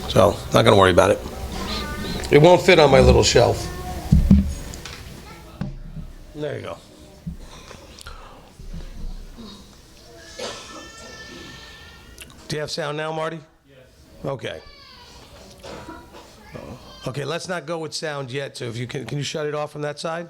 So, not going to worry about it. It won't fit on my little shelf. There you go. Do you have sound now, Marty? Yes. Okay. Okay, let's not go with sound yet. So if you can you shut it off from that side?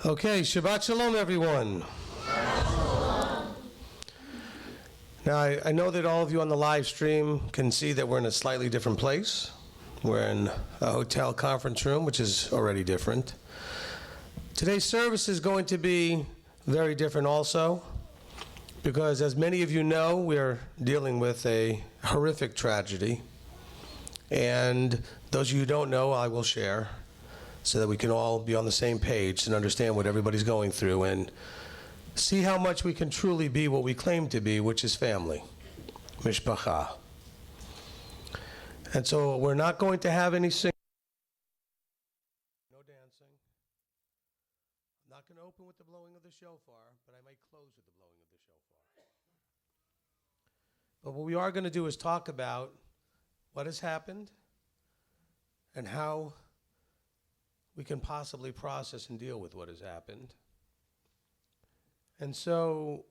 Okay, Shabbat Shalom, everyone. Now, I know that all of you on the live stream can see that we're in a slightly different place. We're in a hotel conference room, which is already different. Today's service is going to be very different also, because as many of you know, we're dealing with a horrific tragedy. And those of you who don't know, I will share, so that we can all be on the same page and understand what everybody's going through and see how much we can truly be what we claim to be, which is family, mishpocha. And so we're not going to have any singing, no dancing. I'm not going to open with the blowing of the shofar, but I might close with the blowing of the shofar. But what we are going to do is talk about what has happened and how we can possibly process and deal with what has happened. And so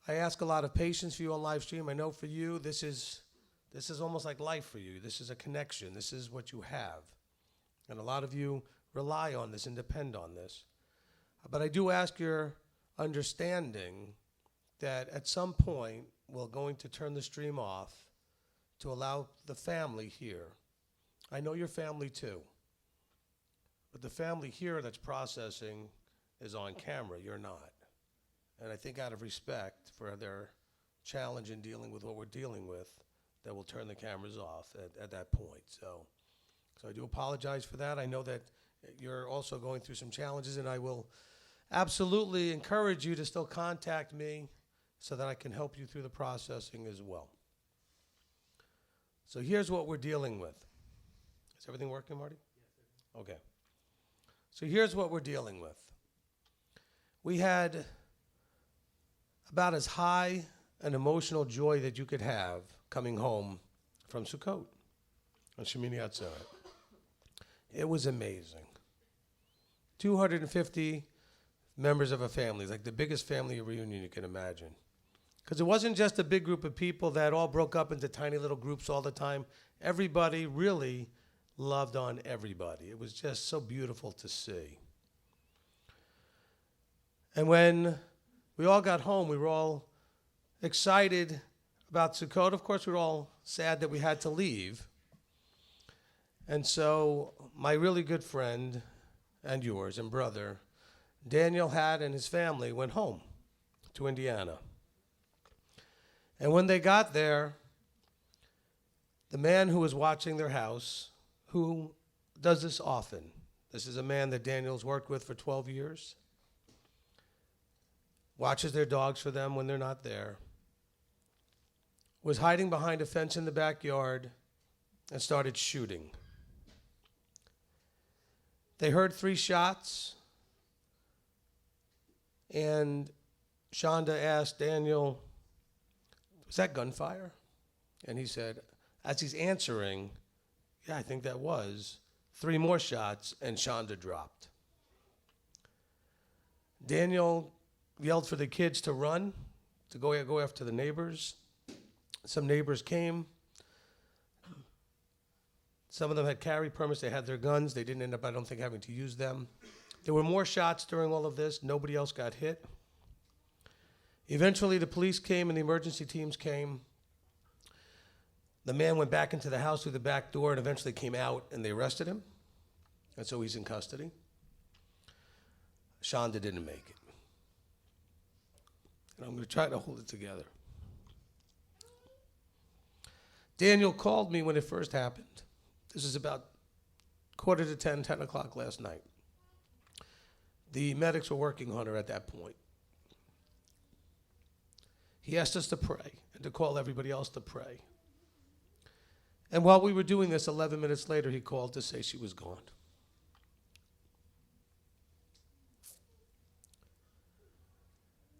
I ask a lot of patience for you on live stream. I know for you, this is almost like life for you. This is a connection. This is what you have. And a lot of you rely on this and depend on this. But I do ask your understanding that at some point, we're going to turn the stream off to allow the family here. I know your family too. But the family here that's processing is on camera. You're not. And I think out of respect for their challenge in dealing with what we're dealing with, that we'll turn the cameras off at that point. So I do apologize for that. I know that you're also going through some challenges, and I will absolutely encourage you to still contact me so that I can help you through the processing as well. So here's what we're dealing with. Is everything working, Marty? Yes, sir. Okay. So here's what we're dealing with. We had about as high an emotional joy that you could have coming home from Sukkot on Shemini Atzeret. It was amazing. 250 members of a family, like the biggest family reunion you can imagine. Because it wasn't just a big group of people that all broke up into tiny little groups all the time. Everybody really loved on everybody. It was just so beautiful to see. And when we all got home, we were all excited about Sukkot. Of course, we were all sad that we had to leave. And so my really good friend and yours and brother, Daniel Hatt and his family went home to Indiana. And when they got there, the man who was watching their house, who does this often, this is a man that Daniel's worked with for 12 years, watches their dogs for them when they're not there, was hiding behind a fence in the backyard and started shooting. They heard 3 shots, and Shonda asked Daniel, "Was that gunfire?" And he said, as he's answering, "Yeah, I think that was." 3 more shots, and Shonda dropped. Daniel yelled for the kids to run, to go after the neighbors. Some neighbors came. Some of them had carry permits. They had their guns. They didn't end up, I don't think, having to use them. There were more shots during all of this. Nobody else got hit. Eventually, the police came and the emergency teams came. The man went back into the house through the back door and eventually came out, and they arrested him. And so he's in custody. Shonda didn't make it. And I'm going to try to hold it together. Daniel called me when it first happened. This is about 9:45, 10 o'clock last night. The medics were working on her at that point. He asked us to pray and to call everybody else to pray. And while we were doing this, 11 minutes later, he called to say she was gone.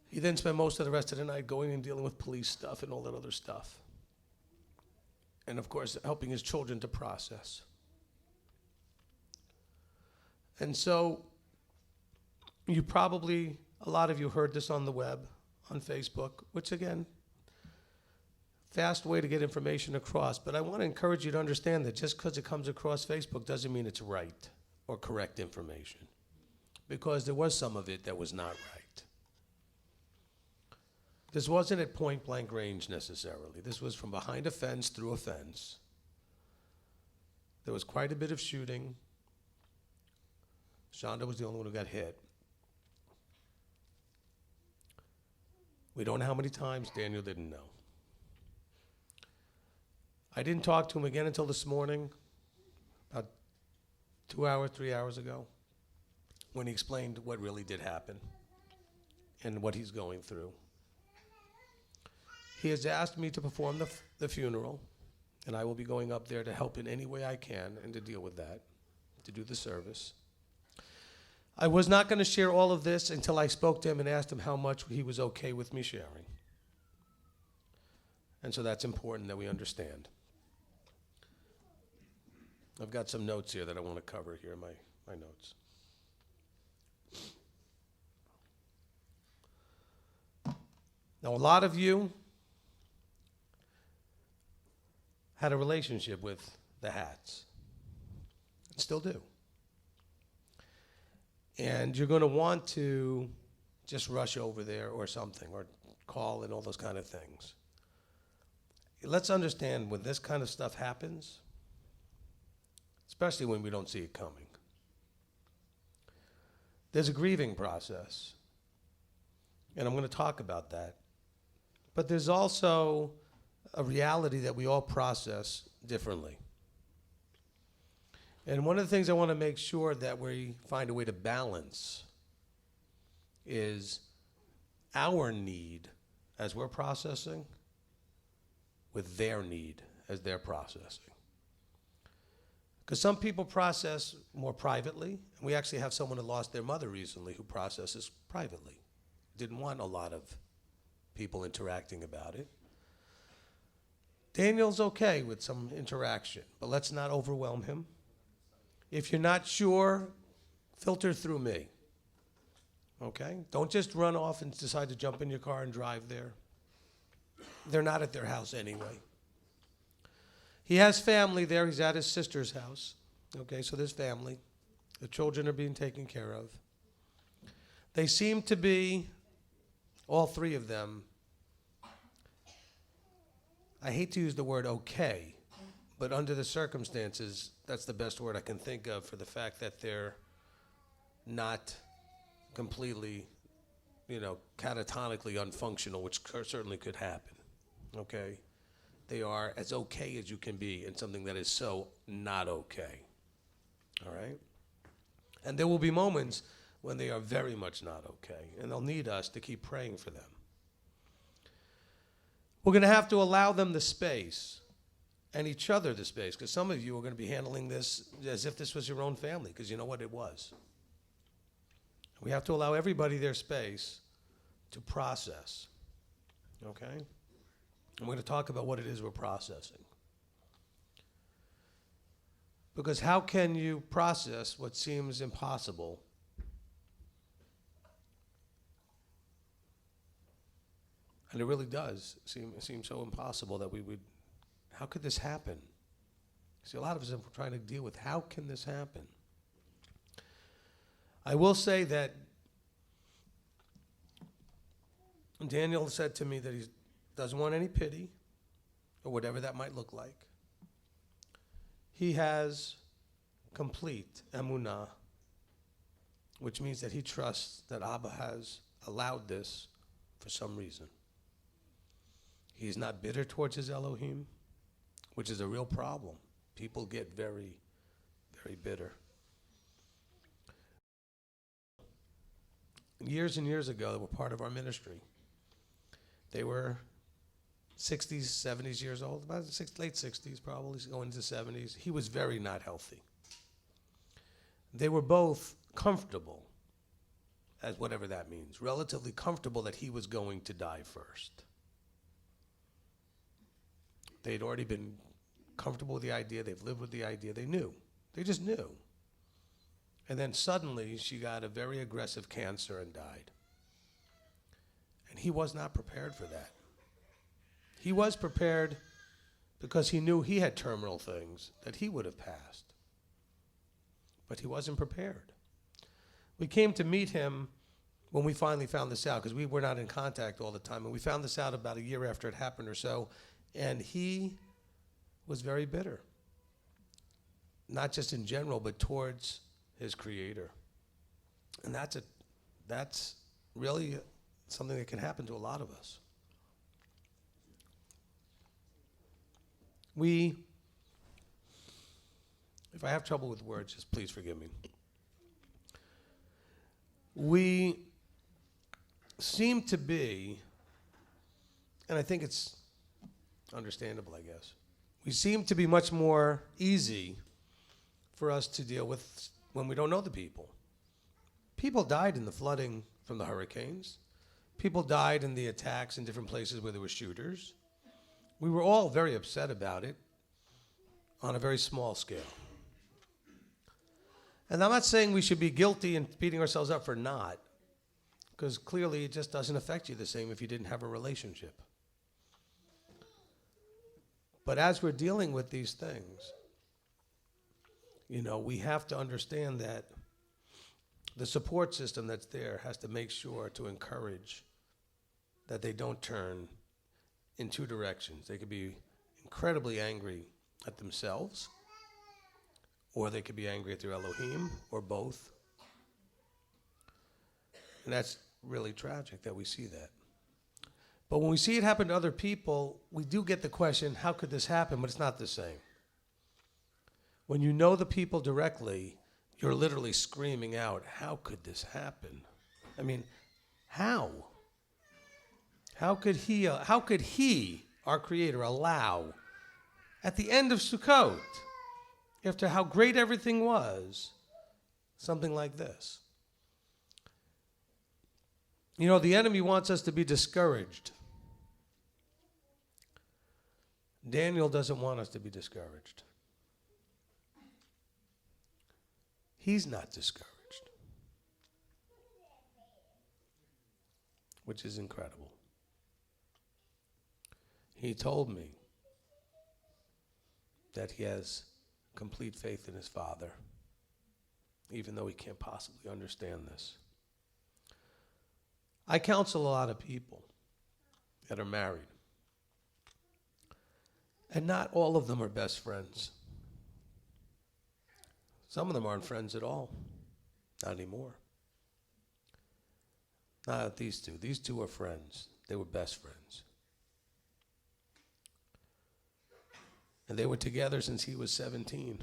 He then spent most of the rest of the night going and dealing with police stuff and all that other stuff. And of course, helping his children to process. And so, you probably, a lot of you heard this on the web, on Facebook, which again, fast way to get information across. But I want to encourage you to understand that just because it comes across Facebook doesn't mean it's right or correct information. because there was some of it that was not right. This wasn't at point blank range necessarily. This was from behind a fence, through a fence. There was quite a bit of shooting. Shonda was the only one who got hit. We don't know how many times. Daniel didn't know. I didn't talk to him again until this morning, about 2 hours, 3 hours ago, when he explained what really did happen and what he's going through. He has asked me to perform the funeral, and I will be going up there to help in any way I can and to deal with that, to do the service. I was not going to share all of this until I spoke to him and asked him how much he was okay with me sharing. And so that's important that we understand. I've got some notes here that I want to cover here in my notes. Now, a lot of you had a relationship with the Hats, and still do. And you're going to want to just rush over there or something, or call and all those kind of things. Let's understand when this kind of stuff happens, especially when we don't see it coming, there's a grieving process. And I'm going to talk about that. But there's also a reality that we all process differently. And one of the things I want to make sure that we find a way to balance is our need as we're processing with their need as they're processing. Because some people process more privately, and we actually have someone who lost their mother recently who processes privately. Didn't want a lot of people interacting about it. Daniel's okay with some interaction, but let's not overwhelm him. If you're not sure, filter through me. Okay? Don't just run off and decide to jump in your car and drive there. They're not at their house anyway. He has family there. He's at his sister's house. Okay, so there's family. The children are being taken care of. They seem to be, all three of them, I hate to use the word okay, but under the circumstances, that's the best word I can think of for the fact that they're not completely, catatonically unfunctional, which certainly could happen, okay? They are as okay as you can be in something that is so not okay, all right? And there will be moments when they are very much not okay, and they'll need us to keep praying for them. We're going to have to allow them the space and each other the space, because some of you are going to be handling this as if this was your own family, because you know what it was. We have to allow everybody their space to process, okay? And we're going to talk about what it is we're processing. Because how can you process what seems impossible? And it really does seem so impossible that we would, how could this happen? See, a lot of us are trying to deal with how can this happen? I will say that Daniel said to me that he doesn't want any pity or whatever that might look like. He has complete emunah, which means that he trusts that Abba has allowed this for some reason. He's not bitter towards his Elohim, which is a real problem. People get very, very bitter. Years and years ago, they were part of our ministry. They were 60s, 70s years old, about late 60s probably, going into 70s. He was very not healthy. They were both comfortable, as whatever that means, relatively comfortable that he was going to die first. They'd already been comfortable with the idea. They've lived with the idea. They knew. They just knew. And then suddenly she got a very aggressive cancer and died. And he was not prepared for that. He was prepared because he knew he had terminal things that he would have passed. But he wasn't prepared. We came to meet him when we finally found this out, because we were not in contact all the time. And we found this out about a year after it happened or so. And he was very bitter. Not just in general, but towards his Creator. And that's really something that can happen to a lot of us. If I have trouble with words, just please forgive me. We seem to be, and I think it's understandable, I guess, we seem to be much more easy for us to deal with when we don't know the people. People died in the flooding from the hurricanes. People died in the attacks in different places where there were shooters. We were all very upset about it on a very small scale. And I'm not saying we should be guilty and beating ourselves up for not, because clearly it just doesn't affect you the same if you didn't have a relationship. But as we're dealing with these things, we have to understand that the support system that's there has to make sure to encourage that they don't turn in two directions. They could be incredibly angry at themselves, or they could be angry at their Elohim, or both. And that's really tragic that we see that. But when we see it happen to other people, we do get the question, how could this happen? But it's not the same. When you know the people directly, you're literally screaming out, how could this happen? I mean, how? How could he, our Creator, allow, at the end of Sukkot, after how great everything was, something like this? The enemy wants us to be discouraged. Daniel doesn't want us to be discouraged. He's not discouraged, which is incredible. He told me that he has complete faith in his Father, even though he can't possibly understand this. I counsel a lot of people that are married, and not all of them are best friends. Some of them aren't friends at all. Not anymore. Not these two. These two are friends. They were best friends. And they were together since he was 17.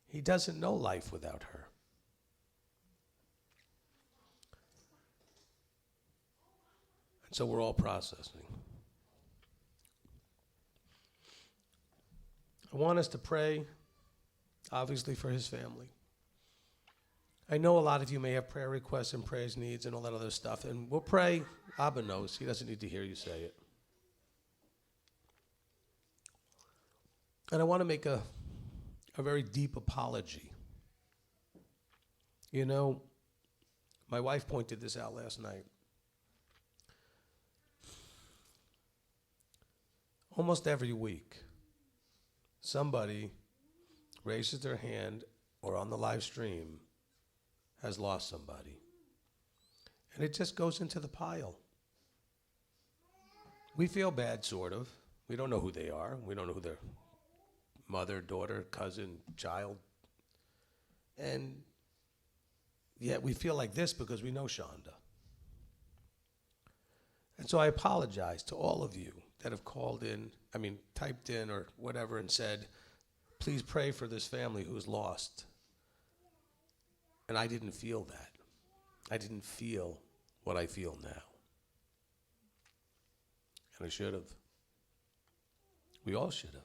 He doesn't know life without her. And so we're all processing. I want us to pray, obviously, for his family. I know a lot of you may have prayer requests and praise needs and all that other stuff, and we'll pray. Abba knows. He doesn't need to hear you say it. And I want to make a very deep apology. My wife pointed this out last night. Almost every week, somebody raises their hand or on the live stream has lost somebody. And it just goes into the pile. We feel bad, sort of. We don't know who they are. We don't know who their mother, daughter, cousin, child. And yet we feel like this because we know Shonda. And so I apologize to all of you that have typed in or whatever and said, please pray for this family who's lost. And I didn't feel that. I didn't feel what I feel now. And I should have. We all should have.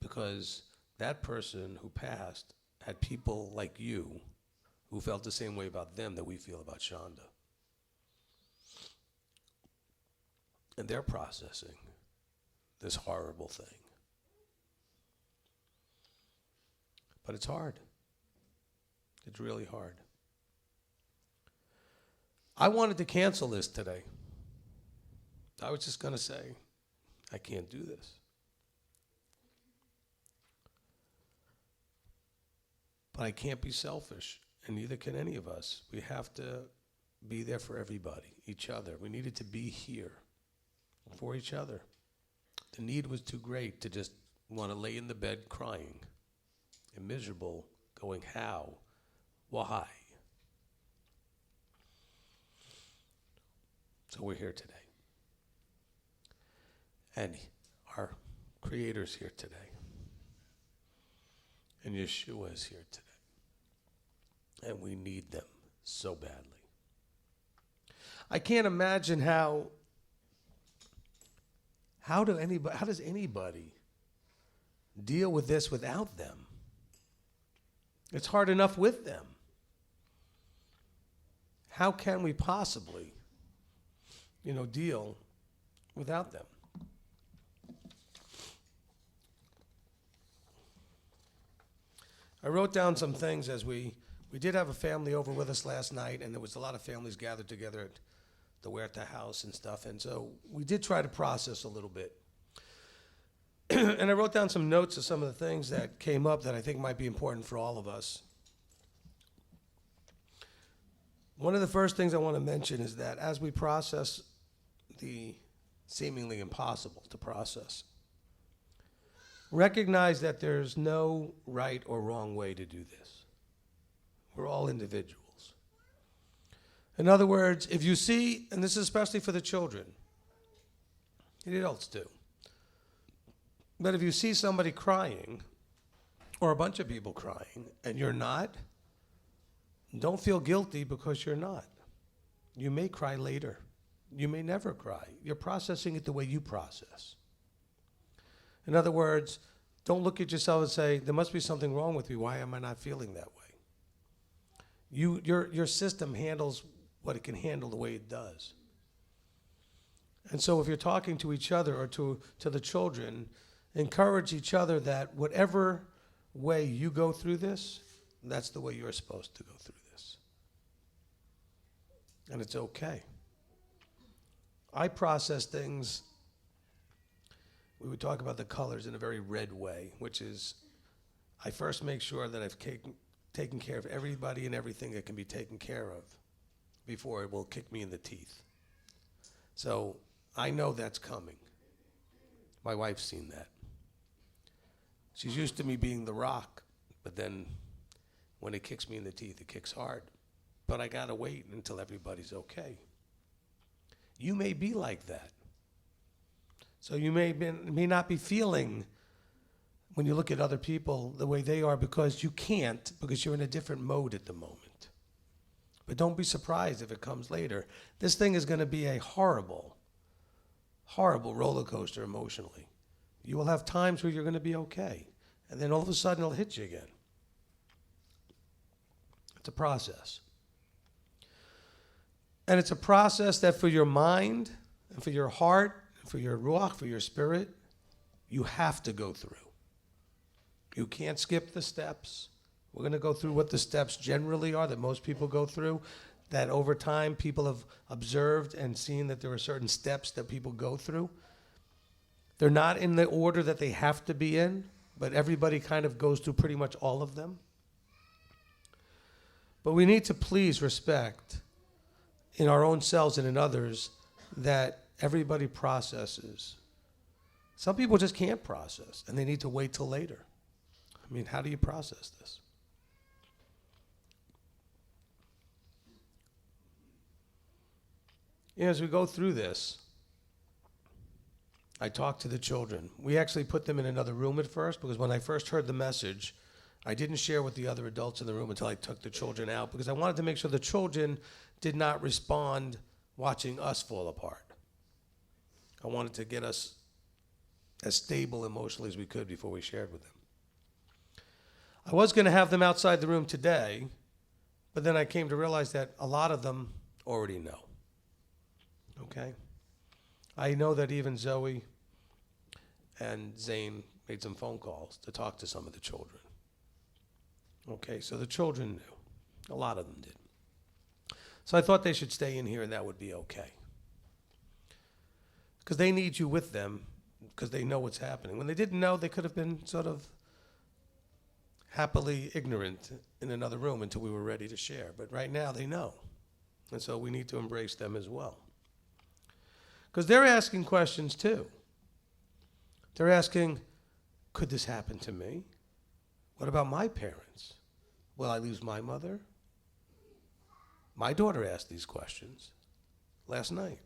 Because that person who passed had people like you who felt the same way about them that we feel about Shonda. And they're processing this horrible thing. But it's hard. It's really hard. I wanted to cancel this today. I was just going to say, I can't do this. But I can't be selfish, and neither can any of us. We have to be there for everybody, each other. We needed to be here for each other. The need was too great to just want to lay in the bed crying and miserable, going, how? Why? So we're here today. And our Creator's here today. And Yeshua is here today. And we need them so badly. I can't imagine how does anybody deal with this without them? It's hard enough with them. How can we possibly, deal without them? I wrote down some things as we did have a family over with us last night, and there was a lot of families gathered together at the Huerta house and stuff, and so we did try to process a little bit. And I wrote down some notes of some of the things that came up that I think might be important for all of us. One of the first things I want to mention is that as we process the seemingly impossible to process, recognize that there's no right or wrong way to do this. We're all individuals. In other words, if you see, and this is especially for the children, and adults too, but if you see somebody crying, or a bunch of people crying, and you're not, don't feel guilty because you're not. You may cry later. You may never cry. You're processing it the way you process. In other words, don't look at yourself and say, there must be something wrong with me. Why am I not feeling that way? Your system handles what it can handle the way it does. And so if you're talking to each other or to the children, encourage each other that whatever way you go through this, that's the way you're supposed to go through this. And it's okay. I process things, we would talk about the colors in a very red way, which is I first make sure that I've taken care of everybody and everything that can be taken care of before it will kick me in the teeth. So I know that's coming. My wife's seen that. She's used to me being the rock, but then when it kicks me in the teeth, it kicks hard. But I gotta wait until everybody's okay. You may be like that. So you may not be feeling, when you look at other people, the way they are because you can't, because you're in a different mode at the moment. But don't be surprised if it comes later. This thing is going to be a horrible, horrible roller coaster emotionally. You will have times where you're going to be okay, and then all of a sudden it'll hit you again. It's a process. And it's a process that for your mind and for your heart, and for your ruach, for your spirit, you have to go through. You can't skip the steps. We're going to go through what the steps generally are that most people go through, that over time people have observed and seen that there are certain steps that people go through. They're not in the order that they have to be in, but everybody kind of goes through pretty much all of them. But we need to please respect in our own selves and in others that everybody processes. Some people just can't process, and they need to wait till later. I mean, how do you process this? As we go through this, I talk to the children. We actually put them in another room at first, because when I first heard the message, I didn't share with the other adults in the room until I took the children out, because I wanted to make sure the children did not respond watching us fall apart. I wanted to get us as stable emotionally as we could before we shared with them. I was going to have them outside the room today, but then I came to realize that a lot of them already know. Okay? I know that even Zoe and Zane made some phone calls to talk to some of the children. Okay, so the children knew. A lot of them did. So I thought they should stay in here and that would be okay. Because they need you with them, because they know what's happening. When they didn't know, they could have been sort of happily ignorant in another room until we were ready to share. But right now they know. And so we need to embrace them as well. Because they're asking questions too. They're asking, could this happen to me? What about my parents? Will I lose my mother? My daughter asked these questions last night.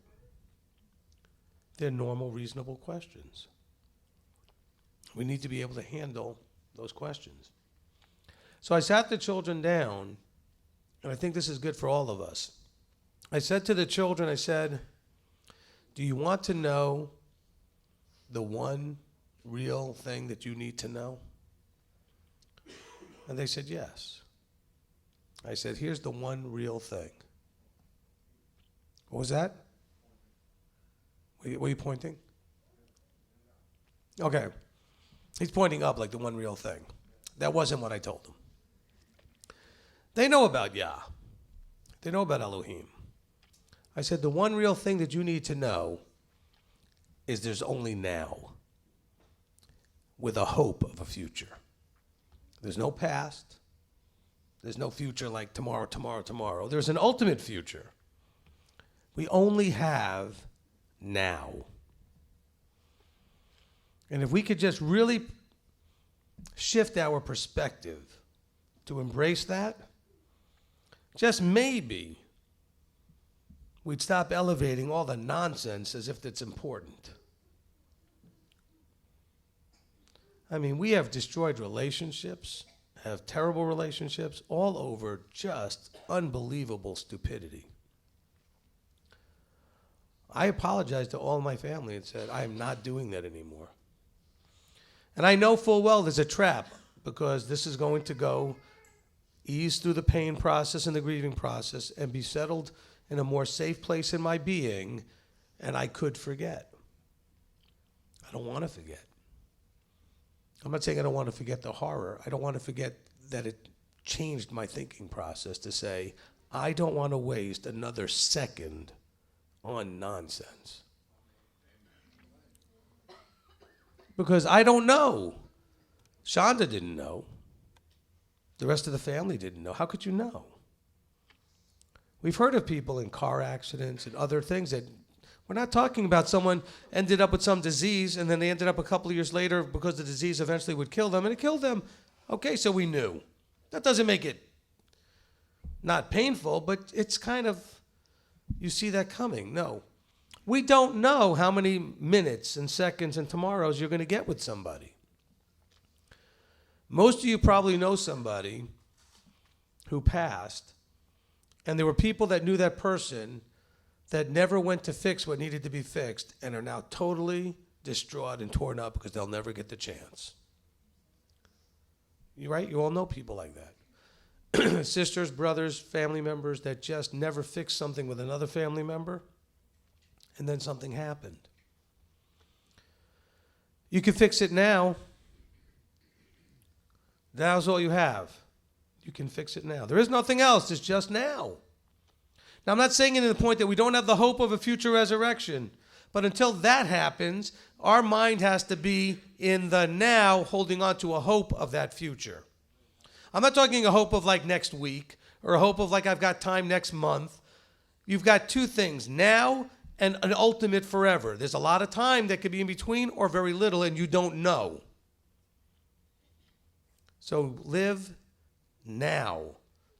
They're normal, reasonable questions. We need to be able to handle those questions. So I sat the children down, and I think this is good for all of us. I said to the children, I said, do you want to know the one real thing that you need to know? And they said, yes. I said, here's the one real thing. What was that? Were you pointing? Okay. He's pointing up like the one real thing. That wasn't what I told them. They know about Yah. They know about Elohim. I said, the one real thing that you need to know is there's only now, with a hope of a future. There's no past. There's no future like tomorrow, tomorrow, tomorrow. There's an ultimate future. We only have now. And if we could just really shift our perspective to embrace that, just maybe we'd stop elevating all the nonsense as if it's important. I mean, we have destroyed relationships, have terrible relationships, all over just unbelievable stupidity. I apologized to all my family and said, I am not doing that anymore. And I know full well there's a trap, because this is going to go ease through the pain process and the grieving process and be settled in a more safe place in my being, and I could forget. I don't want to forget. I'm not saying I don't want to forget the horror. I don't want to forget that it changed my thinking process to say, I don't want to waste another second on nonsense. Because I don't know. Shonda didn't know. The rest of the family didn't know. How could you know? We've heard of people in car accidents and other things that we're not talking about someone ended up with some disease and then they ended up a couple of years later because the disease eventually would kill them, and it killed them. Okay, so we knew. That doesn't make it not painful, but it's kind of, you see that coming. No. We don't know how many minutes and seconds and tomorrows you're going to get with somebody. Most of you probably know somebody who passed, and there were people that knew that person that never went to fix what needed to be fixed and are now totally distraught and torn up because they'll never get the chance. You right? You all know people like that. Sisters, brothers, family members that just never fixed something with another family member, and then something happened. You can fix it now. Now's all you have. You can fix it now. There is nothing else. It's just now. Now, I'm not saying it to the point that we don't have the hope of a future resurrection. But until that happens, our mind has to be in the now, holding on to a hope of that future. I'm not talking a hope of like next week or a hope of like I've got time next month. You've got two things, now and an ultimate forever. There's a lot of time that could be in between or very little, and you don't know. So live now.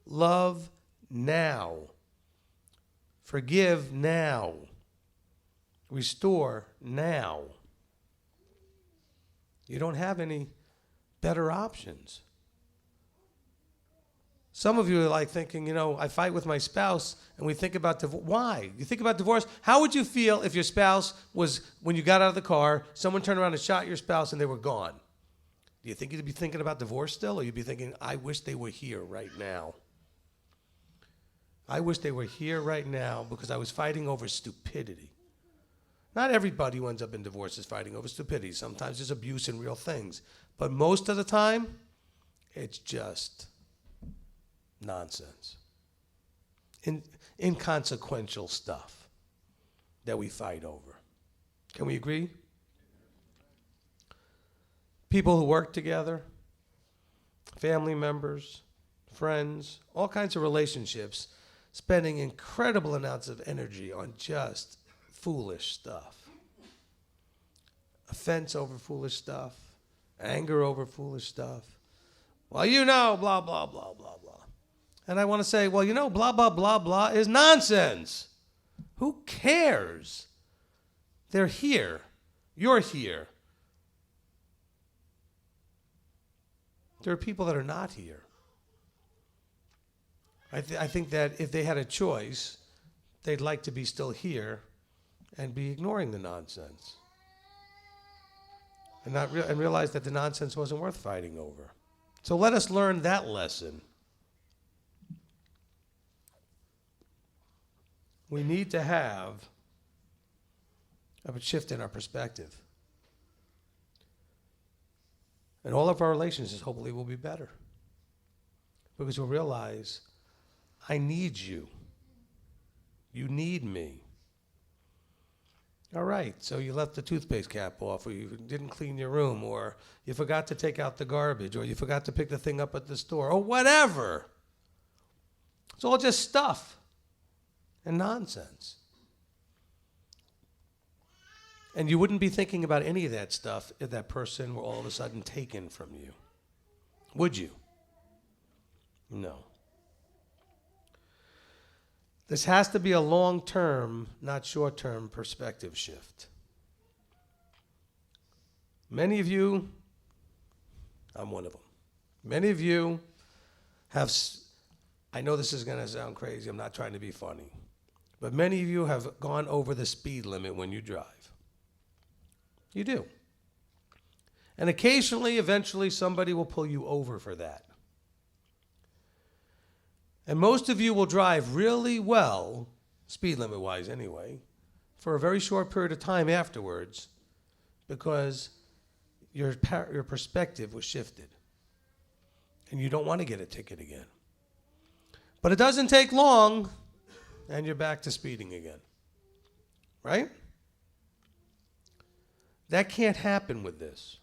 Love now. Forgive now. Restore now. You don't have any better options. Some of you are like thinking, I fight with my spouse, and we think about divorce. Why? You think about divorce. How would you feel if your spouse was, when you got out of the car, someone turned around and shot your spouse and they were gone? Do you think you'd be thinking about divorce still, or you'd be thinking, I wish they were here right now? I wish they were here right now because I was fighting over stupidity. Not everybody who ends up in divorce is fighting over stupidity. Sometimes there's abuse and real things. But most of the time, it's just nonsense. Inconsequential stuff that we fight over. Can we agree? People who work together, family members, friends, all kinds of relationships, spending incredible amounts of energy on just foolish stuff. Offense over foolish stuff, anger over foolish stuff. Well, blah, blah, blah, blah, blah. And I want to say, well, blah, blah, blah, blah is nonsense. Who cares? They're here. You're here. There are people that are not here. I think that if they had a choice, they'd like to be still here and be ignoring the nonsense. And realize that the nonsense wasn't worth fighting over. So let us learn that lesson. We need to have a shift in our perspective. And all of our relationships hopefully will be better. Because we'll realize, I need you. You need me. All right, so you left the toothpaste cap off, or you didn't clean your room, or you forgot to take out the garbage, or you forgot to pick the thing up at the store, or whatever. It's all just stuff and nonsense. And you wouldn't be thinking about any of that stuff if that person were all of a sudden taken from you. Would you? No. This has to be a long-term, not short-term perspective shift. Many of you, I'm one of them. Many of you have, I know this is going to sound crazy, I'm not trying to be funny, but many of you have gone over the speed limit when you drive. You do. And occasionally, eventually, somebody will pull you over for that. And most of you will drive really well, speed limit-wise anyway, for a very short period of time afterwards because your perspective was shifted. And you don't want to get a ticket again. But it doesn't take long, and you're back to speeding again. Right? That can't happen with this.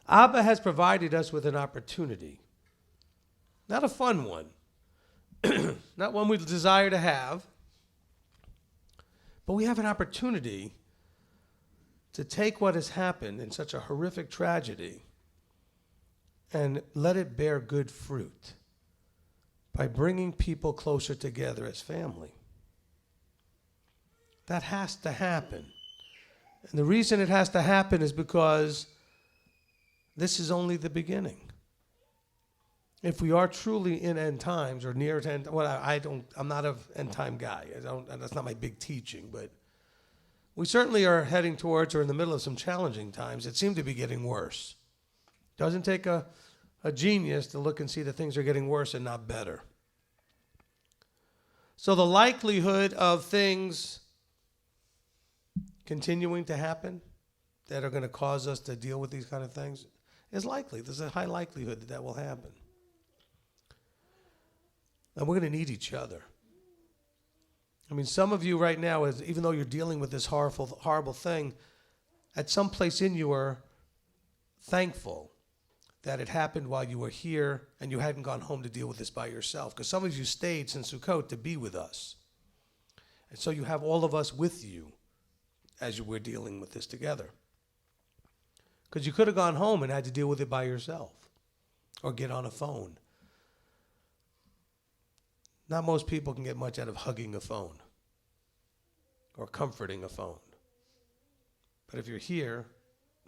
Abba has provided us with an opportunity. Not a fun one. Not one we desire to have. But we have an opportunity to take what has happened in such a horrific tragedy and let it bear good fruit by bringing people closer together as family. That has to happen. And the reason it has to happen is because this is only the beginning. If we are truly in end times or near to end, I'm not an end time guy. That's not my big teaching, but we certainly are heading towards or in the middle of some challenging times that seem to be getting worse. Doesn't take a genius to look and see that things are getting worse and not better. So the likelihood of things continuing to happen that are going to cause us to deal with these kind of things is likely. There's a high likelihood that that will happen. And we're going to need each other. I mean, some of you right now, even though you're dealing with this horrible thing, at some place in you are thankful that it happened while you were here and you hadn't gone home to deal with this by yourself. Because some of you stayed since Sukkot to be with us. And so you have all of us with you as you were dealing with this together. Because you could have gone home and had to deal with it by yourself or get on a phone. Not most people can get much out of hugging a phone or comforting a phone. But if you're here,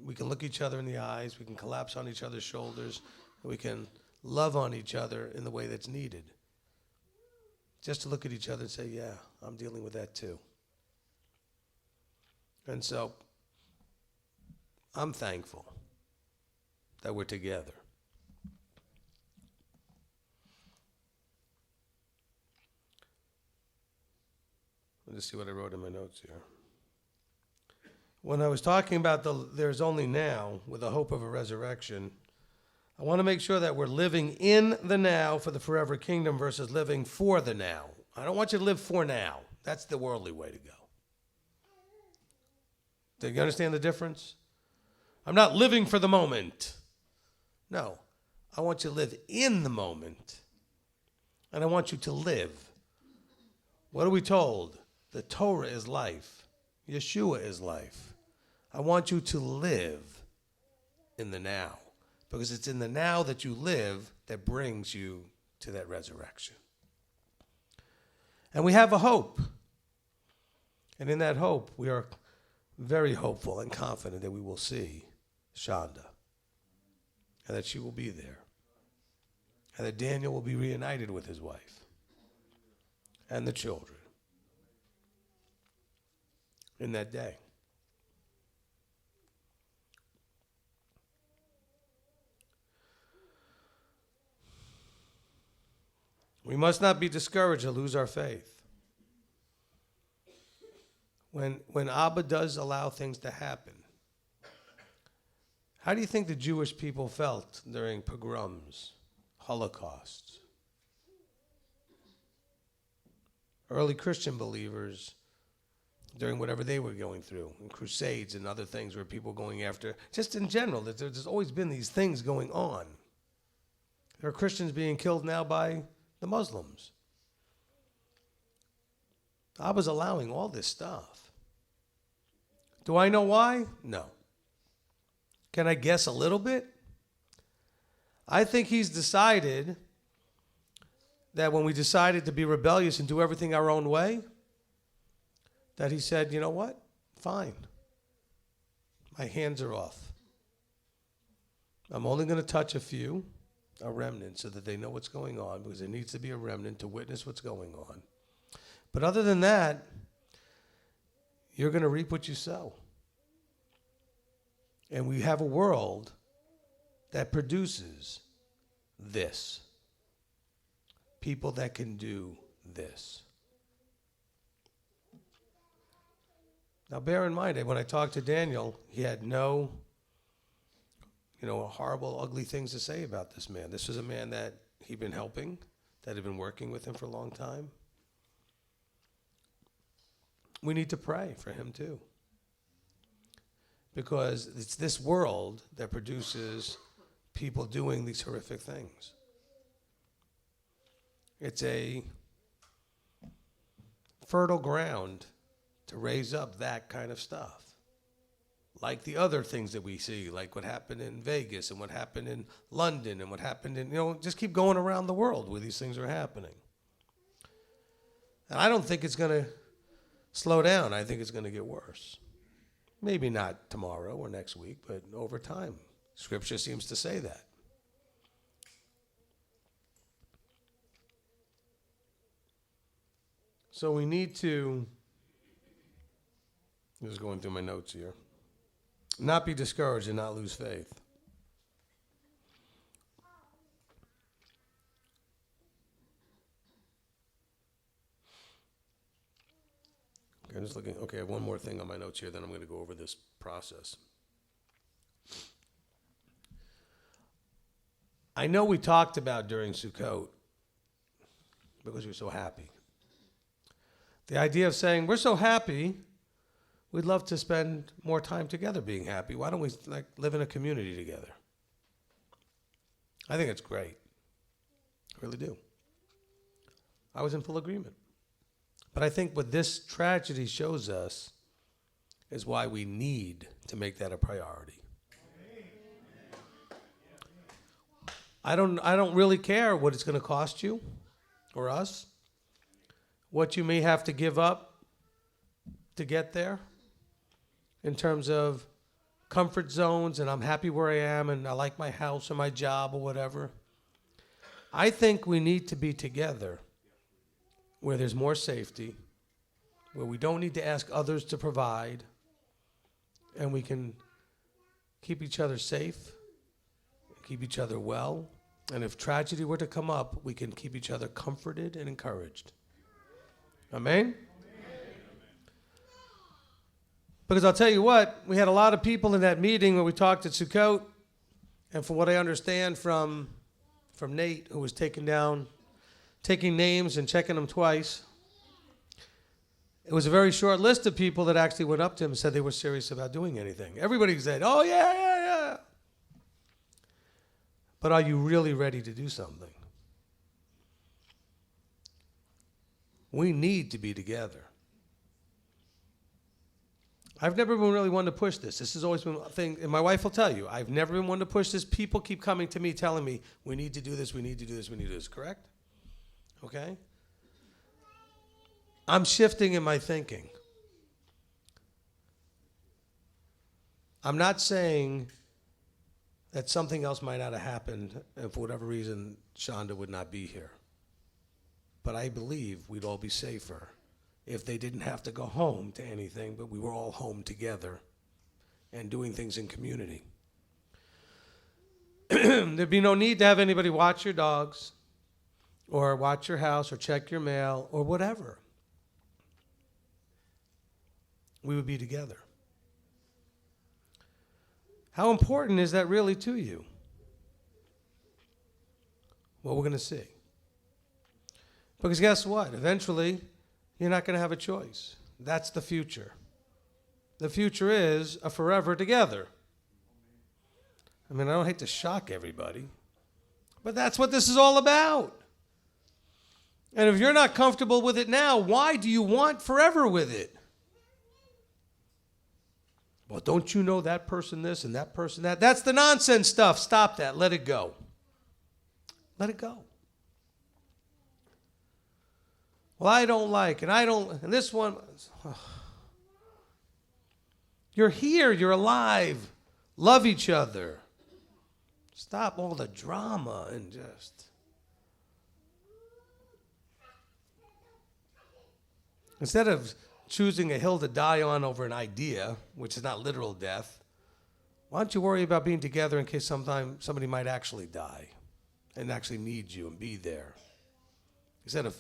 we can look each other in the eyes, we can collapse on each other's shoulders, and we can love on each other in the way that's needed. Just to look at each other and say, yeah, I'm dealing with that too. And so, I'm thankful that we're together. Let's see what I wrote in my notes here. When I was talking about there's only now, with the hope of a resurrection, I want to make sure that we're living in the now for the forever kingdom versus living for the now. I don't want you to live for now. That's the worldly way to go. Do you understand the difference? I'm not living for the moment. No. I want you to live in the moment. And I want you to live. What are we told? The Torah is life. Yeshua is life. I want you to live in the now. Because it's in the now that you live that brings you to that resurrection. And we have a hope. And in that hope, we are very hopeful and confident that we will see Shonda. And that she will be there. And that Daniel will be reunited with his wife. And the children. In that day. We must not be discouraged or lose our faith. When Abba does allow things to happen, how do you think the Jewish people felt during pogroms, holocausts? Early Christian believers, during whatever they were going through, and crusades and other things where people going after, just in general, there's always been these things going on. There are Christians being killed now by the Muslims. Abba's allowing all this stuff. Do I know why? No. Can I guess a little bit? I think he's decided that when we decided to be rebellious and do everything our own way, that he said, you know what? Fine. My hands are off. I'm only going to touch a few. A remnant, so that they know what's going on, because there needs to be a remnant to witness what's going on. But other than that, you're going to reap what you sow. And we have a world that produces this. People that can do this. Now bear in mind that when I talked to Daniel, he had no horrible, ugly things to say about this man. This was a man that he'd been helping, that had been working with him for a long time. We need to pray for him too. Because it's this world that produces people doing these horrific things. It's a fertile ground to raise up that kind of stuff. Like the other things that we see, like what happened in Vegas and what happened in London and what happened in, just keep going around the world where these things are happening. And I don't think it's going to slow down. I think it's going to get worse. Maybe not tomorrow or next week, but over time. Scripture seems to say that. So we need to, I'm just going through my notes here. Not be discouraged and not lose faith. Okay, I'm just looking. Okay, I have one more thing on my notes here, then I'm going to go over this process. I know we talked about during Sukkot, because we're so happy. The idea of saying, we're so happy, we'd love to spend more time together being happy. Why don't we live in a community together? I think it's great. I really do. I was in full agreement. But I think what this tragedy shows us is why we need to make that a priority. I don't really care what it's going to cost you or us, what you may have to give up to get there. In terms of comfort zones, and I'm happy where I am, and I like my house or my job or whatever. I think we need to be together where there's more safety, where we don't need to ask others to provide, and we can keep each other safe, keep each other well, and if tragedy were to come up, we can keep each other comforted and encouraged. Amen? Because I'll tell you what, we had a lot of people in that meeting when we talked at Sukkot, and from what I understand from Nate, who was taking names and checking them twice, it was a very short list of people that actually went up to him and said they were serious about doing anything. Everybody said, oh, yeah. But are you really ready to do something? We need to be together. I've never been really one to push this. This has always been a thing, and my wife will tell you, I've never been one to push this. People keep coming to me telling me, we need to do this, we need to do this, we need to do this, correct? Okay? I'm shifting in my thinking. I'm not saying that something else might not have happened, and for whatever reason, Shonda would not be here. But I believe we'd all be safer if they didn't have to go home to anything, but we were all home together and doing things in community. There'd be no need to have anybody watch your dogs or watch your house or check your mail or whatever. We would be together. How important is that really to you? Well, we're going to see. Because guess what? Eventually, you're not going to have a choice. That's the future. The future is a forever together. I mean, I don't hate to shock everybody, but that's what this is all about. And if you're not comfortable with it now, why do you want forever with it? Well, don't you know that person this and that person that? That's the nonsense stuff. Stop that. Let it go. Let it go. Well, I don't like, and this one, you're here, you're alive, love each other. Stop all the drama and just. Instead of choosing a hill to die on over an idea, which is not literal death, why don't you worry about being together in case sometime somebody might actually die and actually need you and be there? Instead of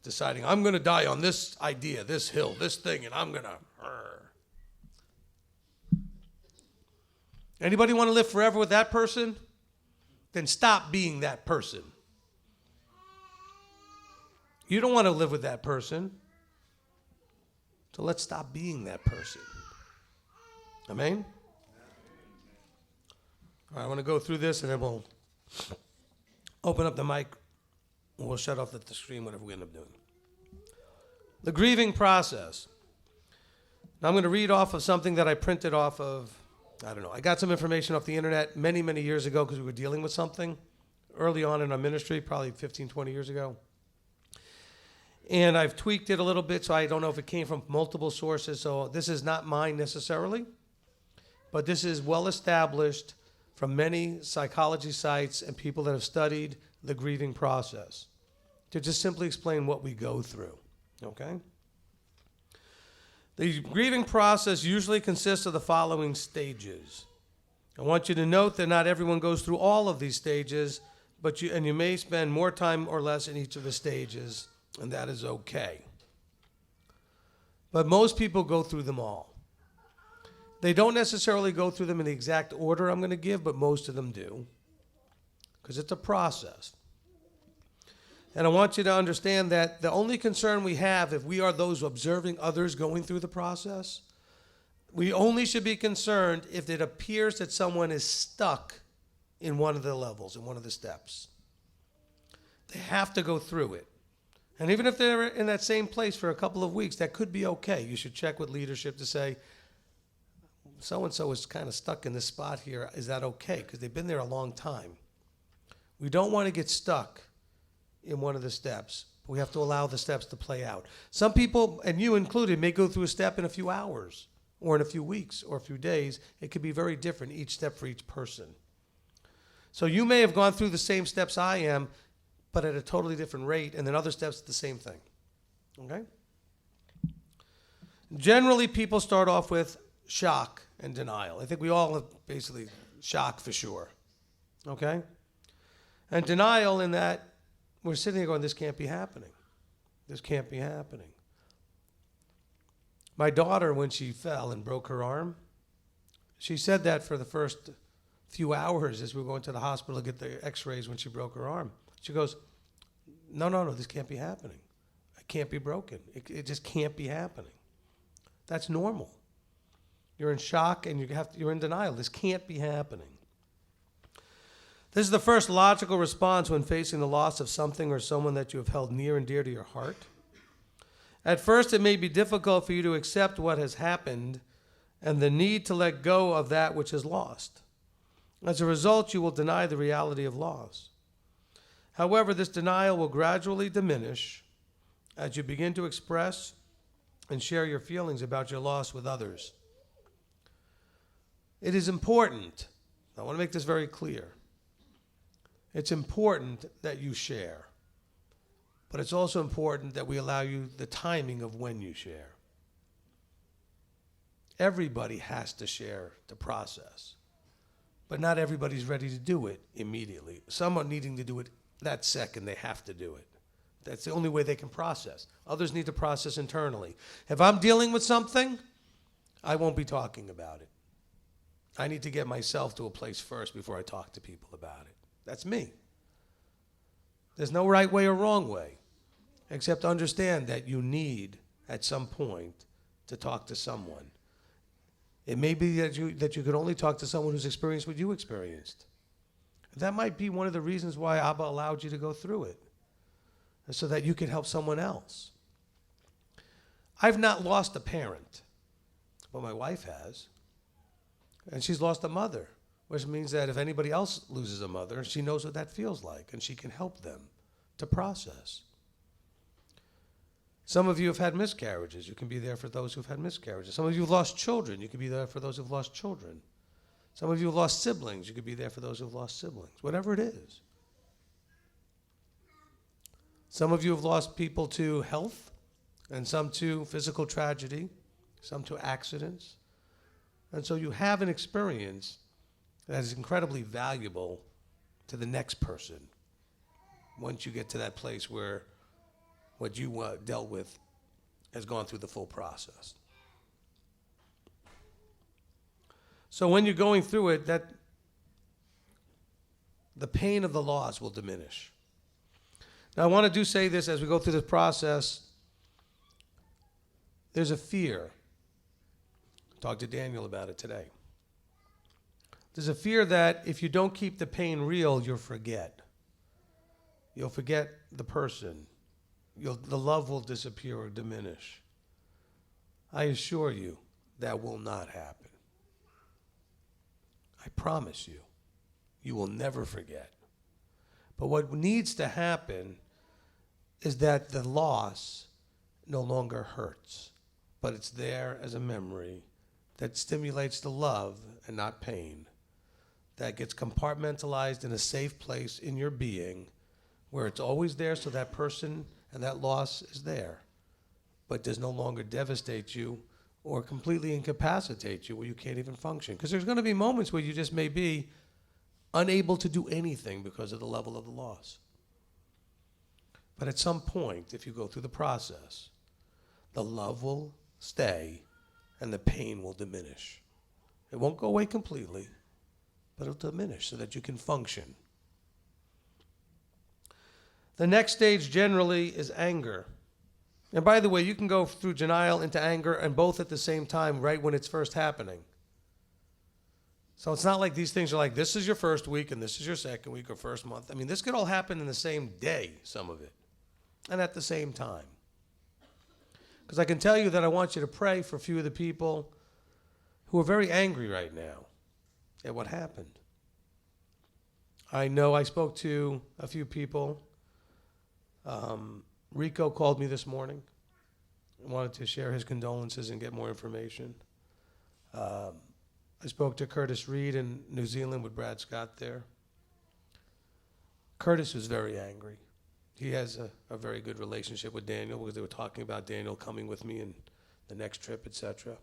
deciding, I'm going to die on this idea, this hill, this thing, and I'm going to. Anybody want to live forever with that person? Then stop being that person. You don't want to live with that person. So let's stop being that person. Amen? All right, I want to go through this and then we'll open up the mic. We'll shut off the stream, whatever we end up doing. The grieving process. Now I'm going to read off of something that I printed off of, I got some information off the internet many, many years ago because we were dealing with something early on in our ministry, probably 15, 20 years ago. And I've tweaked it a little bit, so I don't know if it came from multiple sources. So this is not mine necessarily, but this is well established from many psychology sites and people that have studied the grieving process to just simply explain what we go through, okay? The grieving process usually consists of the following stages. I want you to note that not everyone goes through all of these stages, but you may spend more time or less in each of the stages, and that is okay. But most people go through them all. They don't necessarily go through them in the exact order I'm going to give, but most of them do, because it's a process. And I want you to understand that the only concern we have if we are those observing others going through the process, we only should be concerned if it appears that someone is stuck in one of the levels, in one of the steps. They have to go through it. And even if they're in that same place for a couple of weeks, that could be okay. You should check with leadership to say, so-and-so is kind of stuck in this spot here. Is that okay? Because they've been there a long time. We don't want to get stuck in one of the steps. We have to allow the steps to play out. Some people, and you included, may go through a step in a few hours or in a few weeks or a few days. It could be very different, each step for each person. So you may have gone through the same steps I am, but at a totally different rate, and then other steps, the same thing. Okay? Generally, people start off with shock and denial. I think we all have basically shock for sure. Okay? And denial in that we're sitting there going, this can't be happening. This can't be happening. My daughter, when she fell and broke her arm, she said that for the first few hours as we were going to the hospital to get the x-rays when she broke her arm. She goes, no, this can't be happening. It can't be broken. It just can't be happening. That's normal. You're in shock and you're in denial. This can't be happening. This is the first logical response when facing the loss of something or someone that you have held near and dear to your heart. At first, it may be difficult for you to accept what has happened and the need to let go of that which is lost. As a result, you will deny the reality of loss. However, this denial will gradually diminish as you begin to express and share your feelings about your loss with others. It is important, I want to make this very clear, it's important that you share, but it's also important that we allow you the timing of when you share. Everybody has to share to process, but not everybody's ready to do it immediately. Some are needing to do it that second, they have to do it. That's the only way they can process. Others need to process internally. If I'm dealing with something, I won't be talking about it. I need to get myself to a place first before I talk to people about it. That's me. There's no right way or wrong way, except understand that you need, at some point, to talk to someone. It may be that you could only talk to someone who's experienced what you experienced. That might be one of the reasons why Abba allowed you to go through it, so that you could help someone else. I've not lost a parent, but my wife has. And she's lost a mother, which means that if anybody else loses a mother, she knows what that feels like, and she can help them to process. Some of you have had miscarriages. You can be there for those who've had miscarriages. Some of you have lost children. You can be there for those who've lost children. Some of you have lost siblings. You could be there for those who've lost siblings, whatever it is. Some of you have lost people to health, and some to physical tragedy, some to accidents. And so you have an experience that is incredibly valuable to the next person once you get to that place where what you dealt with has gone through the full process. So when you're going through it, that the pain of the loss will diminish. Now, I want to say this as we go through this process. There's a fear. I talked to Daniel about it today. There's a fear that if you don't keep the pain real, you'll forget. You'll forget the person. The love will disappear or diminish. I assure you that will not happen. I promise you, you will never forget. But what needs to happen is that the loss no longer hurts, but it's there as a memory that stimulates the love and not pain, that gets compartmentalized in a safe place in your being where it's always there so that person and that loss is there, but does no longer devastate you or completely incapacitate you where you can't even function. Because there's going to be moments where you just may be unable to do anything because of the level of the loss. But at some point, if you go through the process, the love will stay and the pain will diminish. It won't go away completely, but it'll diminish so that you can function. The next stage generally is anger. And by the way, you can go through denial into anger and both at the same time right when it's first happening. So it's not like these things are like, this is your first week and this is your second week or first month. I mean, this could all happen in the same day, some of it, and at the same time. Because I can tell you that I want you to pray for a few of the people who are very angry right now at what happened. I know I spoke to a few people. Rico called me this morning and wanted to share his condolences and get more information. I spoke to Curtis Reed in New Zealand with Brad Scott there. Curtis was very angry. He has a very good relationship with Daniel because they were talking about Daniel coming with me in the next trip, etc.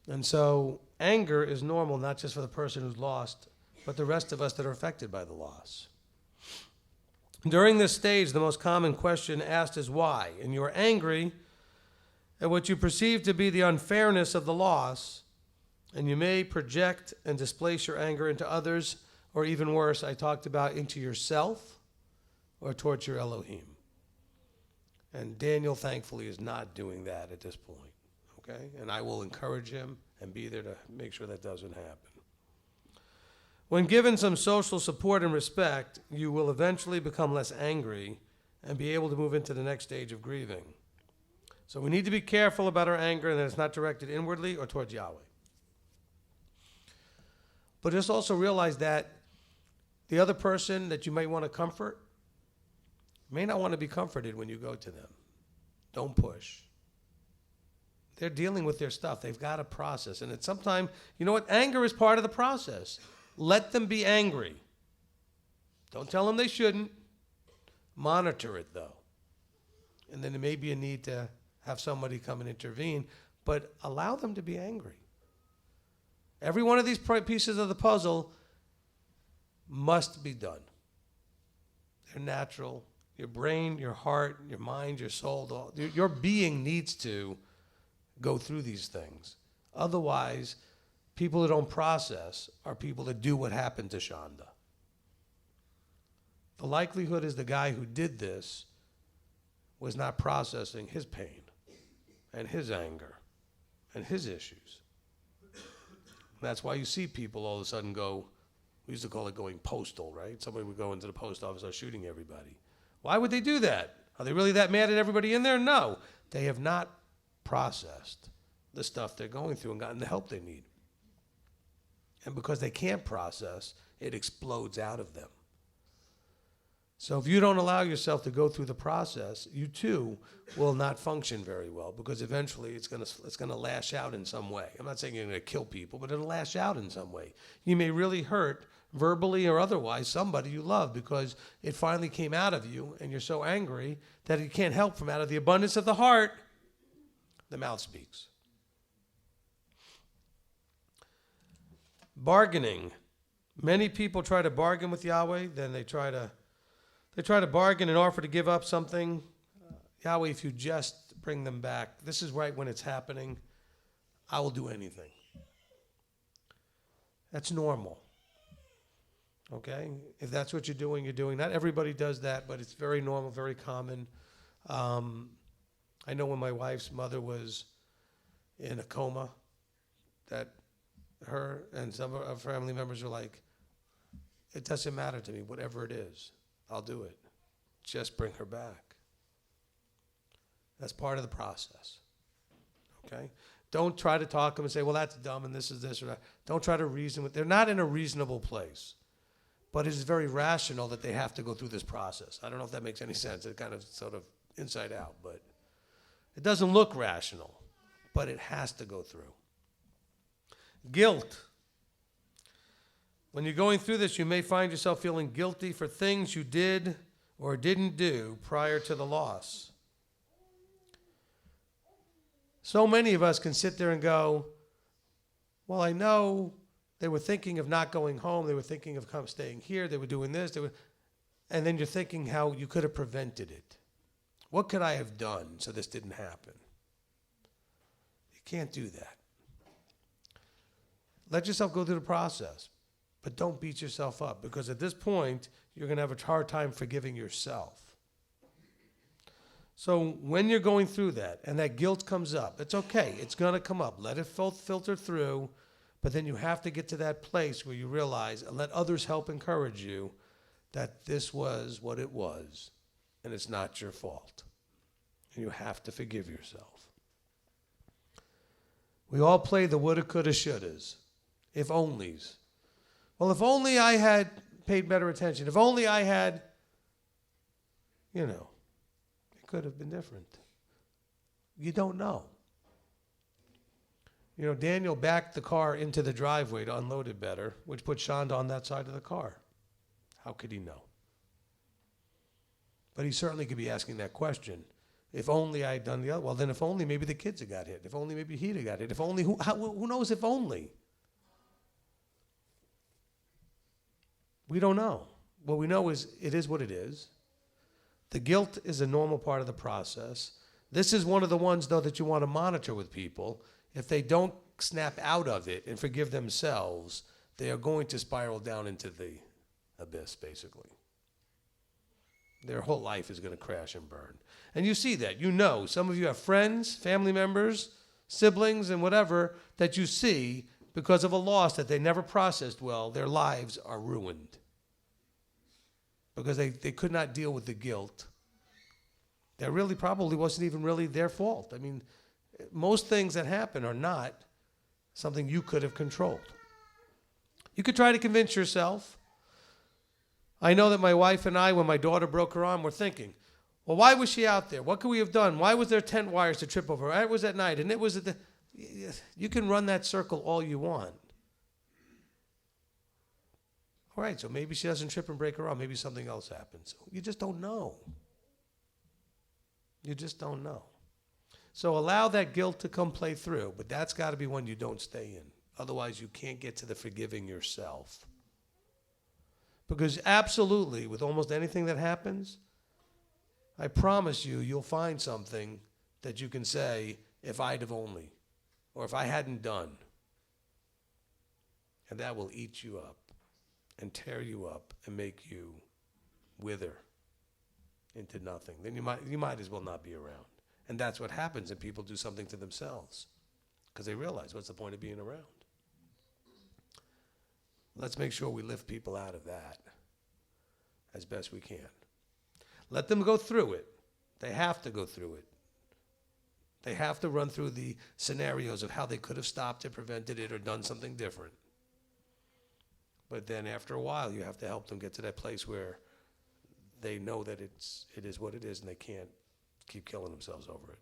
And so anger is normal, not just for the person who's lost, but the rest of us that are affected by the loss. During this stage, the most common question asked is why? And you're angry at what you perceive to be the unfairness of the loss, and you may project and displace your anger into others, or even worse, I talked about into yourself or towards your Elohim. And Daniel, thankfully, is not doing that at this point, okay? And I will encourage him and be there to make sure that doesn't happen. When given some social support and respect, you will eventually become less angry and be able to move into the next stage of grieving. So we need to be careful about our anger and that it's not directed inwardly or towards Yahweh. But just also realize that the other person that you might want to comfort may not want to be comforted when you go to them. Don't push. They're dealing with their stuff. They've got to process. And at some time, you know what? Anger is part of the process. Let them be angry. Don't tell them they shouldn't. Monitor it, though. And then there may be a need to have somebody come and intervene, but allow them to be angry. Every one of these pieces of the puzzle must be done. They're natural. Your brain, your heart, your mind, your soul, your being needs to go through these things. Otherwise, people who don't process are people that do what happened to Shonda. The likelihood is the guy who did this was not processing his pain and his anger and his issues. That's why you see people all of a sudden go, we used to call it going postal, right? Somebody would go into the post office and start shooting everybody. Why would they do that? Are they really that mad at everybody in there? No. They have not processed the stuff they're going through and gotten the help they need. And because they can't process, it explodes out of them. So if you don't allow yourself to go through the process, you too will not function very well because eventually it's going to lash out in some way. I'm not saying you're going to kill people, but it'll lash out in some way. You may really hurt verbally or otherwise somebody you love because it finally came out of you and you're so angry that you can't help from out of the abundance of the heart, the mouth speaks. Bargaining. Many people try to bargain with Yahweh, then they try to bargain and offer to give up something. Yahweh, if you just bring them back, this is right when it's happening, I will do anything. That's normal. Okay? If that's what you're doing, you're doing. Not everybody does that, but it's very normal, very common. I know when my wife's mother was in a coma, that her and some of our family members were like, it doesn't matter to me, whatever it is. I'll do it. Just bring her back. That's part of the process. Okay? Don't try to talk them and say, well, that's dumb and this is this or that. Don't try to reason with them. They're not in a reasonable place. But it is very rational that they have to go through this process. I don't know if that makes any sense. It's kind of sort of inside out. But it doesn't look rational. But it has to go through. Guilt. When you're going through this, you may find yourself feeling guilty for things you did or didn't do prior to the loss. So many of us can sit there and go, well, I know they were thinking of not going home. They were thinking of staying here. They were doing this. And then you're thinking how you could have prevented it. What could I have done so this didn't happen? You can't do that. Let yourself go through the process. But don't beat yourself up because at this point, you're going to have a hard time forgiving yourself. So when you're going through that and that guilt comes up, it's okay. It's going to come up. Let it filter through. But then you have to get to that place where you realize and let others help encourage you that this was what it was and it's not your fault. And you have to forgive yourself. We all play the woulda, coulda, shouldas. If onlys. Well, if only I had paid better attention. If only I had, it could have been different. You don't know. Daniel backed the car into the driveway to unload it better, which put Shonda on that side of the car. How could he know? But he certainly could be asking that question. If only I had done the other. Well, then if only maybe the kids had got hit. If only maybe he'd have got hit. If only, who knows if only? We don't know. What we know is it is what it is. The guilt is a normal part of the process. This is one of the ones, though, that you want to monitor with people. If they don't snap out of it and forgive themselves, they are going to spiral down into the abyss, basically. Their whole life is going to crash and burn. And you see that. Some of you have friends, family members, siblings, and whatever that you see because of a loss that they never processed well, their lives are ruined. Because they could not deal with the guilt. That really probably wasn't even really their fault. I mean, most things that happen are not something you could have controlled. You could try to convince yourself. I know that my wife and I, when my daughter broke her arm, were thinking, well, why was she out there? What could we have done? Why was there tent wires to trip over? It was at night, and it was at the... You can run that circle all you want. All right, so maybe she doesn't trip and break her arm. Maybe something else happens. You just don't know. You just don't know. So allow that guilt to come play through, but that's got to be one you don't stay in. Otherwise, you can't get to the forgiving yourself. Because absolutely, with almost anything that happens, I promise you, you'll find something that you can say, if I'd have only, or if I hadn't done. And that will eat you up and tear you up and make you wither into nothing. Then you might as well not be around. And that's what happens when people do something to themselves, because they realize, what's the point of being around? Let's make sure we lift people out of that as best we can. Let them go through it. They have to go through it. They have to run through the scenarios of how they could have stopped it, prevented it, or done something different. But then after a while, you have to help them get to that place where they know that it is what it is, and they can't keep killing themselves over it.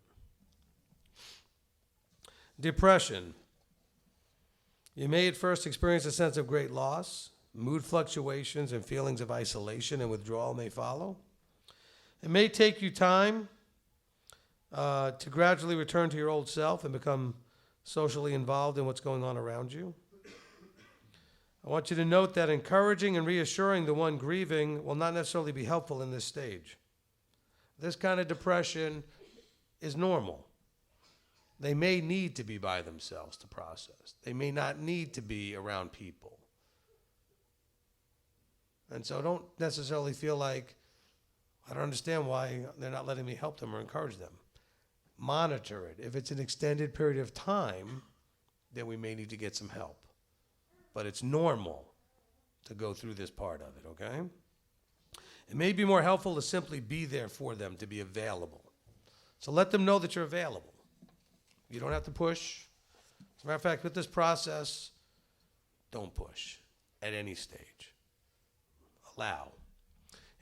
Depression. You may at first experience a sense of great loss. Mood fluctuations and feelings of isolation and withdrawal may follow. It may take you time to gradually return to your old self and become socially involved in what's going on around you. I want you to note that encouraging and reassuring the one grieving will not necessarily be helpful in this stage. This kind of depression is normal. They may need to be by themselves to process. They may not need to be around people. And so don't necessarily feel like, I don't understand why they're not letting me help them or encourage them. Monitor it. If it's an extended period of time, then we may need to get some help. But it's normal to go through this part of it, okay? It may be more helpful to simply be there for them, to be available. So let them know that you're available. You don't have to push. As a matter of fact, with this process, don't push at any stage. Allow.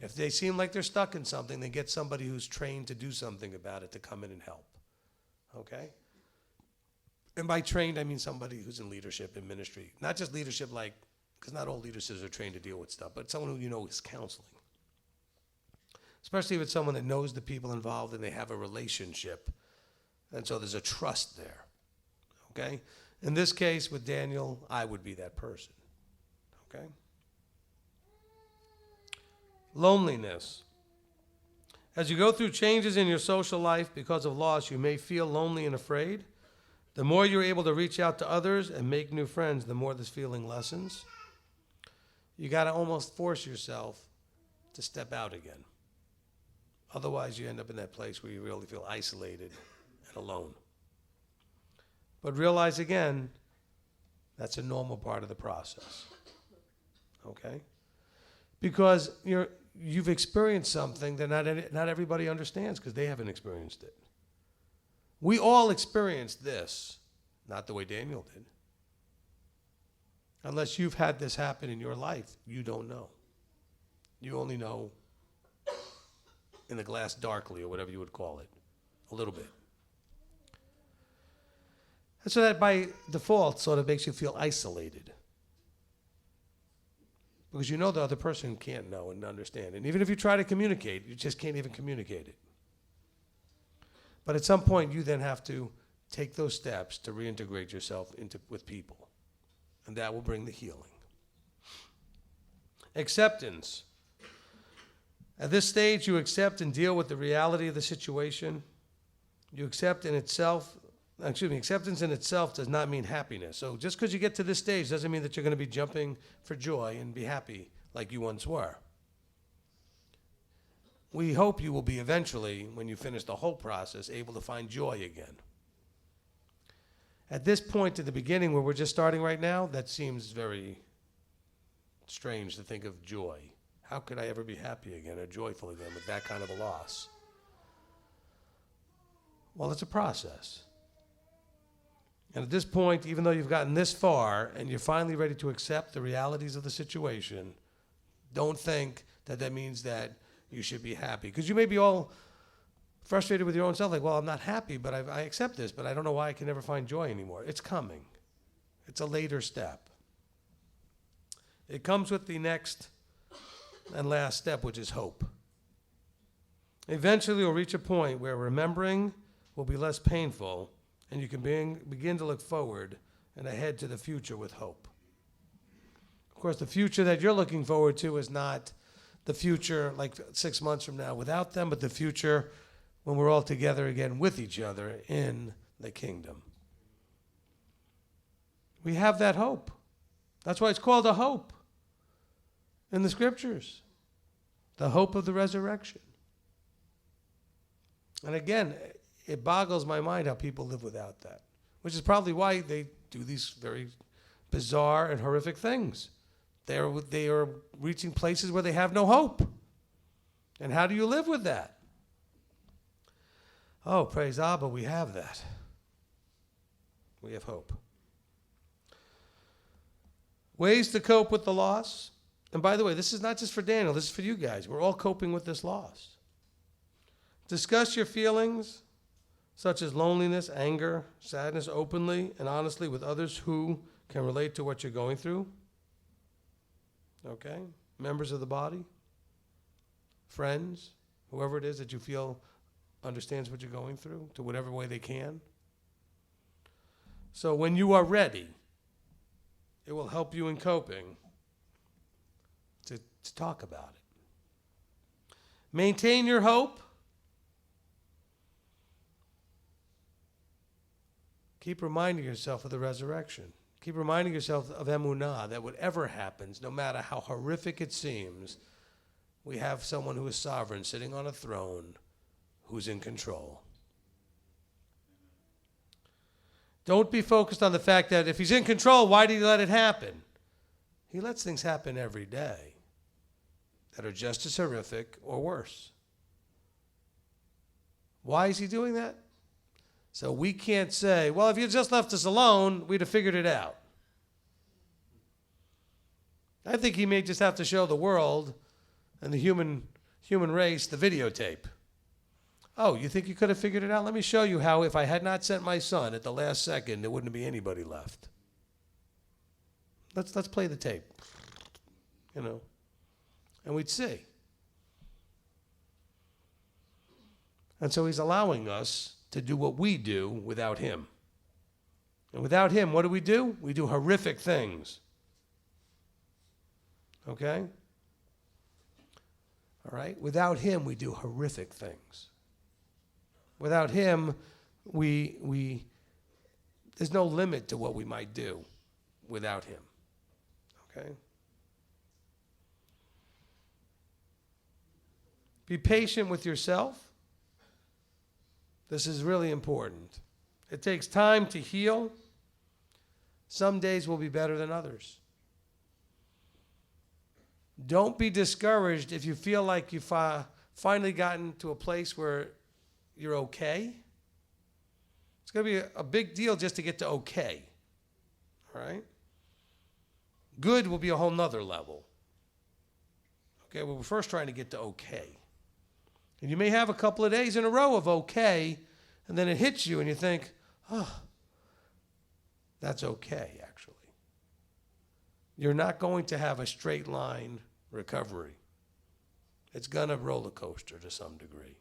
If they seem like they're stuck in something, then get somebody who's trained to do something about it to come in and help, okay? And by trained, I mean somebody who's in leadership in ministry. Not just leadership like, because not all leaders are trained to deal with stuff, but someone who you know is counseling. Especially if it's someone that knows the people involved and they have a relationship. And so there's a trust there, okay? In this case, with Daniel, I would be that person, okay? Loneliness. As you go through changes in your social life because of loss, you may feel lonely and afraid. The more you're able to reach out to others and make new friends, the more this feeling lessens. You got to almost force yourself to step out again. Otherwise, you end up in that place where you really feel isolated and alone. But realize again, that's a normal part of the process. Okay? Because you've experienced something that not everybody understands because they haven't experienced it. We all experienced this, not the way Daniel did. Unless you've had this happen in your life, you don't know. You only know in the glass darkly, or whatever you would call it, a little bit. And so that by default sort of makes you feel isolated. Because you know the other person can't know and understand. And even if you try to communicate, you just can't even communicate it. But at some point, you then have to take those steps to reintegrate yourself with people. And that will bring the healing. Acceptance. At this stage, you accept and deal with the reality of the situation. You accept in itself, acceptance in itself does not mean happiness. So just because you get to this stage doesn't mean that you're going to be jumping for joy and be happy like you once were. We hope you will be eventually, when you finish the whole process, able to find joy again. At this point at the beginning where we're just starting right now, that seems very strange to think of joy. How could I ever be happy again or joyful again with that kind of a loss? Well, it's a process. And at this point, even though you've gotten this far and you're finally ready to accept the realities of the situation, don't think that that means that you should be happy. Because you may be all frustrated with your own self, like, well, I'm not happy, but I accept this, but I don't know why I can never find joy anymore. It's coming. It's a later step. It comes with the next and last step, which is hope. Eventually, you'll reach a point where remembering will be less painful, and you can begin to look forward and ahead to the future with hope. Of course, the future that you're looking forward to is not the future like 6 months from now without them, but the future when we're all together again with each other in the kingdom. We have that hope. That's why it's called a hope in the scriptures. The hope of the resurrection. And again, it boggles my mind how people live without that, which is probably why they do these very bizarre and horrific things. They are reaching places where they have no hope. And how do you live with that? Oh, praise Abba, we have that. We have hope. Ways to cope with the loss. And by the way, this is not just for Daniel, this is for you guys. We're all coping with this loss. Discuss your feelings, such as loneliness, anger, sadness, openly and honestly with others who can relate to what you're going through. Okay? Members of the body, friends, whoever it is that you feel understands what you're going through, to whatever way they can. So when you are ready, it will help you in coping to talk about it. Maintain your hope. Keep reminding yourself of the resurrection. Keep reminding yourself of emunah, that whatever happens, no matter how horrific it seems, we have someone who is sovereign, sitting on a throne, who's in control. Don't be focused on the fact that if he's in control, why did he let it happen? He lets things happen every day that are just as horrific or worse. Why is he doing that? So we can't say, well, if you just left us alone, we'd have figured it out. I think he may just have to show the world and the human race the videotape. Oh, you think you could have figured it out? Let me show you how if I had not sent my son at the last second, there wouldn't be anybody left. Let's play the tape, and we'd see. And so he's allowing us to do what we do without him. And without him, what do? We do horrific things. Okay? All right? Without him, we do horrific things. Without him, we there's no limit to what we might do without him. Okay? Be patient with yourself. This is really important. It takes time to heal. Some days will be better than others. Don't be discouraged if you feel like you've finally gotten to a place where you're okay. It's going to be a big deal just to get to okay. All right? Good will be a whole nother level. Okay, well, we're first trying to get to okay. And you may have a couple of days in a row of okay, and then it hits you and you think, oh, that's okay, actually. You're not going to have a straight line recovery. It's going to roller coaster to some degree.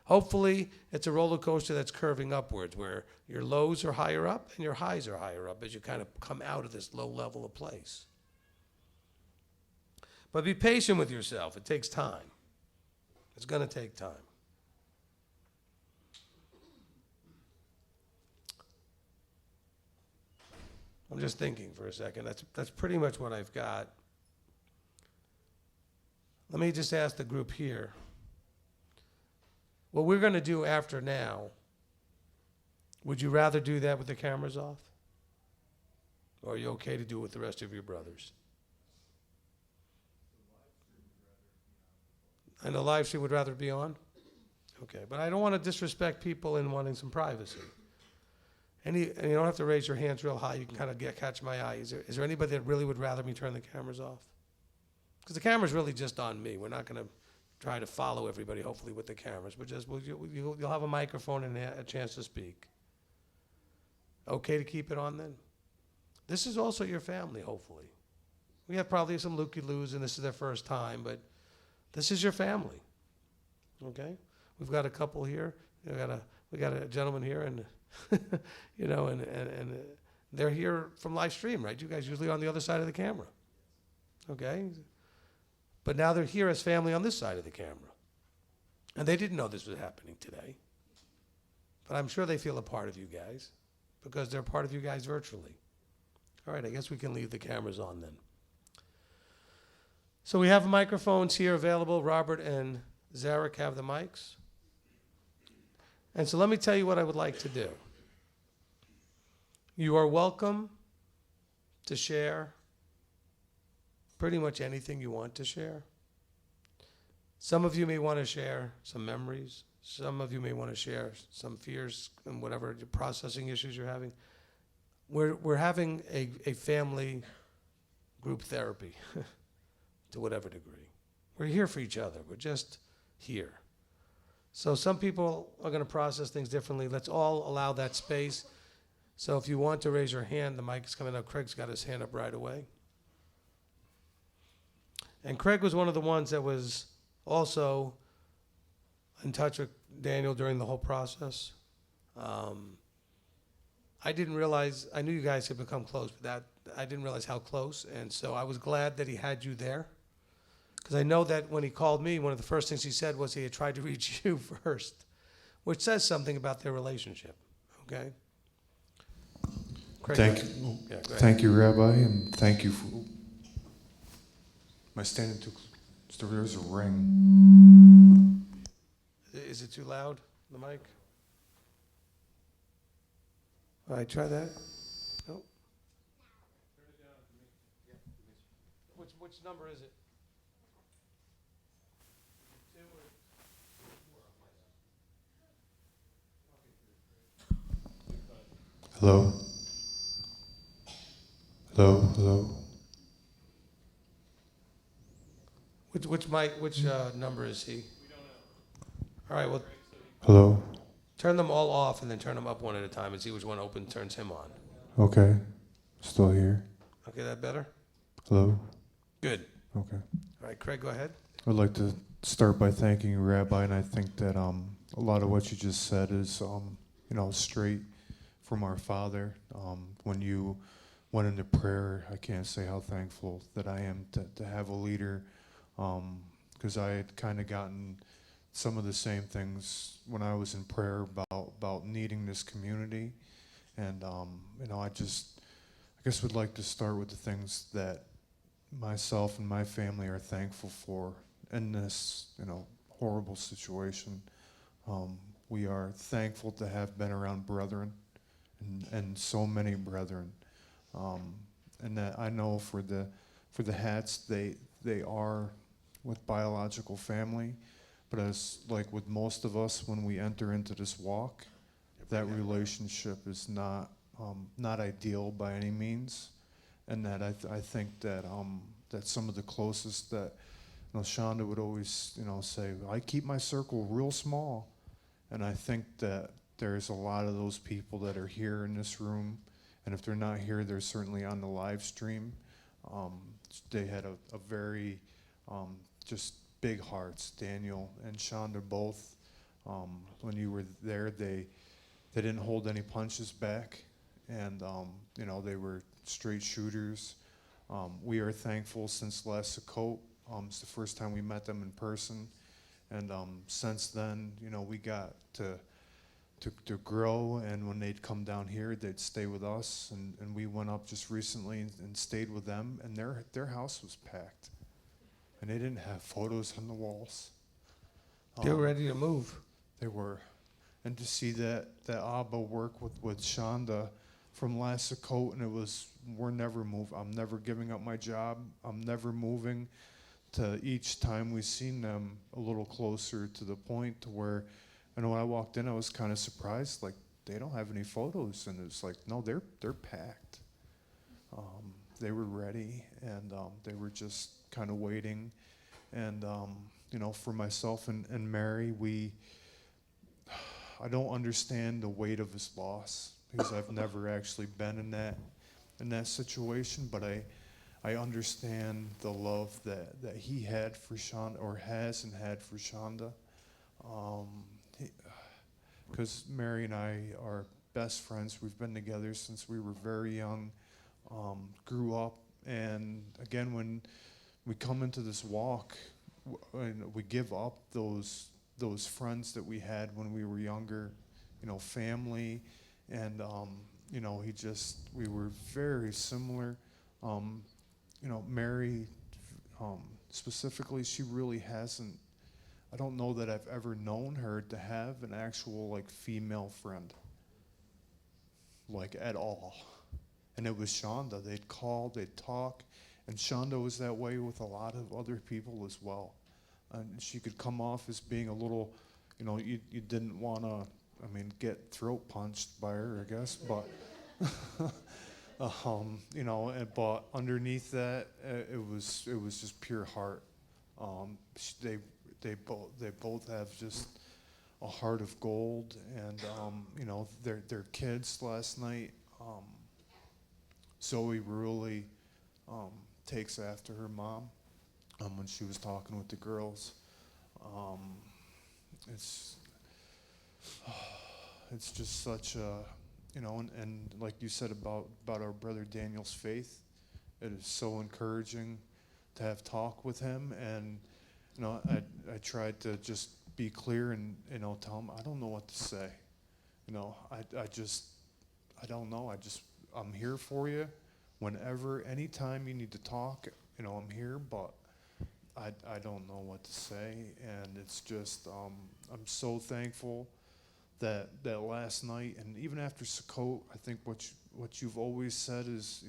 Hopefully, it's a roller coaster that's curving upwards, where your lows are higher up and your highs are higher up as you kind of come out of this low level of place. But be patient with yourself. It takes time. It's going to take time. I'm just thinking for a second. That's pretty much what I've got. Let me just ask the group here. What we're going to do after now, would you rather do that with the cameras off? Or are you okay to do it with the rest of your brothers? And the live stream would rather be on? Okay, but I don't want to disrespect people in wanting some privacy. And you don't have to raise your hands real high. You can kind of catch my eye. Is there anybody that really would rather me turn the cameras off? Because the camera's really just on me. We're not going to try to follow everybody, hopefully, with the cameras. But just you'll have a microphone and a chance to speak. Okay to keep it on then? This is also your family, hopefully. We have probably some looky-loos, and this is their first time, but this is your family. Okay? We've got a couple here. We got a gentleman here, and and they're here from live stream, right? You guys usually on the other side of the camera. Okay? But now they're here as family on this side of the camera. And they didn't know this was happening today. But I'm sure they feel a part of you guys because they're a part of you guys virtually. All right, I guess we can leave the cameras on then. So we have microphones here available. Robert and Zarek have the mics. And so let me tell you what I would like to do. You are welcome to share pretty much anything you want to share. Some of you may want to share some memories. Some of you may want to share some fears and whatever processing issues you're having. We're having a family group therapy to whatever degree. We're here for each other. We're just here. So some people are going to process things differently. Let's all allow that space. So if you want to raise your hand, the mic is coming up. Craig's got his hand up right away. And Craig was one of the ones that was also in touch with Daniel during the whole process. I didn't realize, I knew you guys had become close, but I didn't realize how close. And so I was glad that he had you there. Because I know that when he called me, one of the first things he said was he had tried to reach you first, which says something about their relationship. Okay? Craig, thank you, Rabbi, and thank you for... Am I standing too close? There's a ring. Is it too loud, the mic? All right, try that. No. Turn it down for me. Yeah. Which number is it? Hello? Hello? Hello? Which number is he? We don't know. All right, well, Hello? turn them all off and then turn them up one at a time and see which one open turns him on. Okay. Still here? Okay, that better? Hello? Good. Okay. All right, Craig, go ahead. I'd like to start by thanking you, Rabbi, and I think that a lot of what you just said is, straight from our Father. When you went into prayer, I can't say how thankful that I am to have a leader, because I had kind of gotten some of the same things when I was in prayer about needing this community, and I guess would like to start with the things that myself and my family are thankful for in this horrible situation. We are thankful to have been around brethren and so many brethren, and that I know for the Hats they are with biological family, but as like with most of us, when we enter into this walk, that relationship is not ideal by any means, and that I think that that some of the closest that Shonda would always say, I keep my circle real small, and I think that there's a lot of those people that are here in this room, and if they're not here, they're certainly on the live stream. They had a very just big hearts. Daniel and Shonda both, when you were there, they didn't hold any punches back, and they were straight shooters. We are thankful since last Sukkot. It's the first time we met them in person, and since then, we got to grow, and when they'd come down here, they'd stay with us, and we went up just recently and stayed with them, and their house was packed, and they didn't have photos on the walls. They were ready to move. They were, and to see that Abba work with Shonda from last Sukkot, and it was, we're never moving. I'm never giving up my job. I'm never moving. To each time we've seen them a little closer to the point to where, and when I walked in, I was kind of surprised, like, they don't have any photos, and it's like, no, they're packed. They were ready, and they were just kind of waiting. And for myself and Mary, I don't understand the weight of his loss, because I've never actually been in that situation, but I understand the love that he had for Shonda, or has and had for Shonda. Because Mary and I are best friends. We've been together since we were very young, grew up, and again, when we come into this walk, and we give up those friends that we had when we were younger, family, and we were very similar. Mary, specifically, she really hasn't. I don't know that I've ever known her to have an actual female friend, at all. And it was Shonda. They'd call, they'd talk, and Shonda was that way with a lot of other people as well. And she could come off as being a little, you didn't want to, get throat punched by her, I guess, but, but underneath that, it was just pure heart. They both have just a heart of gold, and their kids last night. Zoe really takes after her mom. When she was talking with the girls, it's just such a, and like you said about our brother Daniel's faith, it is so encouraging to have talk with him. And I tried to just be clear and tell him I don't know what to say. I don't know. I'm here for you. Whenever, anytime you need to talk, I'm here. But I don't know what to say, and it's just I'm so thankful that last night, and even after Sukkot, I think what you've always said is,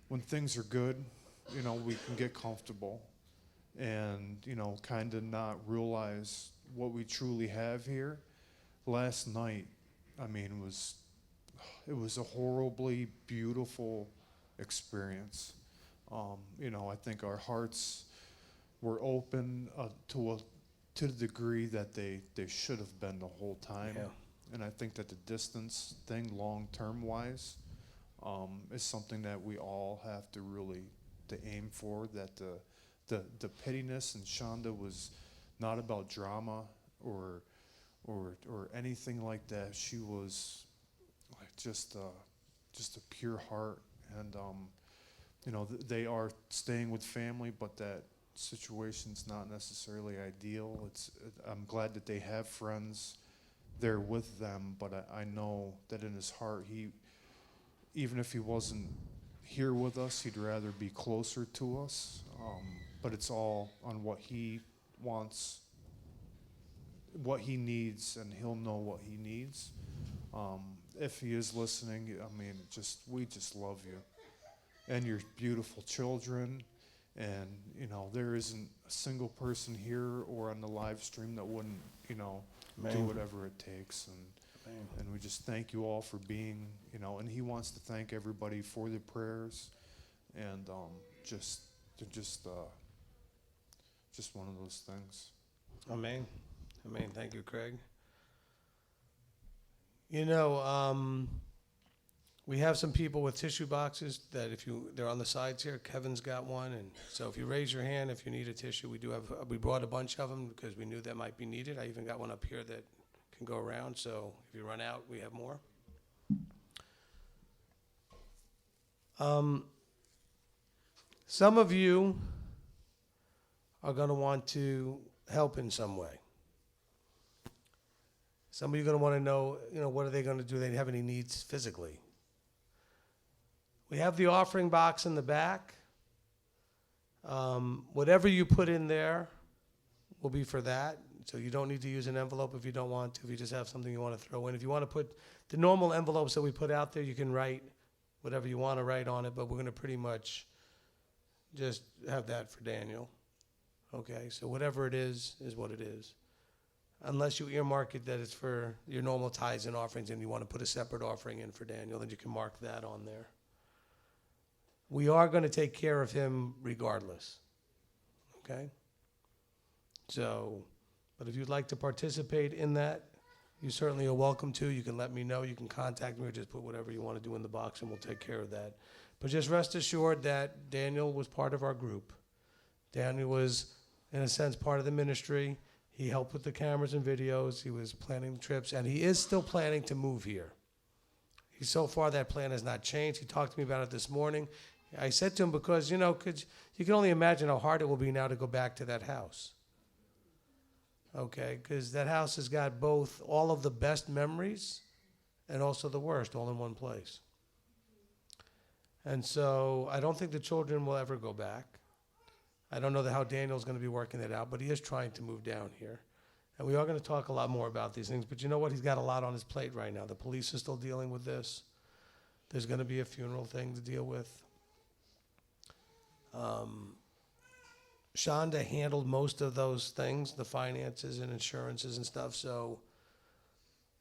when things are good, we can get comfortable, and kind of not realize what we truly have here. Last night, it was a horribly beautiful experience. I think our hearts were open to the degree that they should have been the whole time. Yeah. And I think that the distance thing, long-term wise, is something that we all have to really to aim for. That the pettiness in Shonda was not about drama or anything like that. She was just a pure heart, and they are staying with family, but that situation's not necessarily ideal. I'm glad that they have friends there with them, but I know that in his heart, even if he wasn't here with us, he'd rather be closer to us. But it's all on what he wants, what he needs, and he'll know what he needs. If he is listening, we just love you and your beautiful children. And, there isn't a single person here or on the live stream that wouldn't, do whatever it takes. And we just thank you all for being, and he wants to thank everybody for the prayers. And just one of those things. Amen. Thank you, Craig. We have some people with tissue boxes that they're on the sides here. Kevin's got one, and so if you raise your hand if you need a tissue, we brought a bunch of them because we knew that might be needed. I even got one up here that can go around, so if you run out, we have more. Some of you are going to want to help in some way. Some of you are going to want to know, what are they going to do? They have any needs physically. We have the offering box in the back. Whatever you put in there will be for that. So you don't need to use an envelope if you don't want to, if you just have something you want to throw in. If you want to put the normal envelopes that we put out there, you can write whatever you want to write on it, but we're going to pretty much just have that for Daniel. Okay, so whatever it is what it is. Unless you earmark it that it's for your normal tithes and offerings and you want to put a separate offering in for Daniel, then you can mark that on there. We are going to take care of him regardless. Okay? So, but if you'd like to participate in that, you certainly are welcome to. You can let me know. You can contact me or just put whatever you want to do in the box and we'll take care of that. But just rest assured that Daniel was part of our group. Daniel was, in a sense, part of the ministry. He helped with the cameras and videos. He was planning the trips, and he is still planning to move here. So far, that plan has not changed. He talked to me about it this morning. I said to him, because, you can only imagine how hard it will be now to go back to that house. Okay, because that house has got both all of the best memories and also the worst all in one place. And so I don't think the children will ever go back. I don't know how Daniel's going to be working that out, but he is trying to move down here. And we are going to talk a lot more about these things. But you know what? He's got a lot on his plate right now. The police are still dealing with this. There's going to be a funeral thing to deal with. Shonda handled most of those things, the finances and insurances and stuff. So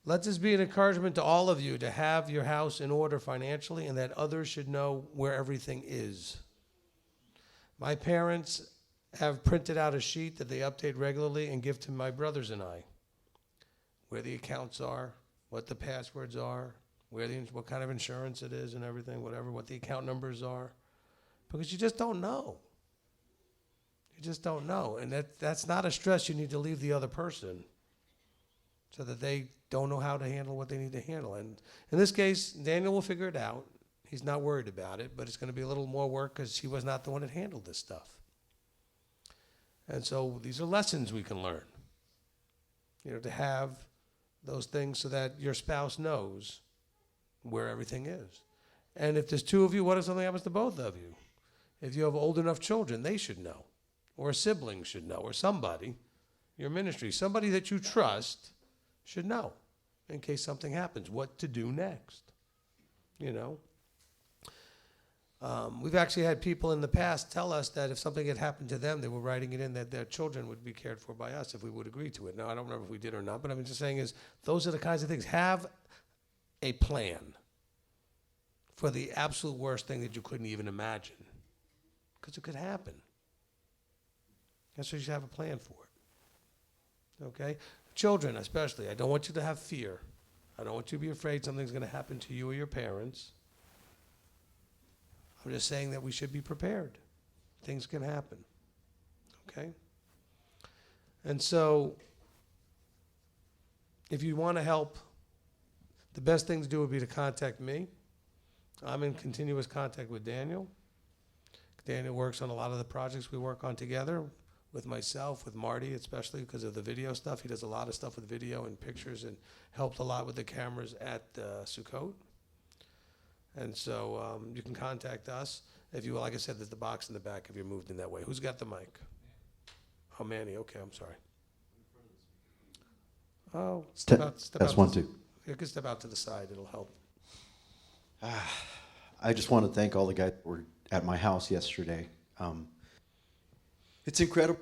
let this be an encouragement to all of you to have your house in order financially and that others should know where everything is. My parents have printed out a sheet that they update regularly and give to my brothers and I, where the accounts are, what the passwords are, what kind of insurance it is and everything, whatever, what the account numbers are, because you just don't know. You just don't know, and that's not a stress you need to leave the other person so that they don't know how to handle what they need to handle. And in this case, Daniel will figure it out. He's not worried about it, but it's going to be a little more work because he was not the one that handled this stuff. And so these are lessons we can learn, to have those things so that your spouse knows where everything is. And if there's two of you, what if something happens to both of you? If you have old enough children, they should know, or a sibling should know, or somebody, your ministry, somebody that you trust should know in case something happens, what to do next, We've actually had people in the past tell us that if something had happened to them, they were writing it in that their children would be cared for by us if we would agree to it. Now, I don't remember if we did or not, but I'm just saying is those are the kinds of things. Have a plan for the absolute worst thing that you couldn't even imagine, because it could happen. That's why you should have a plan for it. Okay? Children especially, I don't want you to have fear. I don't want you to be afraid something's going to happen to you or your parents. I'm just saying that we should be prepared. Things can happen. Okay? And so, if you want to help, the best thing to do would be to contact me. I'm in continuous contact with Daniel. Daniel works on a lot of the projects we work on together, with myself, with Marty, especially because of the video stuff. He does a lot of stuff with video and pictures and helped a lot with the cameras at Sukkot. And so you can contact us. If you, like I said, there's the box in the back if you're moved in that way. Who's got the mic? Oh, Manny. Okay, I'm sorry. Oh, step out. That's 1, 2. You can step out to the side. It'll help. I just want to thank all the guys that were at my house yesterday. It's incredible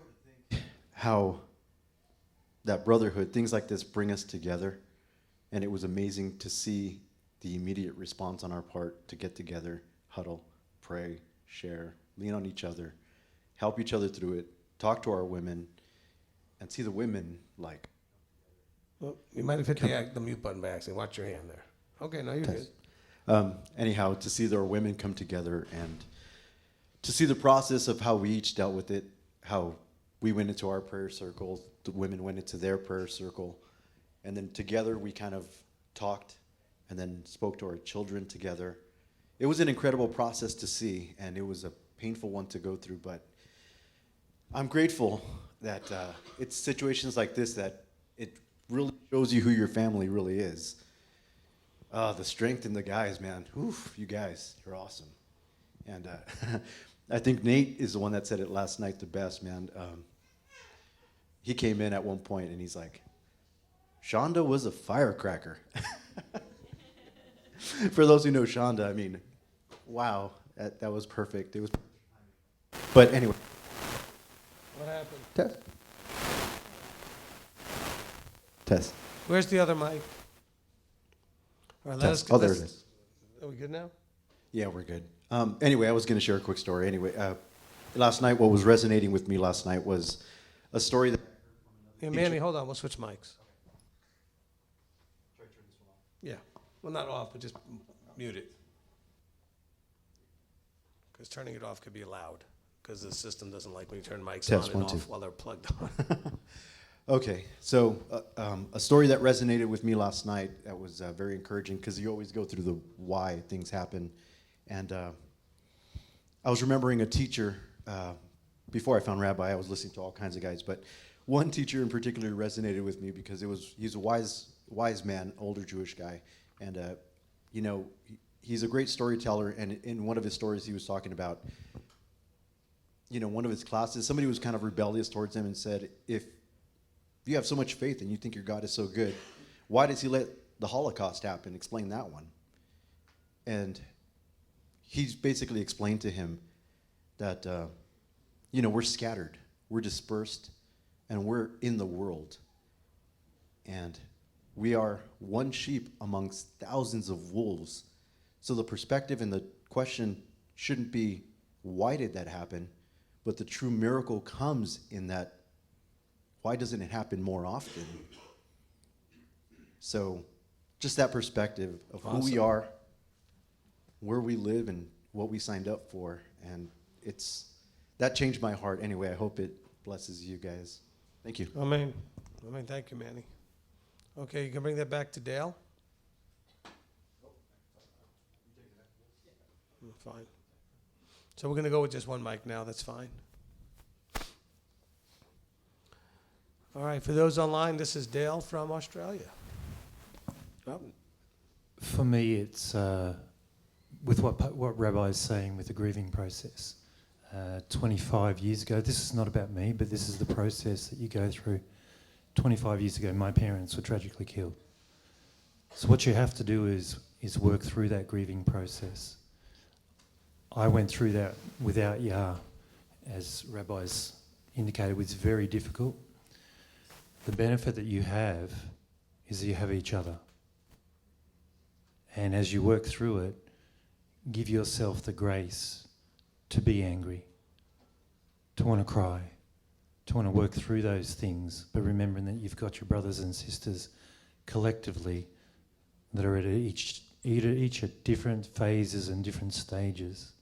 how that brotherhood, things like this bring us together. And it was amazing to see the immediate response on our part to get together, huddle, pray, share, lean on each other, help each other through it, talk to our women, and see the women like. Well, you might have hit the mute button by accident. Watch your hand there. Okay, no, you're good. Anyhow, to see our women come together and to see the process of how we each dealt with it, how we went into our prayer circle, the women went into their prayer circle, and then together we kind of talked and then spoke to our children together. It was an incredible process to see, and it was a painful one to go through, but I'm grateful that it's situations like this that it really shows you who your family really is. The strength in the guys, man. Oof, you guys, you're awesome. And I think Nate is the one that said it last night the best, man. he came in at one point and he's like, Shonda was a firecracker. For those who know Shonda, I mean, wow, that was perfect. It was. But anyway. What happened? Test. Where's the other mic? All right, Test. Oh, there it is. Are we good now? Yeah, we're good. Anyway, I was going to share a quick story. Anyway, last night, what was resonating with me last night was a story that. Yeah, Manny, hold on. We'll switch mics. Yeah. Well, not off, but just mute it. Because turning it off could be loud. Because the system doesn't like when you turn mics Test, on and 1, 2. off while they're plugged on. Okay, so a story that resonated with me last night that was very encouraging because you always go through the why things happen. And I was remembering a teacher, before I found Rabbi, I was listening to all kinds of guys, but one teacher in particular resonated with me because he's a wise man, older Jewish guy. And, he's a great storyteller. And in one of his stories, he was talking about, one of his classes, somebody was kind of rebellious towards him and said, if you have so much faith and you think your God is so good, why does he let the Holocaust happen? Explain that one. And he's basically explained to him that, we're scattered, we're dispersed, and we're in the world. And we are one sheep amongst thousands of wolves. So the perspective and the question shouldn't be, why did that happen? But the true miracle comes in that, why doesn't it happen more often? So just that perspective of who we are, where we live, and what we signed up for. And that changed my heart. Anyway, I hope it blesses you guys. Thank you. Amen. Thank you, Manny. Okay, you can bring that back to Dale? Fine. So we're going to go with just one mic now. That's fine. All right, for those online, this is Dale from Australia. Oh. For me, it's with what Rabbi is saying with the grieving process. 25 years ago, this is not about me, but this is the process that you go through. 25 years ago, my parents were tragically killed. So what you have to do is work through that grieving process. I went through that without Yah, as Rabbi's indicated, was very difficult. The benefit that you have is that you have each other. And as you work through it, give yourself the grace to be angry, to want to cry, to want to work through those things, but remembering that you've got your brothers and sisters collectively that are at each at different phases and different stages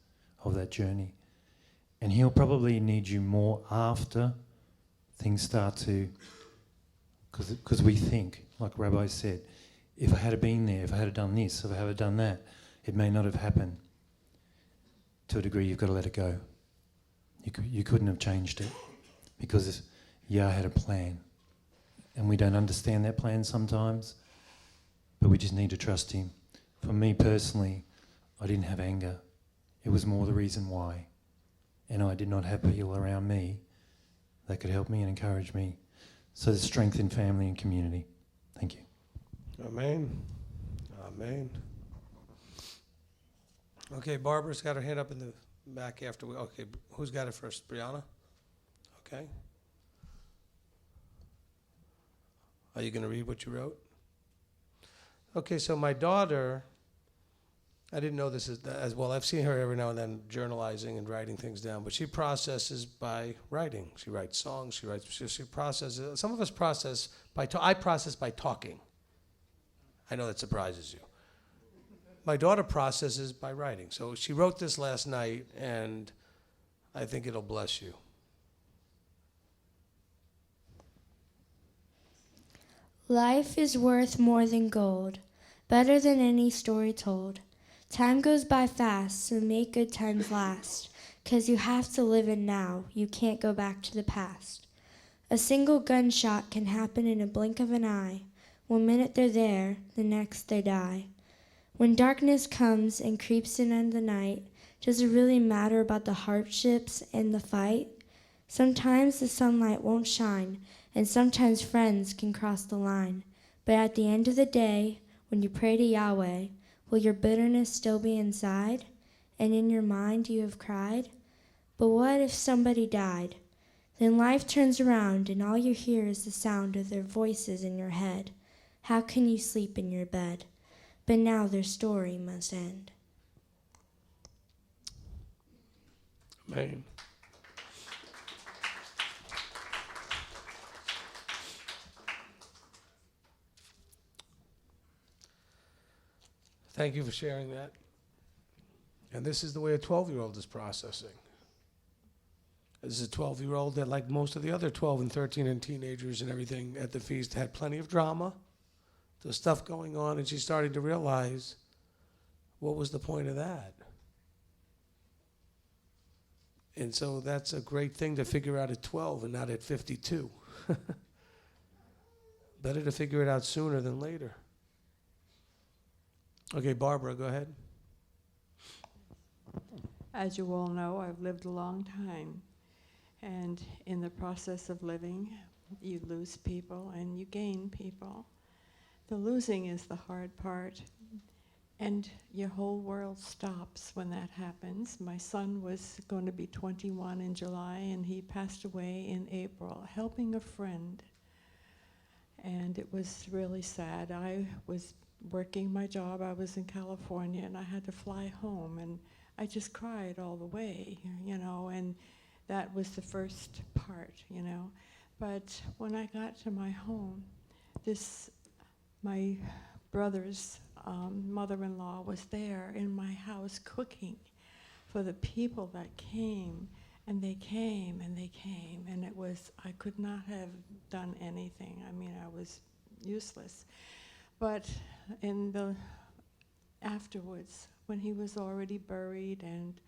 of that journey. And he'll probably need you more after things start to, because we think, like Rabbi said, if I had been there, if I had done this, if I had done that, it may not have happened. To a degree, you've got to let it go. You couldn't have changed it because Yah had a plan. And we don't understand that plan sometimes, but we just need to trust him. For me personally, I didn't have anger. It was more the reason why. And I did not have people around me that could help me and encourage me. So there's strength in family and community. Thank you. Amen. Amen. Okay, Barbara's got her hand up in the back after we. Okay, who's got it first? Brianna? Okay. Are you going to read what you wrote? Okay, so my daughter, I didn't know this as well. I've seen her every now and then journalizing and writing things down, but she processes by writing. She writes songs. She processes. Some of us process by. I process by talking. I know that surprises you. My daughter processes by writing. So she wrote this last night, and I think it'll bless you. Life is worth more than gold, better than any story told. Time goes by fast, so make good times last, 'cause you have to live in now, you can't go back to the past. A single gunshot can happen in a blink of an eye. 1 minute they're there, the next they die. When darkness comes and creeps in the night, does it really matter about the hardships and the fight? Sometimes the sunlight won't shine, and sometimes friends can cross the line. But at the end of the day, when you pray to Yahweh, will your bitterness still be inside? And in your mind you have cried? But what if somebody died? Then life turns around and all you hear is the sound of their voices in your head. How can you sleep in your bed? But now their story must end. Amen. Thank you for sharing that. And this is the way a 12-year-old is processing. This is a 12-year-old that, like most of the other 12 and 13 and teenagers and everything at the feast, had plenty of drama. There's stuff going on, and she's starting to realize, what was the point of that? And so that's a great thing to figure out at 12 and not at 52. Better to figure it out sooner than later. Okay, Barbara, go ahead. As you all know, I've lived a long time. And in the process of living, you lose people and you gain people. The losing is the hard part. And your whole world stops when that happens. My son was going to be 21 in July, and he passed away in April, helping a friend. And it was really sad. I was working my job. I was in California, and I had to fly home, and I just cried all the way, and that was the first part, But when I got to my home, my brother's mother-in-law was there in my house cooking for the people that came, and they came, and they came, and I could not have done anything. I mean, I was useless. But afterwards, when he was already buried, and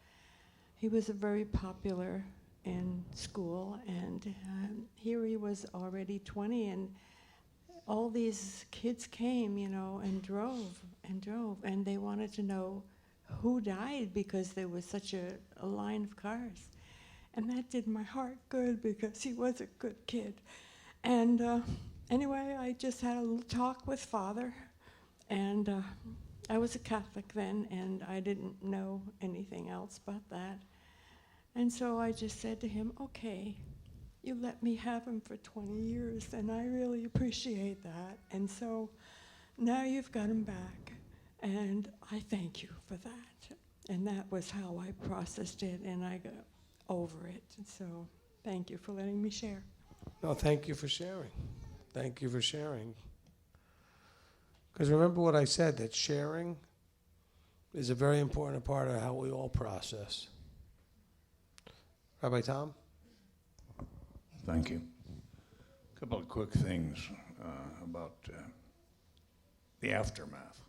he was very popular in school, and here he was already 20, and all these kids came, and drove, and they wanted to know who died because there was such a line of cars. And that did my heart good because he was a good kid. And anyway, I just had a little talk with Father, and I was a Catholic then, and I didn't know anything else but that. And so I just said to him, okay, you let me have him for 20 years, and I really appreciate that. And so now you've got him back, and I thank you for that. And that was how I processed it, and I got over it. And so thank you for letting me share. No, thank you for sharing. Thank you for sharing. Because remember what I said, that sharing is a very important part of how we all process. Rabbi Tom? Thank you. A couple of quick things about the aftermath.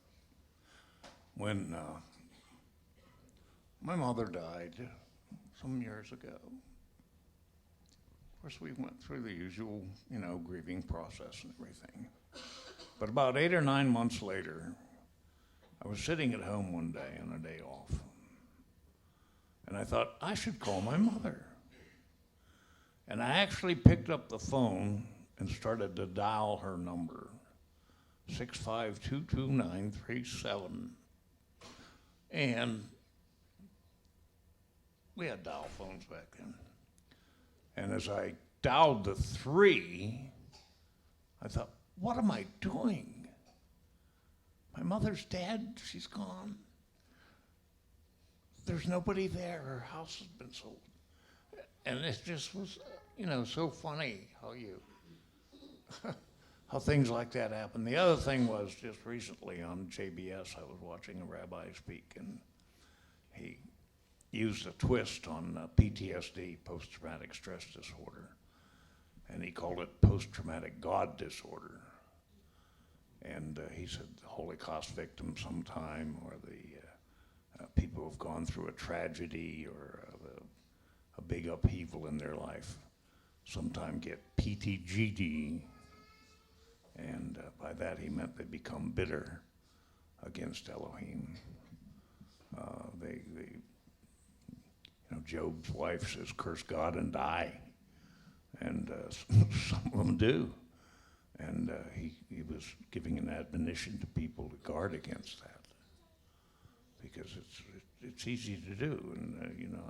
When my mother died some years ago, of course we went through the usual, grieving process and everything. But about 8 or 9 months later, I was sitting at home one day on a day off, and I thought, I should call my mother. And I actually picked up the phone and started to dial her number, 6522937. And we had dial phones back then. And as I dialed the 3, I thought, what am I doing? My mother's dead, she's gone. There's nobody there, her house has been sold. And it just was, so funny how things like that happen. The other thing was just recently on JBS, I was watching a rabbi speak, and he used a twist on PTSD, post-traumatic stress disorder, and he called it post-traumatic God disorder. And he said the Holocaust victims sometime, or the people who've gone through a tragedy or a big upheaval in their life sometime get PTGD, and by that he meant they become bitter against Elohim. Job's wife says, curse God and die. and some of them do. And he was giving an admonition to people to guard against that, because it's easy to do. And you know,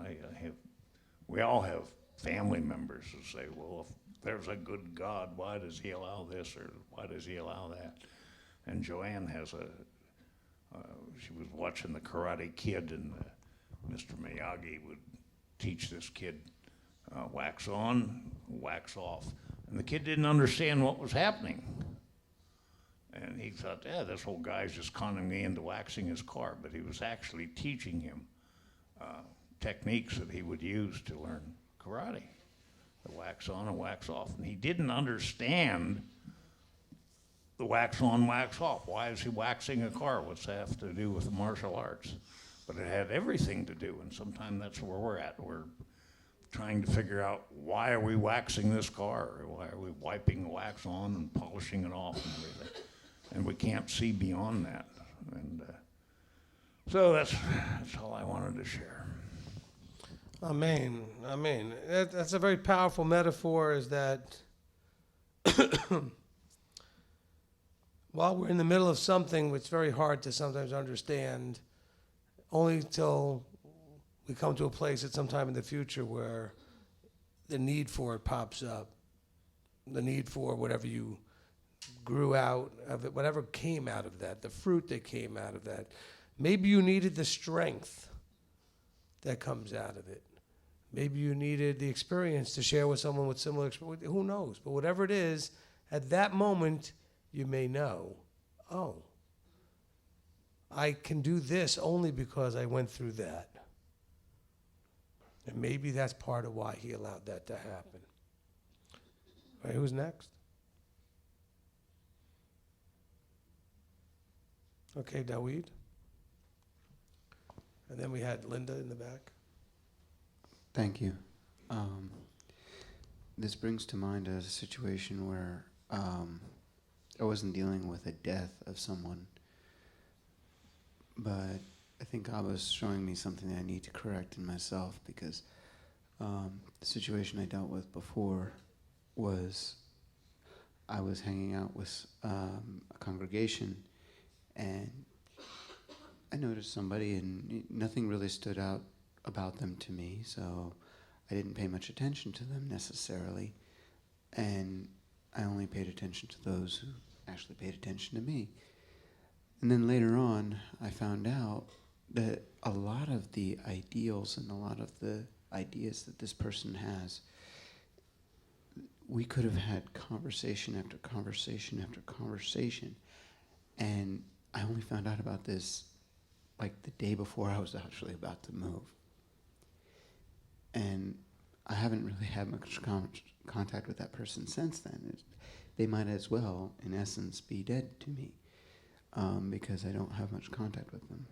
we all have family members who say, well, if there's a good God, why does he allow this, or why does he allow that? And Joanne has she was watching the Karate Kid, and Mr. Miyagi would teach this kid wax on, wax off. And the kid didn't understand what was happening. And he thought, yeah, this whole guy's just conning me into waxing his car. But he was actually teaching him techniques that he would use to learn karate, the wax on and wax off. And he didn't understand the wax on, wax off. Why is he waxing a car? What's that have to do with the martial arts? But it had everything to do, and sometimes that's where we're at. We're trying to figure out, why are we waxing this car? Or why are we wiping the wax on and polishing it off and everything? And we can't see beyond that. And so that's all I wanted to share. Amen. Amen. That's a very powerful metaphor, is that while we're in the middle of something which is very hard to sometimes understand, only till we come to a place at some time in the future where the need for it pops up, the need for whatever you grew out of it, whatever came out of that, the fruit that came out of that. Maybe you needed the strength that comes out of it. Maybe you needed the experience to share with someone with similar experience. Who knows? But whatever it is, at that moment, you may know, oh, I can do this only because I went through that. And maybe that's part of why he allowed that to happen. All right, who's next? Okay, Daweed. And then we had Linda in the back. Thank you. This brings to mind a situation where I wasn't dealing with a death of someone, but I think God was showing me something that I need to correct in myself, because the situation I dealt with before was I was hanging out with a congregation, and I noticed somebody, and nothing really stood out about them to me, so I didn't pay much attention to them necessarily, and I only paid attention to those who actually paid attention to me. And then later on, I found out that a lot of the ideals and a lot of the ideas that this person has, we could have had conversation after conversation after conversation, and I only found out about this like the day before I was actually about to move. And I haven't really had much contact with that person since then. They might as well, in essence, be dead to me, because I don't have much contact with them.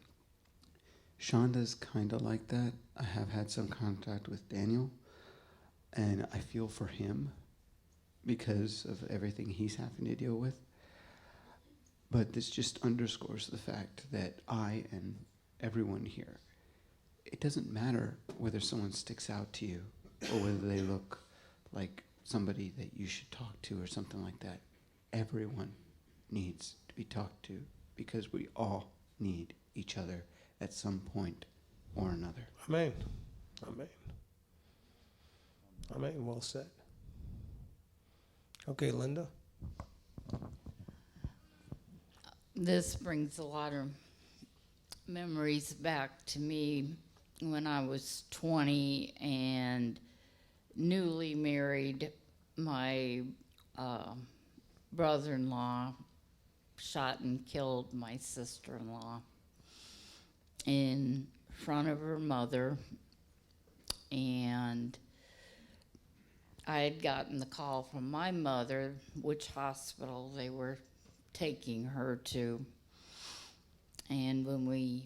Shonda's kind of like that. I have had some contact with Daniel, and I feel for him because of everything he's having to deal with. But this just underscores the fact that I and everyone here, it doesn't matter whether someone sticks out to you or whether they look like somebody that you should talk to or something like that. Everyone needs to be talked to, because we all need each other at some point or another. Amen. Amen. Amen. Well said. Okay, Linda. This brings a lot of memories back to me when I was 20 and newly married. My brother-in-law shot and killed my sister-in-law in front of her mother, and I had gotten the call from my mother which hospital they were taking her to. And when we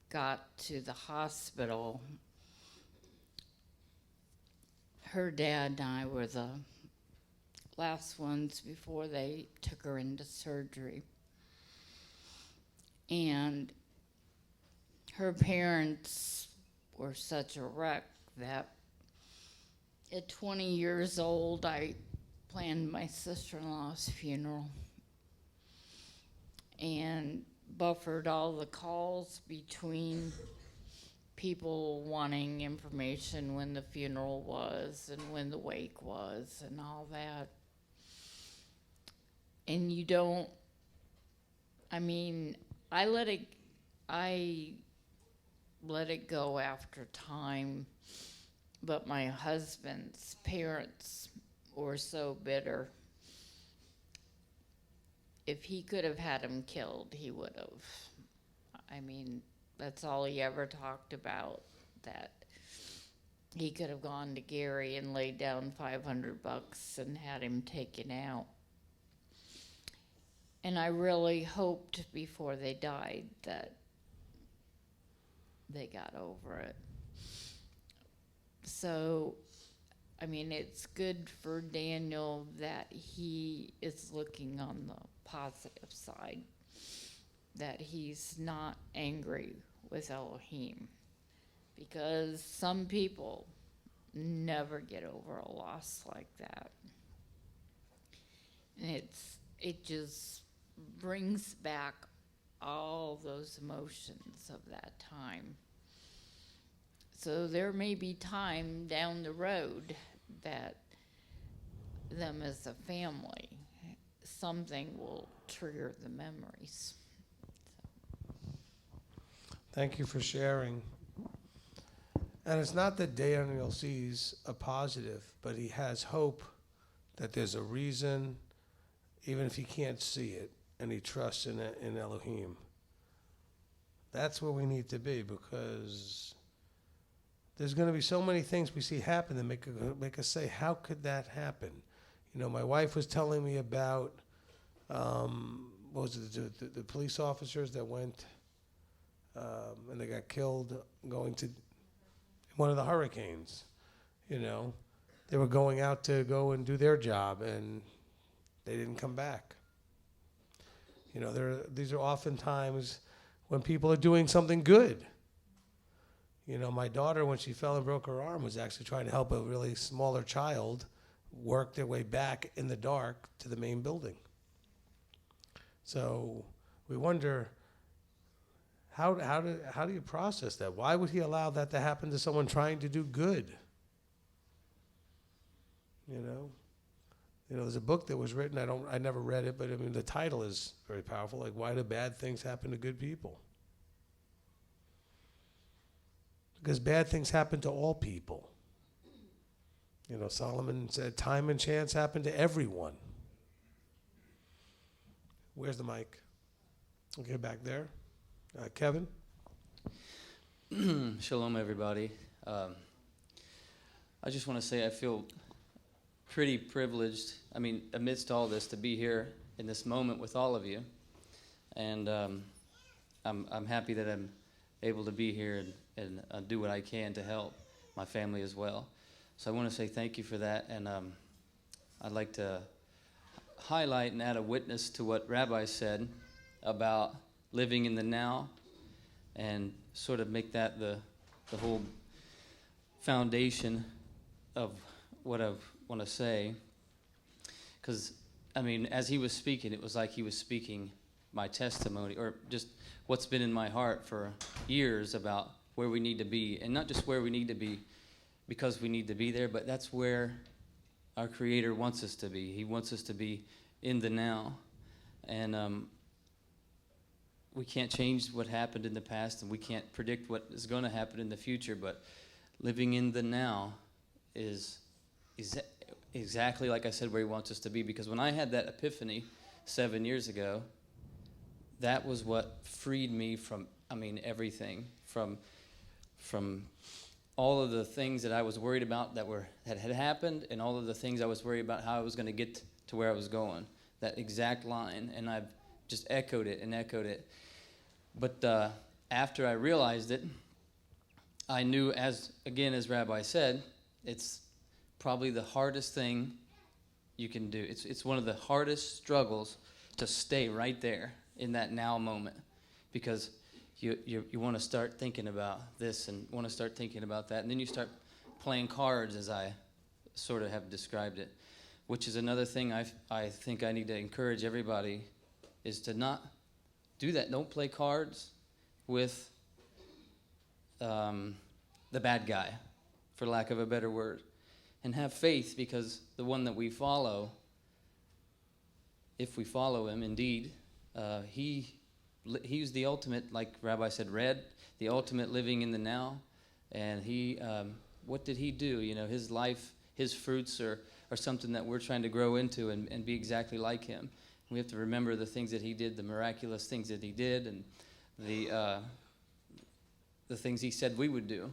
got to the hospital, her dad and I were the last ones before they took her into surgery. And her parents were such a wreck that At 20 years old, I planned my sister-in-law's funeral and buffered all the calls between people wanting information when the funeral was and when the wake was and all that. And you don't, I mean, I let it go after time, but my husband's parents were so bitter. If he could have had him killed, he would have. I mean, that's all he ever talked about, that he could have gone to Gary and laid down $500 and had him taken out. And I really hoped before they died that they got over it. So, I mean, it's good for Daniel that he is looking on the positive side, that he's not angry with Elohim, because some people never get over a loss like that. And it just brings back all those emotions of that time. So there may be time down the road that them as a family, something will trigger the memories. Thank you for sharing. And it's not that Daniel sees a positive, but he has hope that there's a reason, even if he can't see it, and he trusts in Elohim. That's where we need to be, because there's going to be so many things we see happen that make us say, how could that happen? You know, my wife was telling me about, what was it, the police officers that went and they got killed going to one of the hurricanes. You know, they were going out to go and do their job, and they didn't come back. You know, these are often times when people are doing something good. You know, my daughter, when she fell and broke her arm, was actually trying to help a really smaller child work their way back in the dark to the main building. So we wonder, how do you process that? Why would he allow that to happen to someone trying to do good? You know, there's a book that was written. I never read it, but I mean the title is very powerful. Like, why do bad things happen to good people? Because bad things happen to all people. You know, Solomon said, time and chance happen to everyone. Where's the mic? Okay, back there. Kevin? Shalom, everybody. I just want to say I feel pretty privileged, I mean, amidst all this, to be here in this moment with all of you. And I'm happy that I'm able to be here and do what I can to help my family as well. So I want to say thank you for that, and I'd like to highlight and add a witness to what Rabbi said about living in the now, and sort of make that the whole foundation of what I want to say. Because, I mean, as he was speaking, it was like he was speaking my testimony, or just what's been in my heart for years about where we need to be, and not just where we need to be because we need to be there, but that's where our Creator wants us to be. He wants us to be in the now. And we can't change what happened in the past, and we can't predict what is going to happen in the future, but living in the now is exactly, like I said, where He wants us to be. Because when I had that epiphany 7 years ago, that was what freed me from, I mean, everything, from all of the things that I was worried about that had happened, and all of the things I was worried about how I was going to get to where I was going. That exact line, and I've just echoed it and echoed it. But after I realized it, I knew, as Rabbi said, it's probably the hardest thing you can do. It's one of the hardest struggles to stay right there in that now moment, because you want to start thinking about this and want to start thinking about that, and then you start playing cards, as I sort of have described it, which is another thing I think I need to encourage everybody is to not do that. Don't play cards with the bad guy, for lack of a better word, and have faith, because the one that we follow, if we follow him indeed, he's the ultimate, like Rabbi said, the ultimate living in the now. And he, what did he do? You know, his life, his fruits are something that we're trying to grow into and be exactly like him. We have to remember the things that he did, the miraculous things that he did, and the things he said we would do.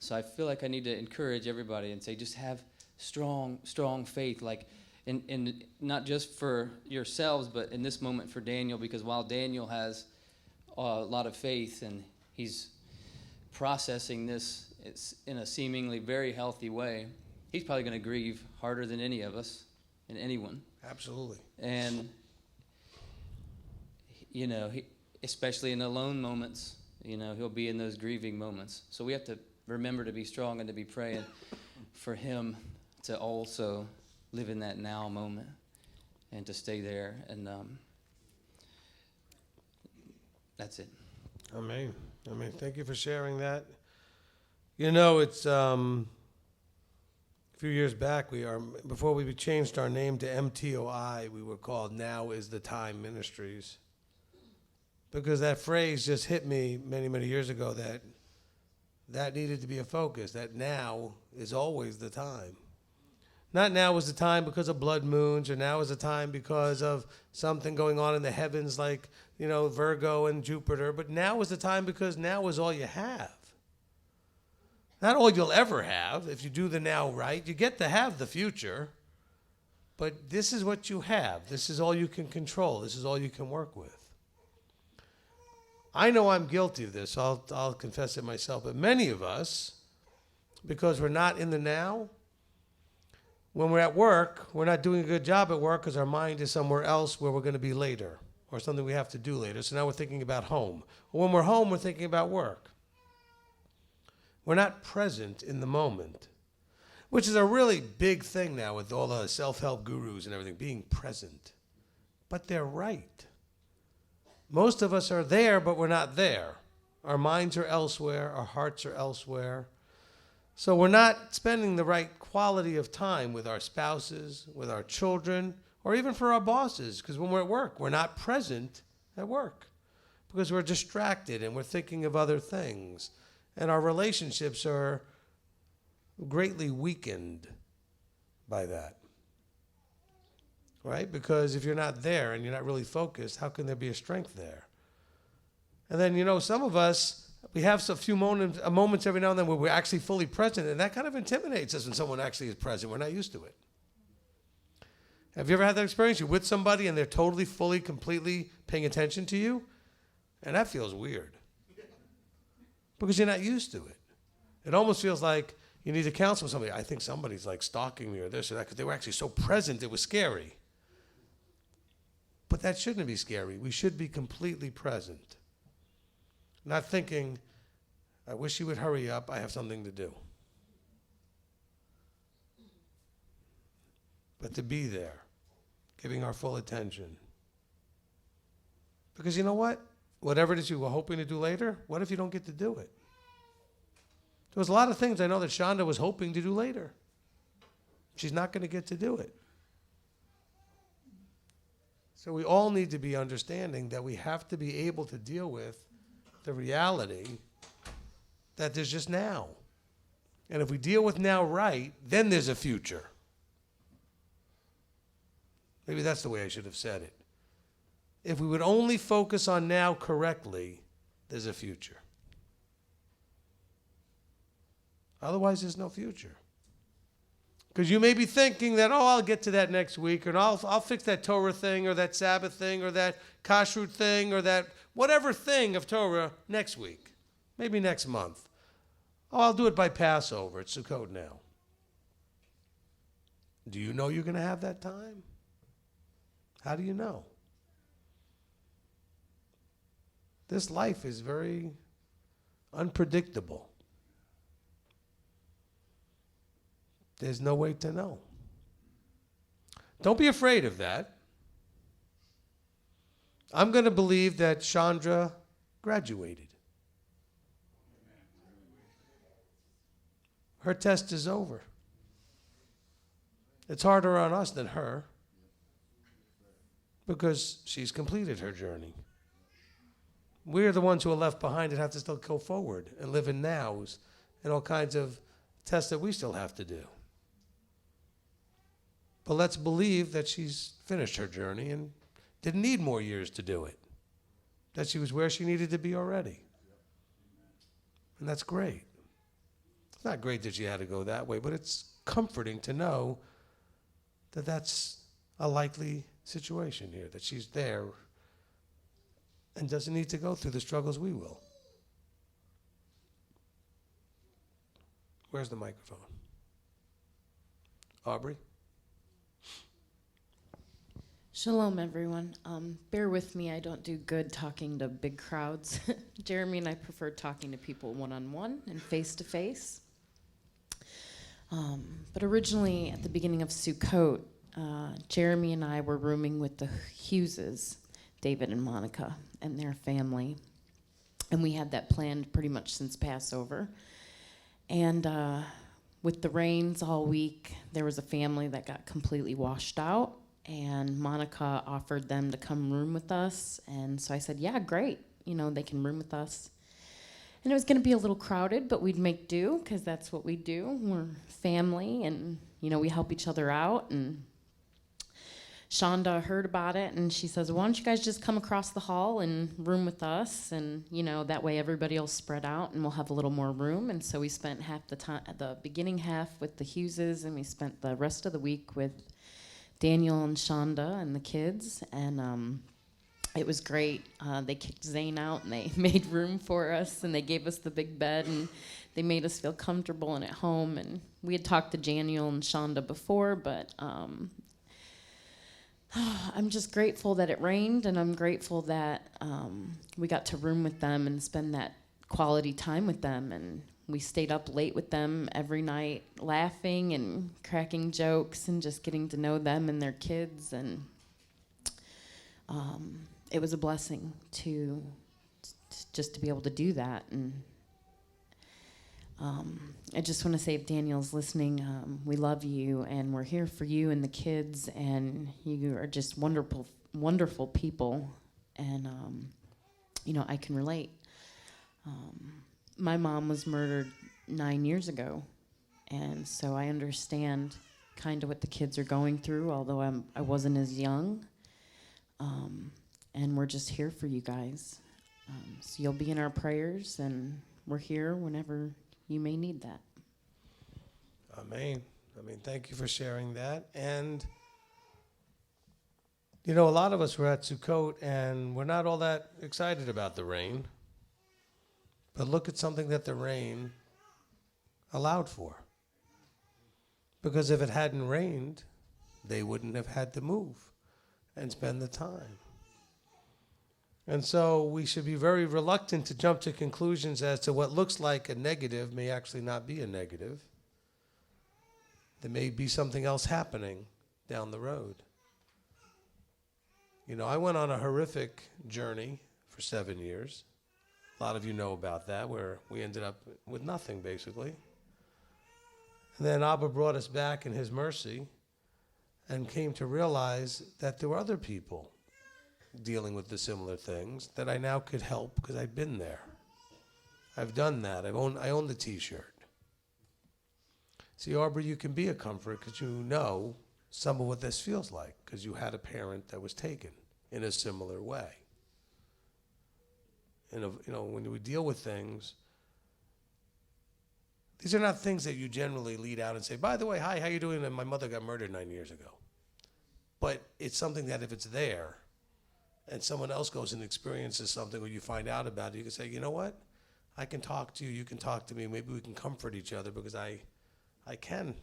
So I feel like I need to encourage everybody and say, just have strong faith, like, in not just for yourselves, but in this moment for Daniel, because while Daniel has a lot of faith and he's processing this in a seemingly very healthy way, he's probably going to grieve harder than any of us and anyone. Absolutely. And, you know, especially in alone moments, you know, he'll be in those grieving moments. So we have to remember to be strong and to be praying for him to also live in that now moment and to stay there. And that's it. Amen. Thank you for sharing that. You know, it's a few years back, before we changed our name to MTOI, we were called Now Is the Time Ministries. Because that phrase just hit me many, many years ago that needed to be a focus, that now is always the time. Not now is the time because of blood moons, or now is the time because of something going on in the heavens like, you know, Virgo and Jupiter, but now is the time because now is all you have. Not all you'll ever have. If you do the now right, you get to have the future, but this is what you have. This is all you can control. This is all you can work with. I know I'm guilty of this. I'll confess it myself, but many of us, because we're not in the now, when we're at work, we're not doing a good job at work because our mind is somewhere else where we're going to be later, or something we have to do later. So now we're thinking about home. Or when we're home, we're thinking about work. We're not present in the moment, which is a really big thing now with all the self-help gurus and everything, being present. But they're right. Most of us are there, but we're not there. Our minds are elsewhere. Our hearts are elsewhere. So we're not spending the right quality of time with our spouses, with our children, or even for our bosses, because when we're at work, we're not present at work because we're distracted and we're thinking of other things. And our relationships are greatly weakened by that. Right? Because if you're not there and you're not really focused, how can there be a strength there? And then, you know, some of us, we have a few moments every now and then where we're actually fully present, and that kind of intimidates us when someone actually is present. We're not used to it. Have you ever had that experience? You're with somebody and they're totally, fully, completely paying attention to you? And that feels weird. Because you're not used to it. It almost feels like you need to counsel somebody. I think somebody's like stalking me or this or that, because they were actually so present it was scary. But that shouldn't be scary. We should be completely present. Not thinking, I wish you would hurry up, I have something to do. But to be there, giving our full attention. Because you know what? Whatever it is you were hoping to do later, what if you don't get to do it? There was a lot of things I know that Shonda was hoping to do later. She's not going to get to do it. So we all need to be understanding that we have to be able to deal with the reality that there's just now. And if we deal with now right, then there's a future. Maybe that's the way I should have said it. If we would only focus on now correctly, there's a future. Otherwise, there's no future. Because you may be thinking that, I'll get to that next week, or I'll fix that Torah thing, or that Sabbath thing, or that kashrut thing, or that whatever thing of Torah next week, maybe next month. I'll do it by Passover. It's Sukkot now. Do you know you're going to have that time? How do you know? This life is very unpredictable. There's no way to know. Don't be afraid of that. I'm going to believe that Chandra graduated. Her test is over. It's harder on us than her because she's completed her journey. We're the ones who are left behind and have to still go forward and live in nows and all kinds of tests that we still have to do. But let's believe that she's finished her journey and didn't need more years to do it, that she was where she needed to be already. And that's great. It's not great that she had to go that way, but it's comforting to know that that's a likely situation here, that she's there and doesn't need to go through the struggles we will. Where's the microphone? Aubrey? Shalom, everyone. Bear with me. I don't do good talking to big crowds. Jeremy and I prefer talking to people one-on-one and face-to-face. But originally, at the beginning of Sukkot, Jeremy and I were rooming with the Hugheses, David and Monica, and their family. And we had that planned pretty much since Passover. And with the rains all week, there was a family that got completely washed out. And Monica offered them to come room with us. And so I said, yeah, great. You know, they can room with us. And it was going to be a little crowded, but we'd make do because that's what we do. We're family and, you know, we help each other out. And Shonda heard about it and she says, why don't you guys just come across the hall and room with us? And, you know, that way everybody will spread out and we'll have a little more room. And so we spent half the time, the beginning half with the Hugheses, and we spent the rest of the week with Daniel and Shonda and the kids, and it was great. They kicked Zane out, and they made room for us, and they gave us the big bed, and they made us feel comfortable and at home. And we had talked to Daniel and Shonda before, but I'm just grateful that it rained, and I'm grateful that we got to room with them and spend that quality time with them. And we stayed up late with them every night, laughing and cracking jokes and just getting to know them and their kids. And it was a blessing to just to be able to do that. And I just want to say, if Daniel's listening, we love you, and we're here for you and the kids, and you are just wonderful, wonderful people. And, you know, I can relate. My mom was murdered 9 years ago, and so I understand kind of what the kids are going through, although I wasn't as young. And we're just here for you guys. So you'll be in our prayers, and we're here whenever you may need that. Amen. Thank you for sharing that. And, you know, a lot of us were at Sukkot, and we're not all that excited about the rain. But look at something that the rain allowed for. Because if it hadn't rained, they wouldn't have had to move and spend the time. And so we should be very reluctant to jump to conclusions as to what looks like a negative may actually not be a negative. There may be something else happening down the road. You know, I went on a horrific journey for 7 years. A lot of you know about that, where we ended up with nothing, basically. And then Abba brought us back in his mercy and came to realize that there were other people dealing with the similar things that I now could help because I've been there. I've done that. I own the T-shirt. See, Aubrey, you can be a comfort because you know some of what this feels like because you had a parent that was taken in a similar way. And, you know, when we deal with things, these are not things that you generally lead out and say, by the way, hi, how you doing? And my mother got murdered 9 years ago. But it's something that if it's there and someone else goes and experiences something or you find out about it, you can say, you know what? I can talk to you, you can talk to me, maybe we can comfort each other because I can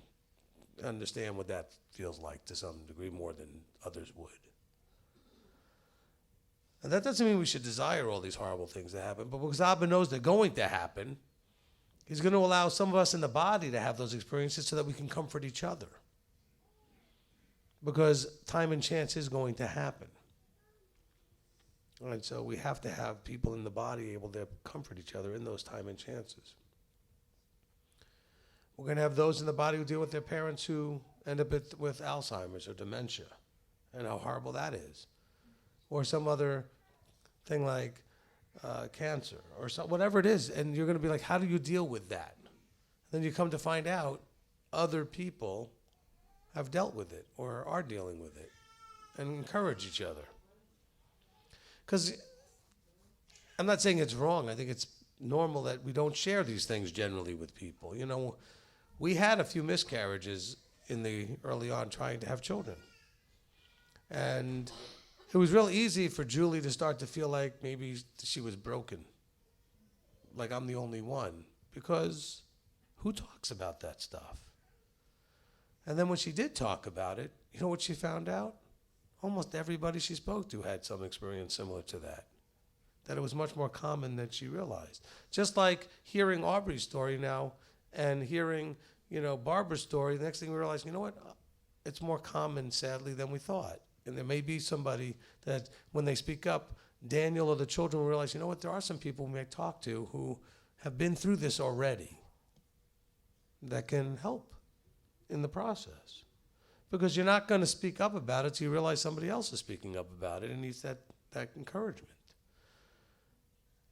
understand what that feels like to some degree more than others would. And that doesn't mean we should desire all these horrible things to happen, but because Abba knows they're going to happen, He's going to allow some of us in the body to have those experiences so that we can comfort each other. Because time and chance is going to happen. All right, so we have to have people in the body able to comfort each other in those time and chances. We're going to have those in the body who deal with their parents who end up with Alzheimer's or dementia, and how horrible that is. Or some other thing like cancer, or whatever it is, and you're going to be like, how do you deal with that? Then you come to find out other people have dealt with it or are dealing with it, and encourage each other. Because I'm not saying it's wrong. I think it's normal that we don't share these things generally with people. You know, we had a few miscarriages in the early on trying to have children. And it was real easy for Julie to start to feel like maybe she was broken, like I'm the only one, because who talks about that stuff? And then when she did talk about it, you know what she found out? Almost everybody she spoke to had some experience similar to that it was much more common than she realized. Just like hearing Aubrey's story now and hearing, Barbara's story, the next thing we realize, you know what? It's more common, sadly, than we thought. And there may be somebody that when they speak up, Daniel or the children will realize, you know what? There are some people we may talk to who have been through this already that can help in the process. Because you're not going to speak up about it till you realize somebody else is speaking up about it and needs that encouragement.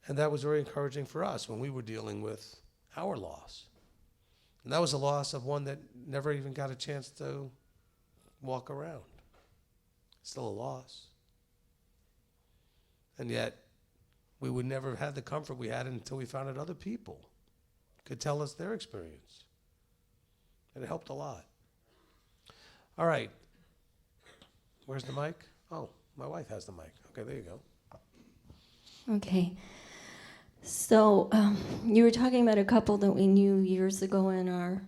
And that was very encouraging for us when we were dealing with our loss. And that was a loss of one that never even got a chance to walk around. Still a loss. And yet, we would never have had the comfort we had until we found out other people could tell us their experience. And it helped a lot. All right. Where's the mic? Oh, my wife has the mic. Okay, there you go. Okay. So you were talking about a couple that we knew years ago in our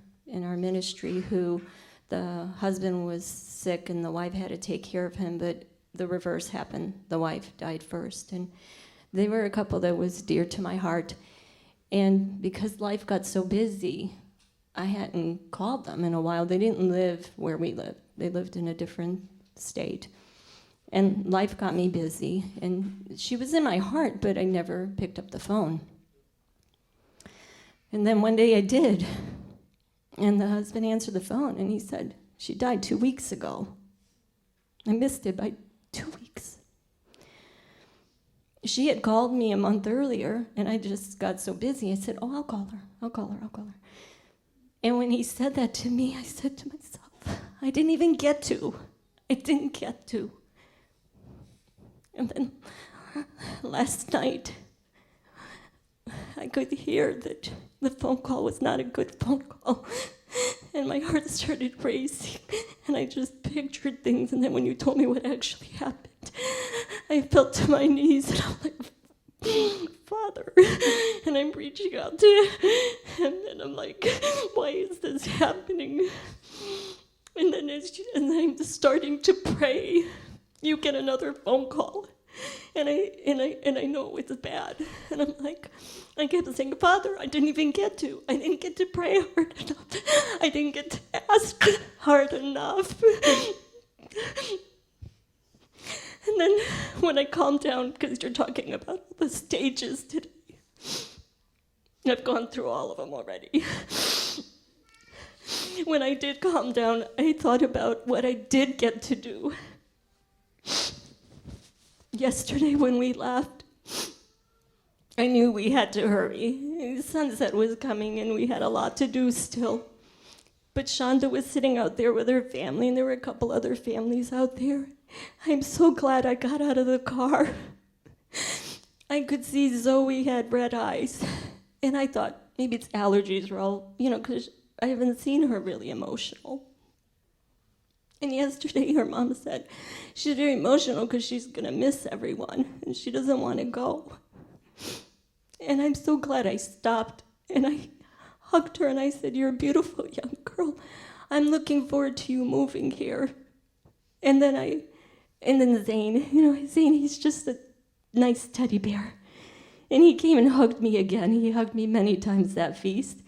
ministry who the husband was sick and the wife had to take care of him, but the reverse happened. The wife died first. And they were a couple that was dear to my heart. And because life got so busy, I hadn't called them in a while. They didn't live where we lived. They lived in a different state. And life got me busy. And she was in my heart, but I never picked up the phone. And then one day I did. And the husband answered the phone, and he said, she died 2 weeks ago. I missed it by 2 weeks. She had called me a month earlier, and I just got so busy. I said, I'll call her. And when he said that to me, I said to myself, I didn't get to. And then last night, I could hear that the phone call was not a good phone call. And my heart started racing. And I just pictured things. And then when you told me what actually happened, I fell to my knees and I'm like, Father. And I'm reaching out to him. And I'm like, why is this happening? And then I'm starting to pray. You get another phone call. And I know it's bad. And I'm like, I kept saying, Father, I didn't get to pray hard enough. I didn't get to ask hard enough. And then when I calmed down, because you're talking about the stages today, I've gone through all of them already. When I did calm down, I thought about what I did get to do. Yesterday when we left, I knew we had to hurry. Sunset was coming and we had a lot to do still. But Shonda was sitting out there with her family, and there were a couple other families out there. I'm so glad I got out of the car. I could see Zoe had red eyes. And I thought, maybe it's allergies or all, because I haven't seen her really emotional. And yesterday her mom said she's very emotional because she's going to miss everyone and she doesn't want to go. And I'm so glad I stopped and I hugged her and I said, you're a beautiful young girl. I'm looking forward to you moving here. And then Zane, Zane, he's just a nice teddy bear. And he came and hugged me again. He hugged me many times that feast.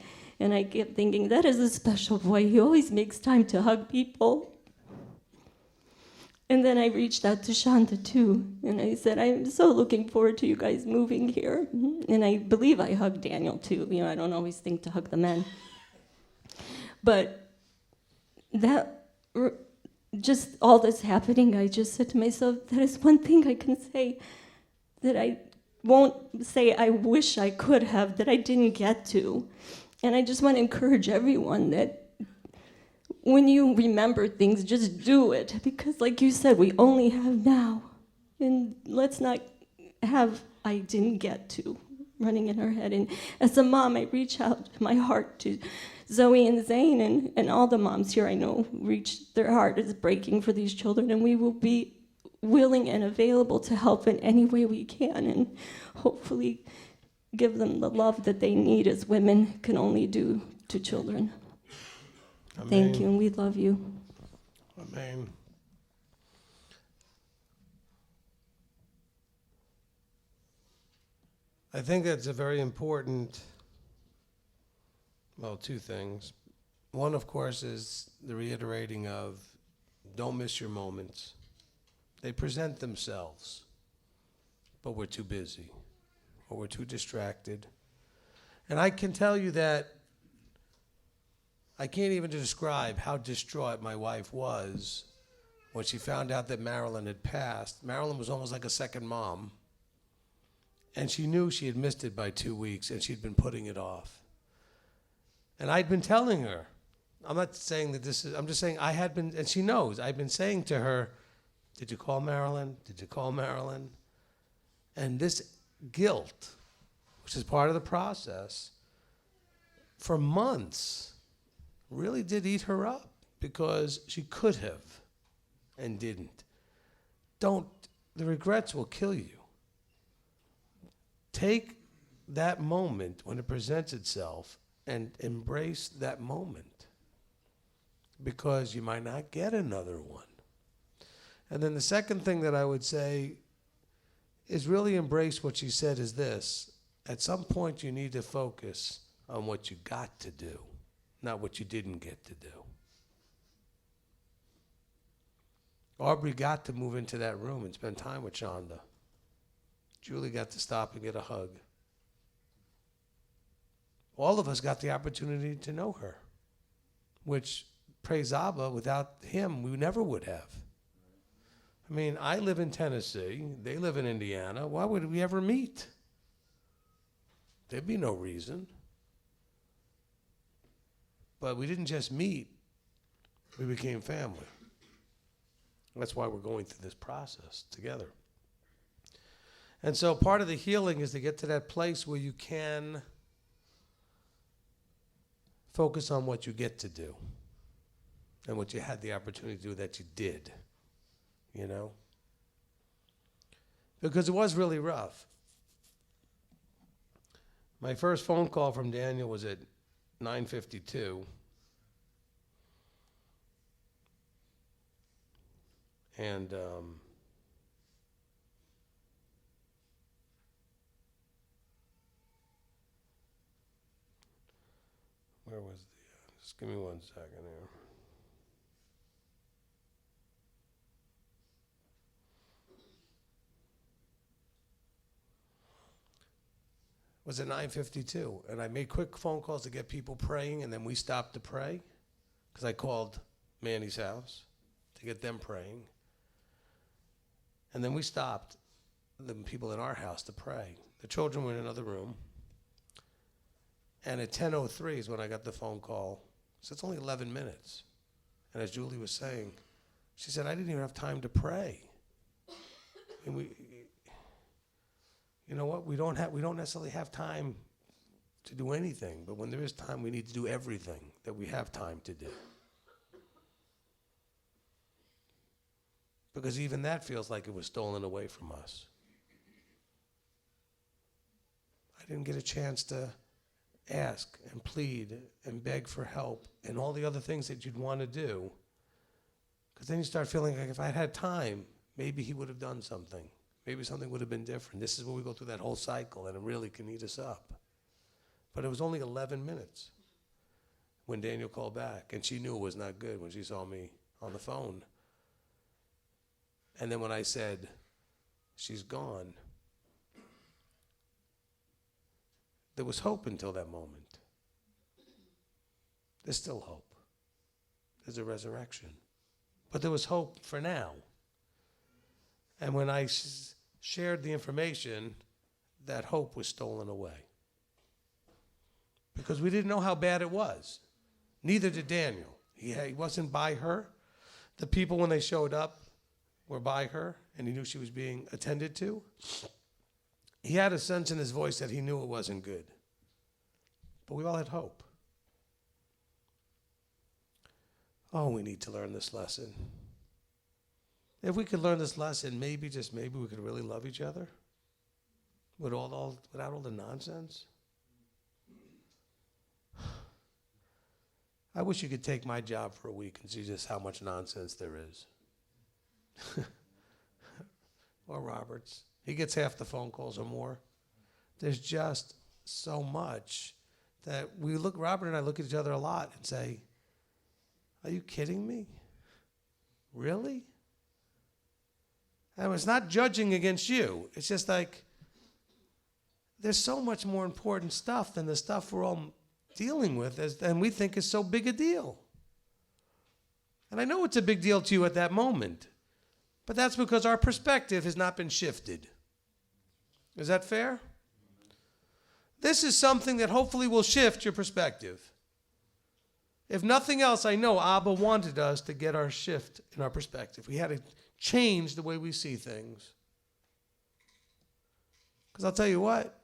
And I kept thinking, that is a special boy. He always makes time to hug people. And then I reached out to Shonda too. And I said, I'm so looking forward to you guys moving here. And I believe I hugged Daniel too. You know, I don't always think to hug the men. But just all this happening, I just said to myself, that is one thing I can say that I won't say I wish I could have, that I didn't get to. And I just want to encourage everyone that when you remember things, just do it. Because like you said, we only have now. And let's not have I didn't get to running in our head. And as a mom, I reach out my heart to Zoe and Zane and all the moms here I know their heart is breaking for these children, and we will be willing and available to help in any way we can, and hopefully give them the love that they need as women can only do to children. Amen. Thank you, and we love you. Amen. I think that's a very important, well, two things. One, of course, is the reiterating of don't miss your moments. They present themselves, but we're too busy or we're too distracted. And I can tell you that I can't even describe how distraught my wife was when she found out that Marilyn had passed. Marilyn was almost like a second mom. And she knew she had missed it by 2 weeks, and she'd been putting it off. And I'd been telling her, I'm not saying that this is, I'm just saying I had been, and she knows, I'd been saying to her, did you call Marilyn? Did you call Marilyn? And this guilt, which is part of the process, for months, really did eat her up because she could have and didn't. The regrets will kill you. Take that moment when it presents itself and embrace that moment, because you might not get another one. And then the second thing that I would say is really embrace what she said is this. At some point you need to focus on what you got to do, not what you didn't get to do. Aubrey got to move into that room and spend time with Shonda. Julie got to stop and get a hug. All of us got the opportunity to know her, which, praise Abba, without him, we never would have. I mean, I live in Tennessee. They live in Indiana. Why would we ever meet? There'd be no reason. But we didn't just meet. We became family. That's why we're going through this process together. And so part of the healing is to get to that place where you can focus on what you get to do and what you had the opportunity to do that you did, you know? Because it was really rough. My first phone call from Daniel was at 9:52. And where was the, just give me 1 second here. It was at 9:52, and I made quick phone calls to get people praying, and then we stopped to pray, because I called Manny's house to get them praying. And then we stopped, the people in our house, to pray. The children were in another room. And at 10:03 is when I got the phone call. So it's only 11 minutes. And as Julie was saying, she said, I didn't even have time to pray. And you know what? We don't necessarily have time to do anything. But when there is time, we need to do everything that we have time to do. Because even that feels like it was stolen away from us. I didn't get a chance to ask and plead and beg for help and all the other things that you'd want to do. Because then you start feeling like if I'd had time, maybe he would have done something. maybe something would have been different. This is where we go through that whole cycle, and it really can eat us up. But it was only 11 minutes when Daniel called back, and she knew it was not good when she saw me on the phone. And then when I said, she's gone, there was hope until that moment. There's still hope. There's a resurrection. But there was hope for now. And when I shared the information, that hope was stolen away. Because we didn't know how bad it was. Neither did Daniel. He wasn't by her. The people, when they showed up, were by her, and he knew she was being attended to. He had a sense in his voice that he knew it wasn't good. But we all had hope. Oh, we need to learn this lesson. If we could learn this lesson, maybe, just maybe, we could really love each other without all the nonsense. I wish you could take my job for a week and see just how much nonsense there is. Or Robert's. He gets half the phone calls or more. There's just so much that Robert and I look at each other a lot and say, are you kidding me? Really? And it's not judging against you. It's just like, there's so much more important stuff than the stuff we're all dealing with, and we think is so big a deal. And I know it's a big deal to you at that moment, but that's because our perspective has not been shifted. Is that fair? This is something that hopefully will shift your perspective. If nothing else, I know Abba wanted us to get our shift in our perspective. We had to change the way we see things. Because I'll tell you what,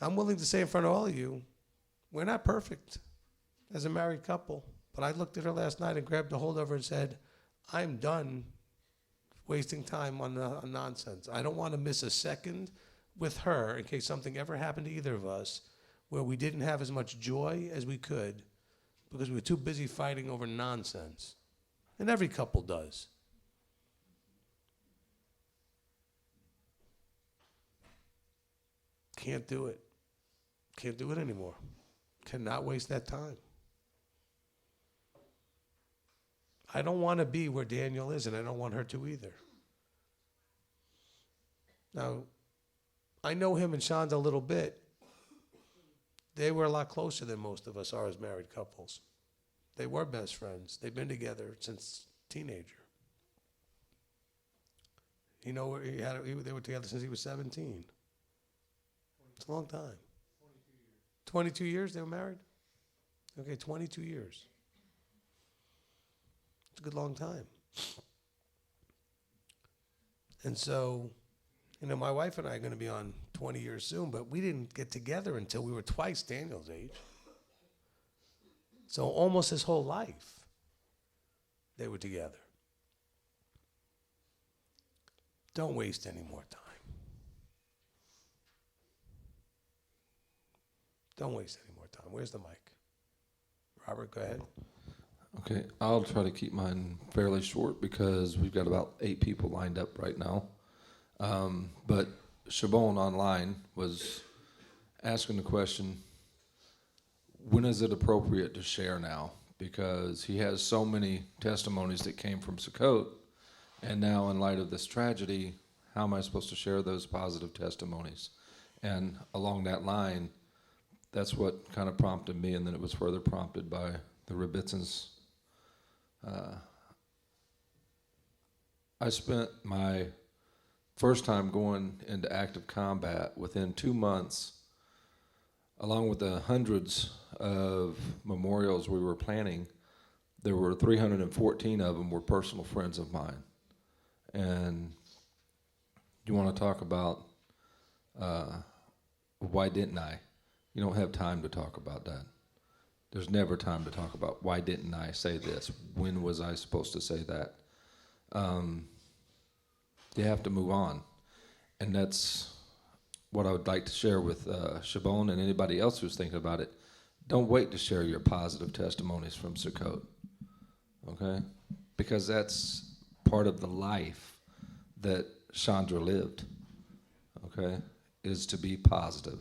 I'm willing to say in front of all of you, we're not perfect as a married couple. But I looked at her last night and grabbed a hold of her and said, I'm done wasting time on nonsense. I don't want to miss a second with her in case something ever happened to either of us where we didn't have as much joy as we could because we were too busy fighting over nonsense. And every couple does. Can't do it. Can't do it anymore. Cannot waste that time. I don't want to be where Daniel is, and I don't want her to either. Now, I know him and Shonda a little bit. They were a lot closer than most of us are as married couples. They were best friends. They've been together since teenager. You know, they were together since he was 17. It's a long time. 22 years they were married? Okay, 22 years. It's a good long time. And so, you know, my wife and I are going to be on 20 years soon, but we didn't get together until we were twice Daniel's age. So almost his whole life, they were together. Don't waste any more time. Don't waste any more time. Where's the mic? Robert, go ahead. Okay, I'll try to keep mine fairly short because we've got about 8 people lined up right now. But Shabbat online was asking the question, when is it appropriate to share now? Because he has so many testimonies that came from Sukkot, and now in light of this tragedy, how am I supposed to share those positive testimonies? And along that line, that's what kind of prompted me, and then it was further prompted by the Rebbitzins. I spent my first time going into active combat within 2 months, along with the hundreds of memorials we were planning. There were 314 of them were personal friends of mine. And you want to talk about why didn't I? You don't have time to talk about that. There's never time to talk about why didn't I say this? When was I supposed to say that? You have to move on. And that's what I would like to share with Shabbat and anybody else who's thinking about it. Don't wait to share your positive testimonies from Sukkot, okay? Because that's part of the life that Chandra lived, okay, is to be positive,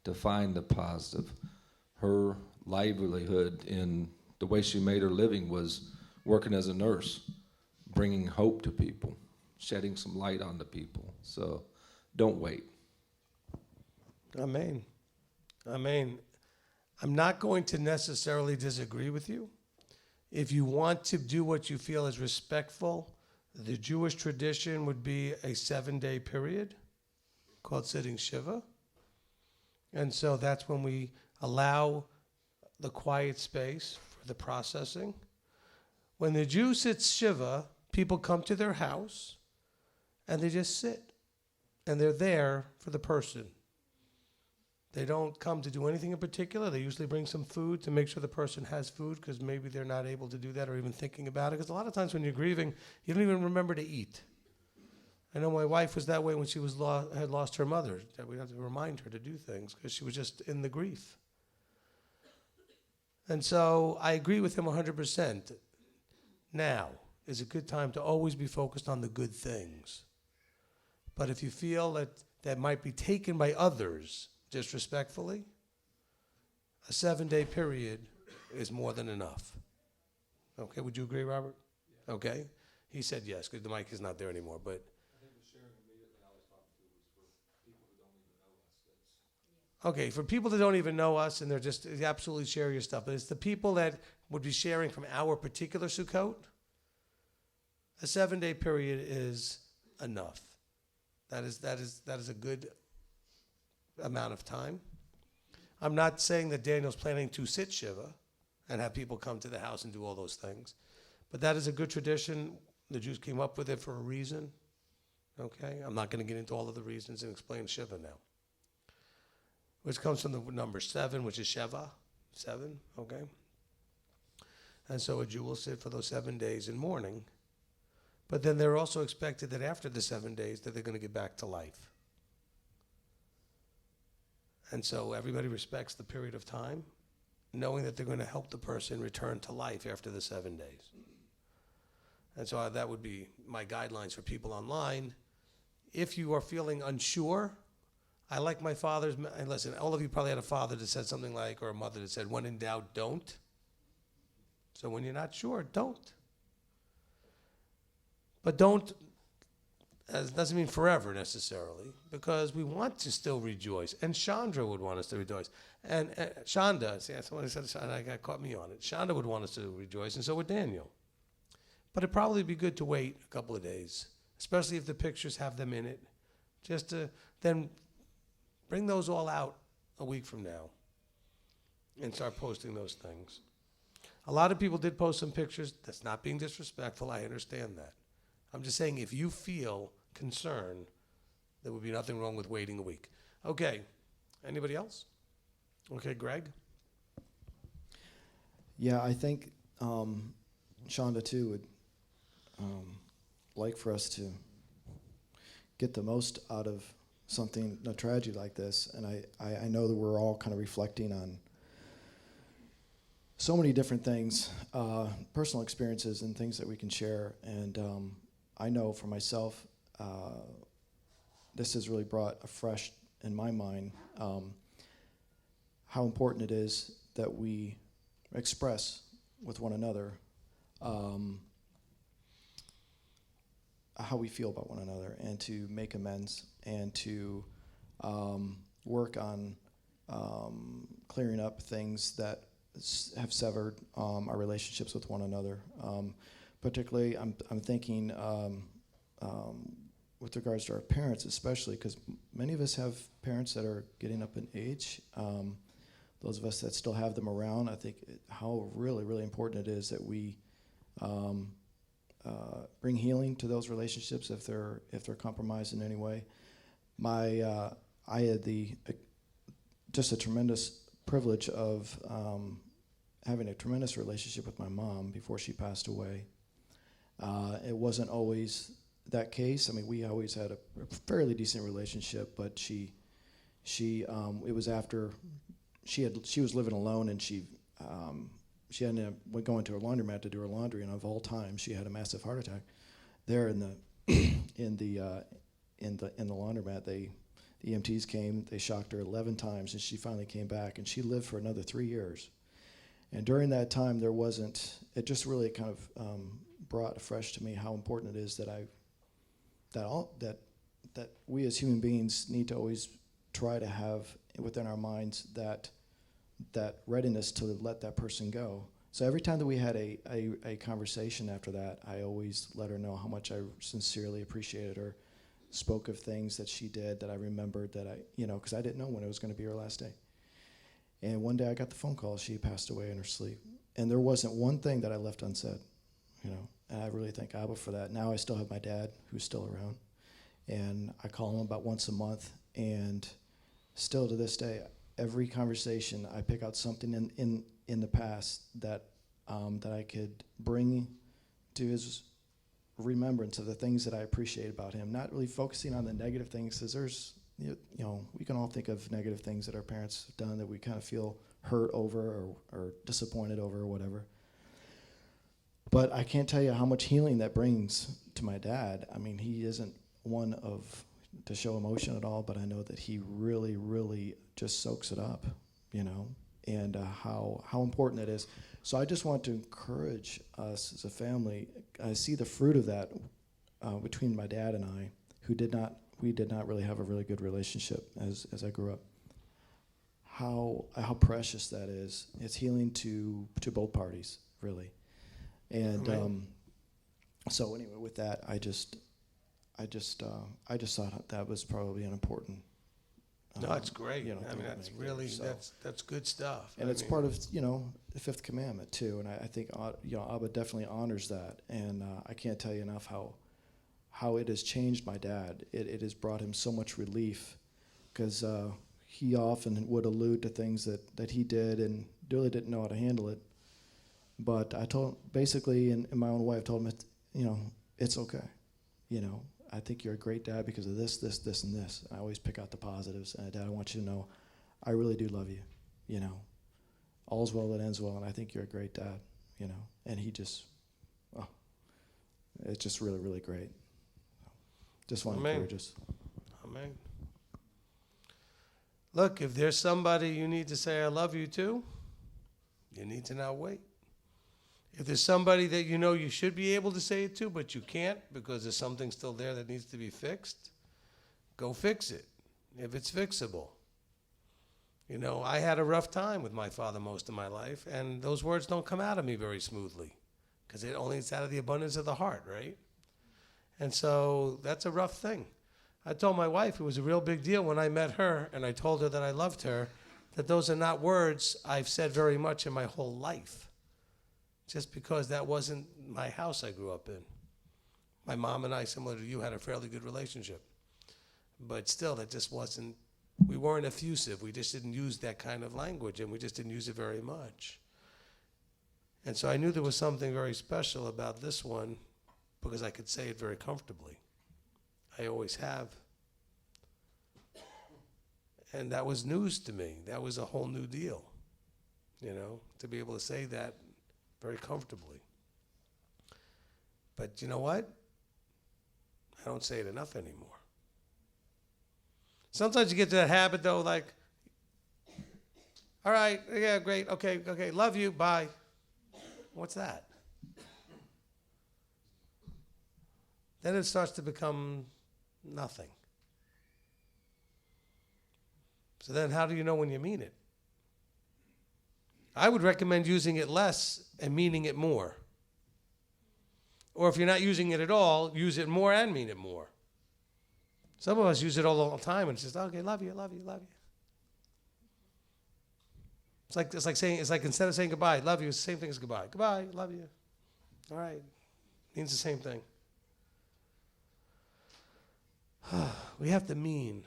to find the positive. Her livelihood in the way she made her living was working as a nurse, bringing hope to people, shedding some light on the people. So don't wait. Amen. Amen. I'm not going to necessarily disagree with you. If you want to do what you feel is respectful, the Jewish tradition would be a 7-day period called sitting Shiva. And so that's when we allow the quiet space for the processing. When the Jew sits Shiva, people come to their house and they just sit. And they're there for the person. They don't come to do anything in particular. They usually bring some food to make sure the person has food because maybe they're not able to do that or even thinking about it. Because a lot of times when you're grieving, you don't even remember to eat. I know my wife was that way when she was had lost her mother. That we had to remind her to do things because she was just in the grief. And so I agree with him 100%. Now is a good time to always be focused on the good things. But if you feel that that might be taken by others disrespectfully, a 7-day period is more than enough. Okay, would you agree, Robert? Yeah. Okay. He said yes, because the mic is not there anymore. But I think the sharing immediately I was talking to was for people who don't even know us. Okay, for people that don't even know us and they're just absolutely share your stuff. But it's the people that would be sharing from our particular Sukkot. A 7-day period is enough. That is a good amount of time. I'm not saying that Daniel's planning to sit Shiva and have people come to the house and do all those things, but that is a good tradition. The Jews came up with it for a reason. Okay, I'm not going to get into all of the reasons and explain Shiva now, which comes from the number 7, which is Sheva, 7. Okay, and so a Jew will sit for those 7 days in mourning, but then they're also expected that after the 7 days that they're going to get back to life. And so everybody respects the period of time, knowing that they're going to help the person return to life after the 7 days. And so that would be my guidelines for people online. If you are feeling unsure, I like my father's, and listen, all of you probably had a father that said something like, or a mother that said, when in doubt, don't. So when you're not sure, don't. But don't, doesn't mean forever necessarily, because we want to still rejoice. And Chandra would want us to rejoice. And Shonda, see, someone said Shonda, I caught me on it. Shonda would want us to rejoice, and so would Daniel. But it'd probably be good to wait a couple of days, especially if the pictures have them in it, just to then bring those all out a week from now and start posting those things. A lot of people did post some pictures. That's not being disrespectful. I understand that. I'm just saying if you feel concerned, there would be nothing wrong with waiting a week. Okay, anybody else? Okay, Greg? Yeah, I think Shonda too would like for us to get the most out of something, a tragedy like this. And I know that we're all kind of reflecting on so many different things, personal experiences and things that we can share. And I know for myself, this has really brought afresh in my mind how important it is that we express with one another how we feel about one another, and to make amends, and to work on clearing up things that have severed our relationships with one another. Particularly, I'm thinking with regards to our parents, especially because many of us have parents that are getting up in age. Those of us that still have them around, I think how really, really important it is that we bring healing to those relationships if they're compromised in any way. I had just a tremendous privilege of having a tremendous relationship with my mom before she passed away. It wasn't always that case. I mean, we always had a fairly decent relationship, but it was after she was living alone, and she ended up going to her laundromat to do her laundry, and of all time, she had a massive heart attack there in the in the laundromat. The EMTs came. They shocked her 11 times, and she finally came back. And she lived for another 3 years. And during that time, it just really kind of brought afresh to me how important it is that we as human beings need to always try to have within our minds that readiness to let that person go. So every time that we had a conversation after that, I always let her know how much I sincerely appreciated her, spoke of things that she did that I remembered because I didn't know when it was going to be her last day. And one day I got the phone call, she passed away in her sleep. And there wasn't one thing that I left unsaid, and I really thank Abba for that. Now I still have my dad, who's still around, and I call him about once a month, and still to this day, every conversation I pick out something in the past that I could bring to his remembrance of the things that I appreciate about him, not really focusing on the negative things, because there's, we can all think of negative things that our parents have done that we kind of feel hurt over or disappointed over or whatever. But I can't tell you how much healing that brings to my dad. I mean, he isn't one to show emotion at all, but I know that he really, really just soaks it up, and how important it is. So I just want to encourage us as a family. I see the fruit of that between my dad and I, we did not really have a really good relationship as I grew up. How precious that is. It's healing to both parties, really. And so anyway, with that, I just thought that was probably an important. No, it's great. That's really that's good stuff. And it's part of the fifth commandment too. And I think Abba definitely honors that. And I can't tell you enough how it has changed my dad. It has brought him so much relief, because he often would allude to things that he did and really didn't know how to handle it. But I told, basically, in my own way, I told him, it's okay. I think you're a great dad because of this, this, this, and this. I always pick out the positives. And Dad, I want you to know, I really do love you. All's well that ends well, and I think you're a great dad. And he just, it's just really, really great. Just want to encourage us. Amen. Look, if there's somebody you need to say I love you to, you need to not wait. If there's somebody that you should be able to say it to, but you can't because there's something still there that needs to be fixed, go fix it, if it's fixable. I had a rough time with my father most of my life, and those words don't come out of me very smoothly because it's out of the abundance of the heart, right? And so that's a rough thing. I told my wife it was a real big deal when I met her, and I told her that I loved her, that those are not words I've said very much in my whole life. Just because that wasn't my house I grew up in. My mom and I, similar to you, had a fairly good relationship. But still, we weren't effusive. We just didn't use that kind of language, and we just didn't use it very much. And so I knew there was something very special about this one because I could say it very comfortably. I always have. And that was news to me. That was a whole new deal, to be able to say that very comfortably. But you know what? I don't say it enough anymore. Sometimes you get to that habit, though, like, all right, yeah, great, okay, love you, bye. What's that? Then it starts to become nothing. So then how do you know when you mean it? I would recommend using it less and meaning it more. Or if you're not using it at all, use it more and mean it more. Some of us use it all the time and it's just, okay, love you, love you, love you. It's like instead of saying goodbye, love you, it's the same thing as goodbye. Goodbye, love you. All right. Means the same thing. We have to mean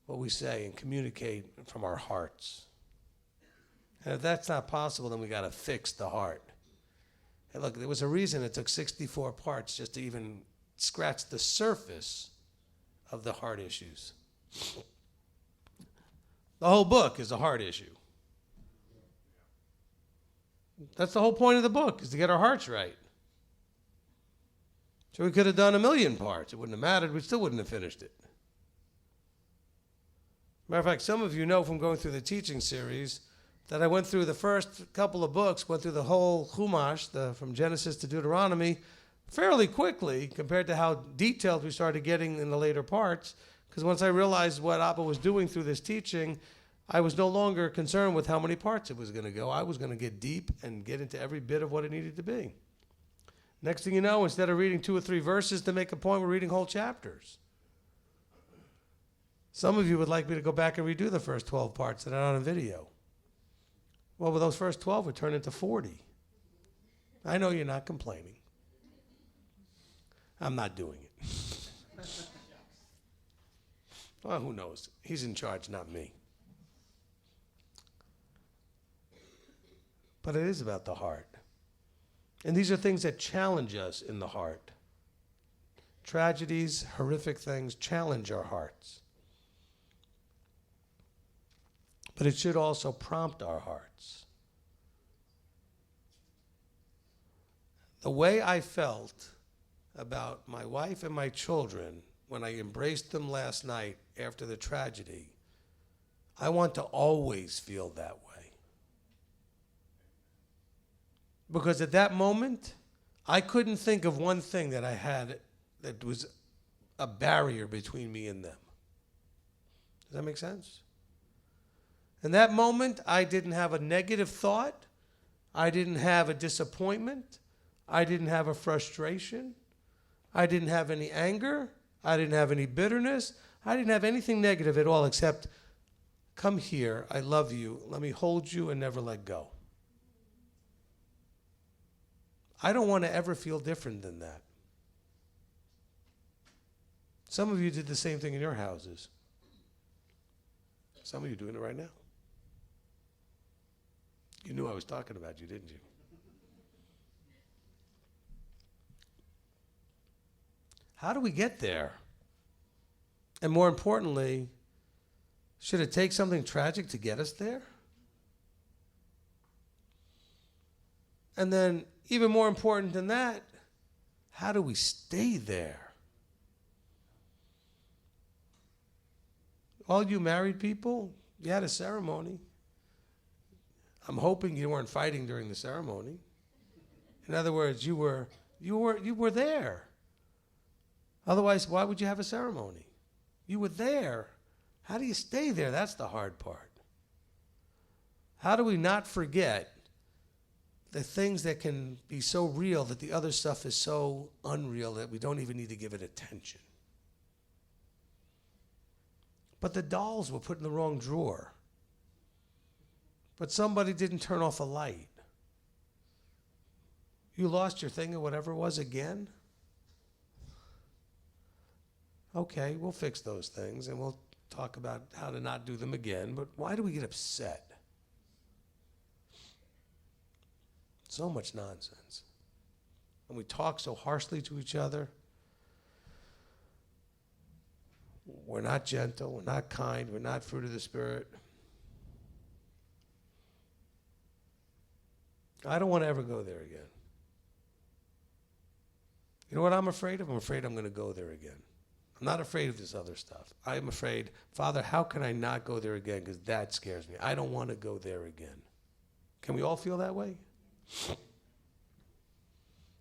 what we say and communicate from our hearts. And if that's not possible, then we got to fix the heart. And look, there was a reason it took 64 parts just to even scratch the surface of the heart issues. The whole book is a heart issue. That's the whole point of the book, is to get our hearts right. So we could have done 1,000,000 parts. It wouldn't have mattered. We still wouldn't have finished it. Matter of fact, some of you know from going through the teaching series that I went through the first couple of books, went through the whole Chumash, from Genesis to Deuteronomy, fairly quickly compared to how detailed we started getting in the later parts. Because once I realized what Abba was doing through this teaching, I was no longer concerned with how many parts it was going to go. I was going to get deep and get into every bit of what it needed to be. Next thing you know, instead of reading 2 or 3 verses to make a point, we're reading whole chapters. Some of you would like me to go back and redo the first 12 parts that are on video. Well, with those first 12 would turn into 40. I know you're not complaining. I'm not doing it. Well, who knows? He's in charge, not me. But it is about the heart. And these are things that challenge us in the heart. Tragedies, horrific things challenge our hearts. But it should also prompt our hearts. The way I felt about my wife and my children when I embraced them last night after the tragedy, I want to always feel that way. Because at that moment, I couldn't think of one thing that I had that was a barrier between me and them. Does that make sense? In that moment, I didn't have a negative thought. I didn't have a disappointment. I didn't have a frustration. I didn't have any anger. I didn't have any bitterness. I didn't have anything negative at all except, come here, I love you, let me hold you and never let go. I don't want to ever feel different than that. Some of you did the same thing in your houses. Some of you are doing it right now. You knew I was talking about you, didn't you? How do we get there? And more importantly, should it take something tragic to get us there? And then, even more important than that, how do we stay there? All you married people, you had a ceremony. I'm hoping you weren't fighting during the ceremony. In other words, you were there. Otherwise, why would you have a ceremony? You were there. How do you stay there? That's the hard part. How do we not forget the things that can be so real that the other stuff is so unreal that we don't even need to give it attention? But the dolls were put in the wrong drawer. But somebody didn't turn off a light. You lost your thing or whatever it was again? Okay, we'll fix those things and we'll talk about how to not do them again, but why do we get upset? So much nonsense. And we talk so harshly to each other. We're not gentle, we're not kind, we're not fruit of the Spirit. I don't want to ever go there again. You know what I'm afraid of? I'm afraid I'm going to go there again. I'm not afraid of this other stuff. I'm afraid, Father, how can I not go there again? Because that scares me. I don't want to go there again. Can we all feel that way?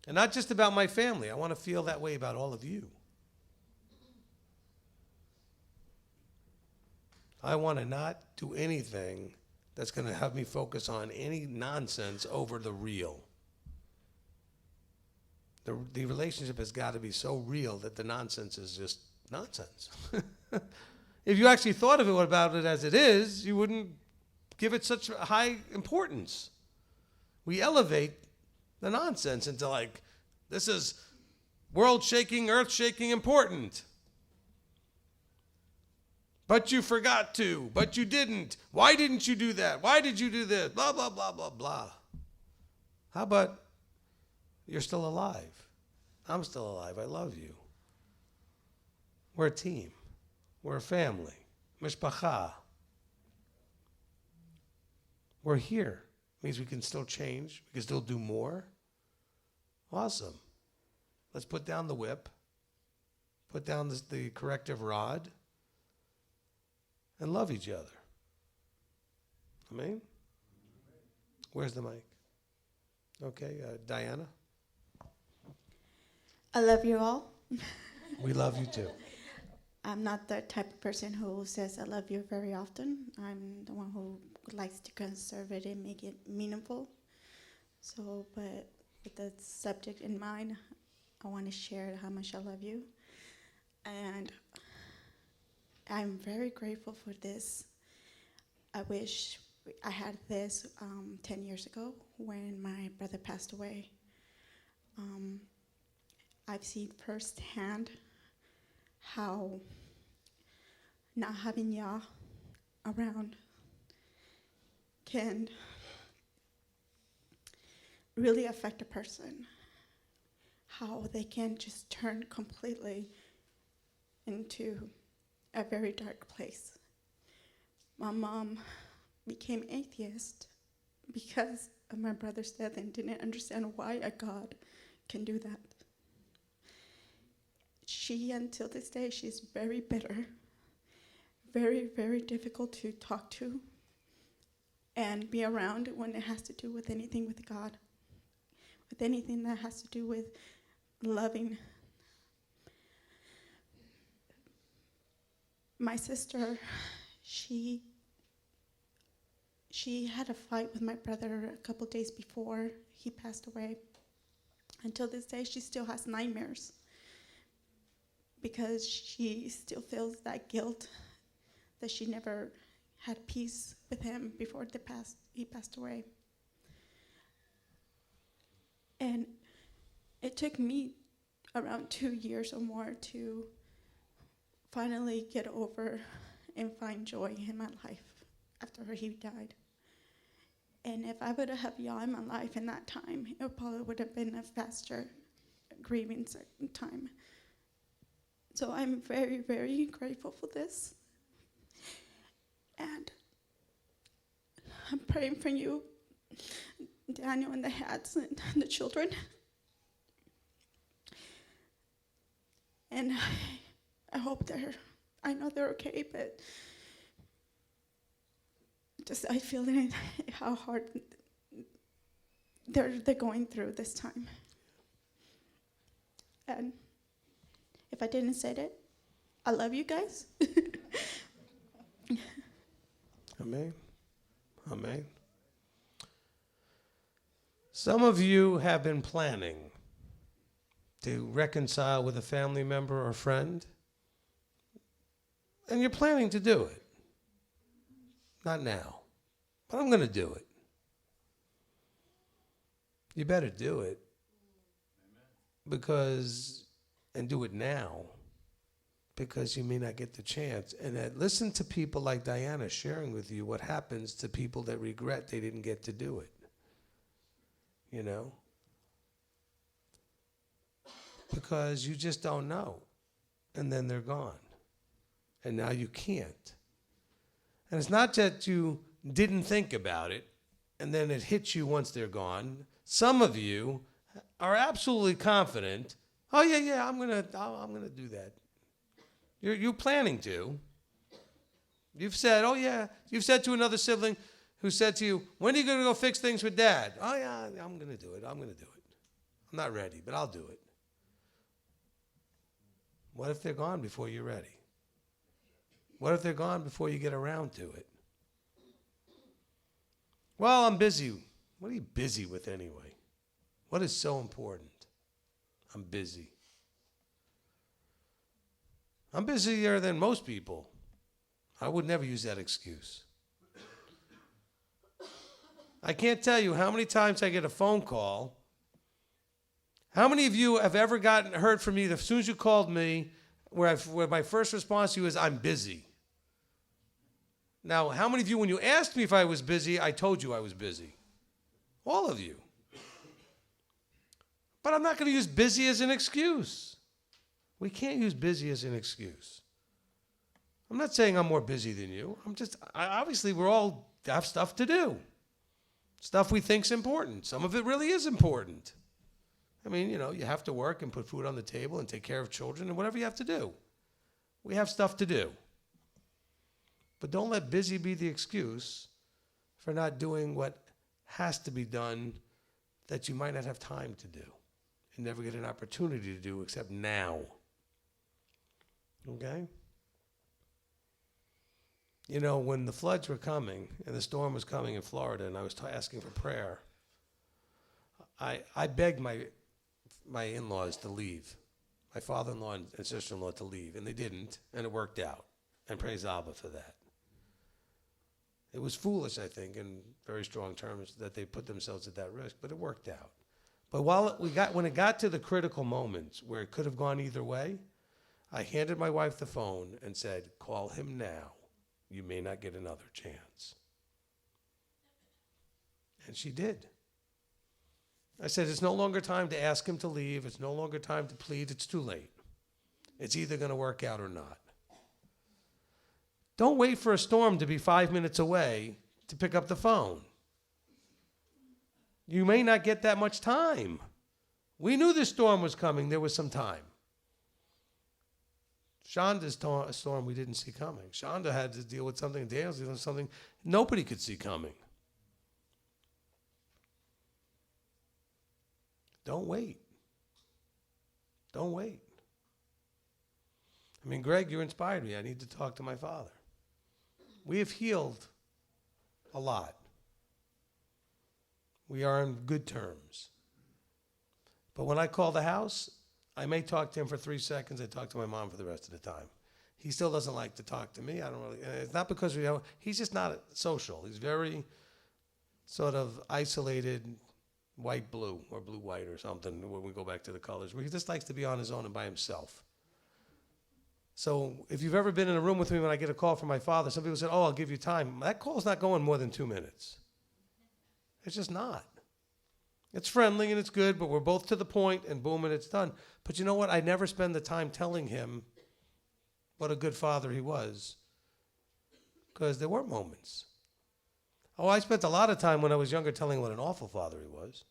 And not just about my family. I want to feel that way about all of you. I want to not do anything that's going to have me focus on any nonsense over the real. The relationship has got to be so real that the nonsense is just nonsense. If you actually thought of it about it as it is, you wouldn't give it such high importance. We elevate the nonsense into like, this is world-shaking, earth-shaking important. But you forgot to, but you didn't. Why didn't you do that? Why did you do this? Blah, blah, blah, blah, blah. How about you're still alive? I'm still alive. I love you. We're a team. We're a family. Mishpocha. We're here. Means we can still change. We can still do more. Awesome. Let's put down the whip, put down the corrective rod, and love each other. Amen? Where's the mic? Okay, Diana? I love you all. We love you too. I'm not the type of person who says I love you very often. I'm the one who likes to conserve it and make it meaningful. So, but with the subject in mind, I want to share how much I love you. And I'm very grateful for this. I wish I had this 10 years ago when my brother passed away. I've seen firsthand how not having Yah around can really affect a person. How they can just turn completely into a very dark place. My mom became atheist because of my brother's death and didn't understand why a God can do that. She, until this day, she's very bitter, very, very difficult to talk to and be around when it has to do with anything with God, with anything that has to do with loving. My sister, she had a fight with my brother a couple days before he passed away. Until this day, she still has nightmares because she still feels that guilt that she never had peace with him before he passed away. And it took me around 2 years or more to finally get over and find joy in my life after he died. And if I would have Yah in my life in that time, it probably would have been a faster grieving time. So I'm very, very grateful for this. And I'm praying for you, Daniel, and the hats and the children. And I hope I know they're okay, but just I feel how hard they're going through this time. And if I didn't say it, I love you guys. Amen. Amen. Some of you have been planning to reconcile with a family member or friend, and you're planning to do it. Not now, but I'm going to do it. You better do it. And do it now, because you may not get the chance. And listen to people like Diana sharing with you what happens to people that regret they didn't get to do it. You know? Because you just don't know. And then they're gone. And now you can't. And it's not that you didn't think about it and then it hits you once they're gone. Some of you are absolutely confident, oh yeah, I'm gonna do that. You're planning to. You've said, oh yeah, you've said to another sibling who said to you, when are you gonna go fix things with Dad? Oh yeah, I'm gonna do it. I'm not ready, but I'll do it. What if they're gone before you're ready? What if they're gone before you get around to it? Well, I'm busy. What are you busy with anyway? What is so important? I'm busy. I'm busier than most people. I would never use that excuse. I can't tell you how many times I get a phone call. How many of you have ever heard from me as soon as you called me, where my first response to you is, I'm busy? Now, how many of you, when you asked me if I was busy, I told you I was busy? All of you. But I'm not going to use busy as an excuse. We can't use busy as an excuse. I'm not saying I'm more busy than you. Obviously, we all have stuff to do. Stuff we think's important. Some of it really is important. I mean, you have to work and put food on the table and take care of children and whatever you have to do. We have stuff to do. But don't let busy be the excuse for not doing what has to be done that you might not have time to do and never get an opportunity to do except now. Okay? When the floods were coming and the storm was coming in Florida and I was asking for prayer, I begged my in-laws to leave, my father-in-law and sister-in-law to leave, and they didn't, and it worked out. And praise Abba for that. It was foolish, I think, in very strong terms, that they put themselves at that risk, but it worked out. But when it got to the critical moments where it could have gone either way, I handed my wife the phone and said, "Call him now. You may not get another chance." And she did. I said, it's no longer time to ask him to leave. It's no longer time to plead. It's too late. It's either going to work out or not. Don't wait for a storm to be 5 minutes away to pick up the phone. You may not get that much time. We knew this storm was coming. There was some time. Shonda's storm we didn't see coming. Shonda had to deal with something. Daniel's dealing with something nobody could see coming. Don't wait. Don't wait. I mean, Greg, you inspired me. I need to talk to my father. We have healed a lot. We are on good terms. But when I call the house, I may talk to him for 3 seconds. I talk to my mom for the rest of the time. He still doesn't like to talk to me. I don't really. It's not because he's just not social. He's very sort of isolated, white-blue or blue-white or something when we go back to the colors, where he just likes to be on his own and by himself. So if you've ever been in a room with me when I get a call from my father, some people say, "Oh, I'll give you time." That call's not going more than 2 minutes. It's just not. It's friendly and it's good, but we're both to the point and boom, and it's done. But you know what? I never spend the time telling him what a good father he was, because there were moments. Oh, I spent a lot of time when I was younger telling what an awful father he was.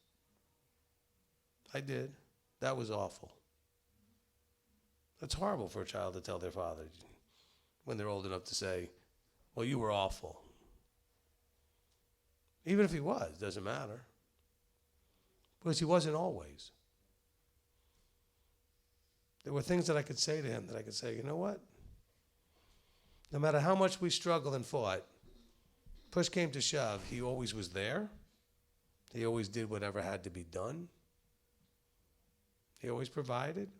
I did. That was awful. That's horrible for a child to tell their father when they're old enough to say, "Well, you were awful." Even if he was, doesn't matter. Because he wasn't always. There were things that I could say to him that I could say, you know what? No matter how much we struggled and fought, push came to shove, he always was there. He always did whatever had to be done. He always provided.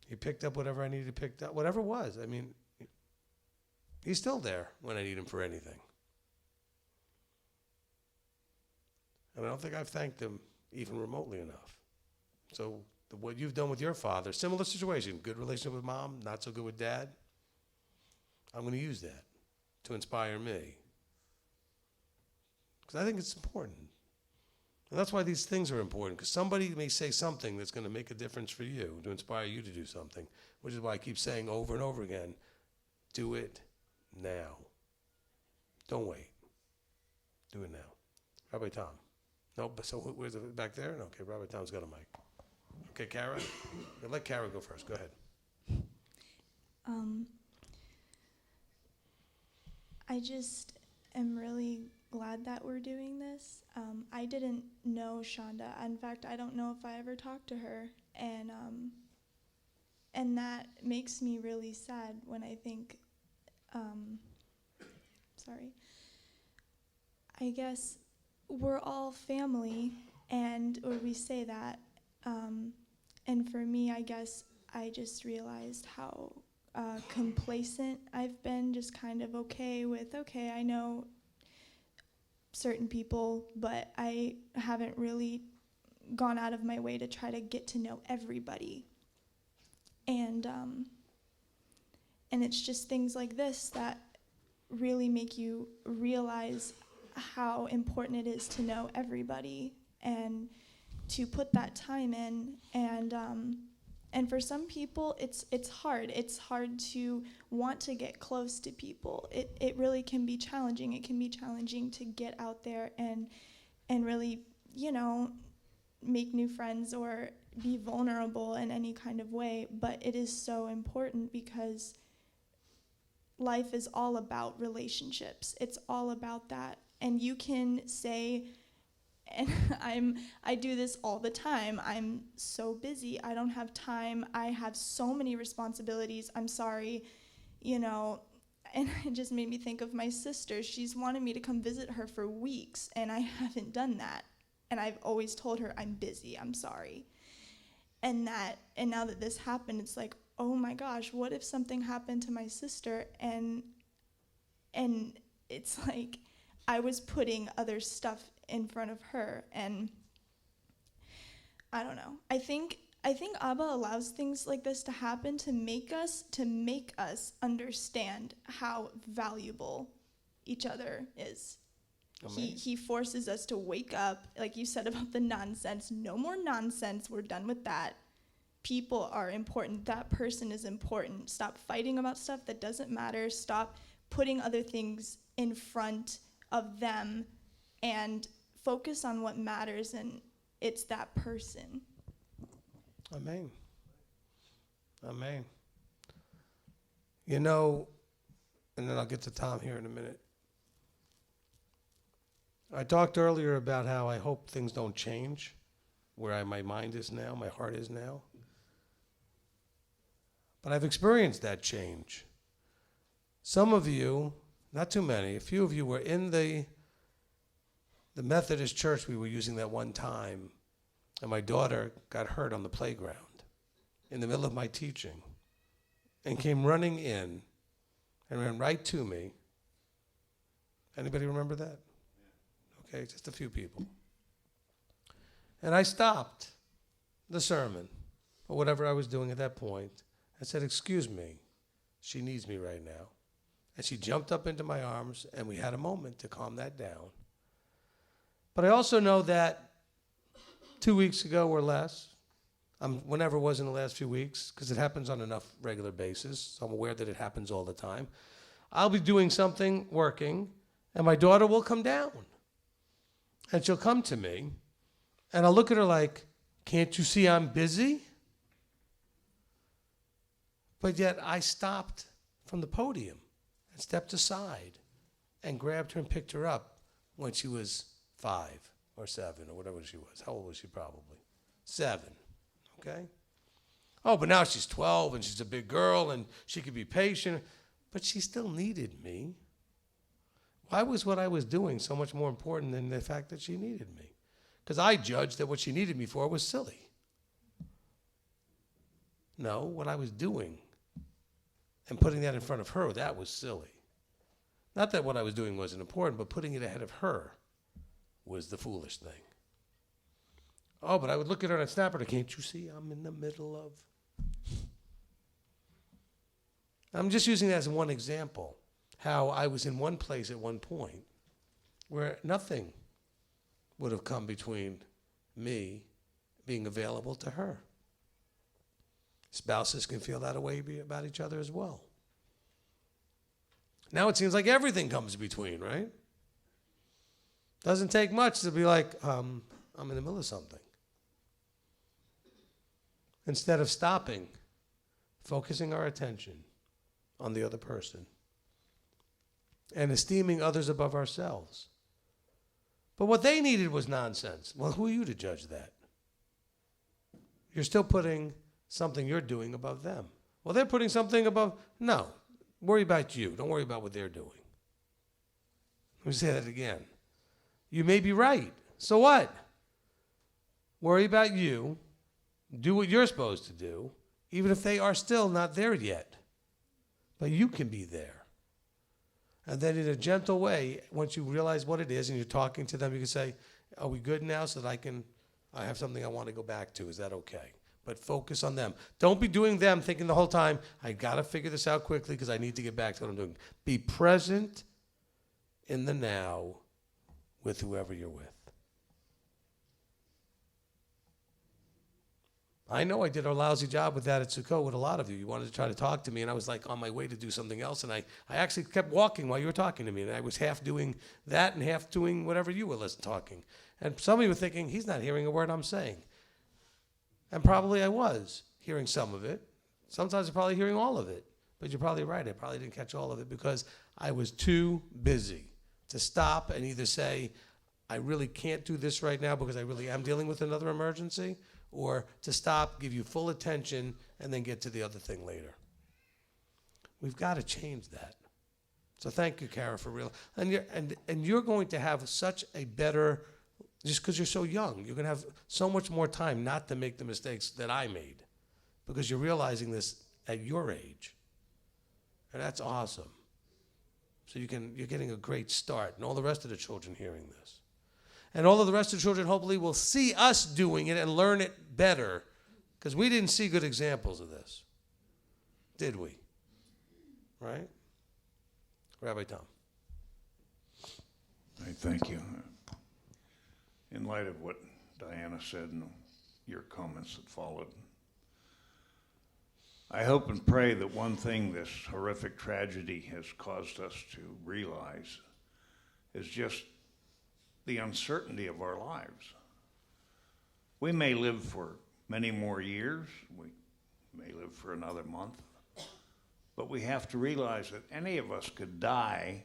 He picked up whatever I needed to pick up, whatever it was. I mean, he's still there when I need him for anything. And I don't think I've thanked him even remotely enough. So what you've done with your father, similar situation, good relationship with mom, not so good with dad, I'm going to use that to inspire me. Because I think it's important. And that's why these things are important, because somebody may say something that's going to make a difference for you, to inspire you to do something, which is why I keep saying over and over again, do it now. Don't wait. Do it now. Rabbi Tom. No, but so where's it, back there? Okay, Rabbi Tom's got a mic. Okay, Kara? Let Kara go first. Go ahead. I just am really glad that we're doing this. I didn't know Shonda. In fact, I don't know if I ever talked to her. And that makes me really sad when I think, I guess we're all family, or we say that. And for me, I guess I just realized how complacent I've been, just kind of okay, I know certain people, but I haven't really gone out of my way to try to get to know everybody. And it's just things like this that really make you realize how important it is to know everybody and to put that time in. And for some people, it's hard. It's hard to want to get close to people. It really can be challenging. It can be challenging to get out there and really make new friends or be vulnerable in any kind of way, but it is so important because life is all about relationships. It's all about that. And you can say, and I do this all the time, I'm so busy, I don't have time, I have so many responsibilities, I'm sorry, and it just made me think of my sister. She's wanted me to come visit her for weeks, and I haven't done that. And I've always told her, I'm busy, I'm sorry. And now that this happened, it's like, oh my gosh, what if something happened to my sister and it's like I was putting other stuff in front of her, and I don't know. I think Abba allows things like this to happen to make us understand how valuable each other is. He forces us to wake up, like you said about the nonsense. No more nonsense. We're done with that. People are important. That person is important. Stop fighting about stuff that doesn't matter. Stop putting other things in front of them and focus on what matters, and it's that person. Amen. Amen. And then I'll get to Tom here in a minute. I talked earlier about how I hope things don't change, where my mind is now, my heart is now. But I've experienced that change. Some of you, not too many, a few of you were in the Methodist church we were using that one time, and my daughter got hurt on the playground in the middle of my teaching and came running in and ran right to me. Anybody remember that? Okay, just a few people. And I stopped the sermon, or whatever I was doing at that point. I said, excuse me, she needs me right now. And she jumped up into my arms, and we had a moment to calm that down. But I also know that 2 weeks ago or less, whenever it was in the last few weeks, because it happens on enough regular basis, so I'm aware that it happens all the time, I'll be doing something, working, and my daughter will come down. And she'll come to me, and I'll look at her like, can't you see I'm busy? But yet I stopped from the podium and stepped aside and grabbed her and picked her up when she was 5 or 7 or whatever she was. How old was she probably? 7, okay? Oh, but now she's 12 and she's a big girl and she could be patient, but she still needed me. Why was what I was doing so much more important than the fact that she needed me? Because I judged that what she needed me for was silly. No, what I was doing and putting that in front of her, that was silly. Not that what I was doing wasn't important, but putting it ahead of her was the foolish thing. Oh, but I would look at her and snap her, can't you see I'm in the middle of... I'm just using that as one example, how I was in one place at one point where nothing would have come between me being available to her. Spouses can feel that way about each other as well. Now it seems like everything comes between, right? Doesn't take much to be like, I'm in the middle of something. Instead of stopping, focusing our attention on the other person and esteeming others above ourselves. But what they needed was nonsense. Well, who are you to judge that? You're still putting something you're doing above them. Well, they're putting something above... No, worry about you. Don't worry about what they're doing. Let me say that again. You may be right. So what? Worry about you. Do what you're supposed to do, even if they are still not there yet. But you can be there. And then in a gentle way, once you realize what it is and you're talking to them, you can say, are we good now so that I have something I want to go back to. Is that okay? But focus on them. Don't be doing them thinking the whole time, I got to figure this out quickly because I need to get back to what I'm doing. Be present in the now with whoever you're with. I know I did a lousy job with that at Sukkot with a lot of you. You wanted to try to talk to me, and I was like on my way to do something else, and I actually kept walking while you were talking to me, and I was half doing that and half doing whatever you were talking. And some of you were thinking, he's not hearing a word I'm saying. And probably I was hearing some of it. Sometimes I'm probably hearing all of it. But you're probably right. I probably didn't catch all of it because I was too busy to stop and either say, I really can't do this right now because I really am dealing with another emergency, or to stop, give you full attention, and then get to the other thing later. We've got to change that. So thank you, Kara, for real. And you're going to have such a better, just because you're so young, you're going to have so much more time not to make the mistakes that I made, because you're realizing this at your age. And that's awesome. So you're getting a great start, and all the rest of the children hearing this. And all of the rest of the children hopefully will see us doing it and learn it better, because we didn't see good examples of this, did we? Right? Rabbi Tom. Thank you. In light of what Diana said and your comments that followed, I hope and pray that one thing this horrific tragedy has caused us to realize is just the uncertainty of our lives. We may live for many more years, we may live for another month, but we have to realize that any of us could die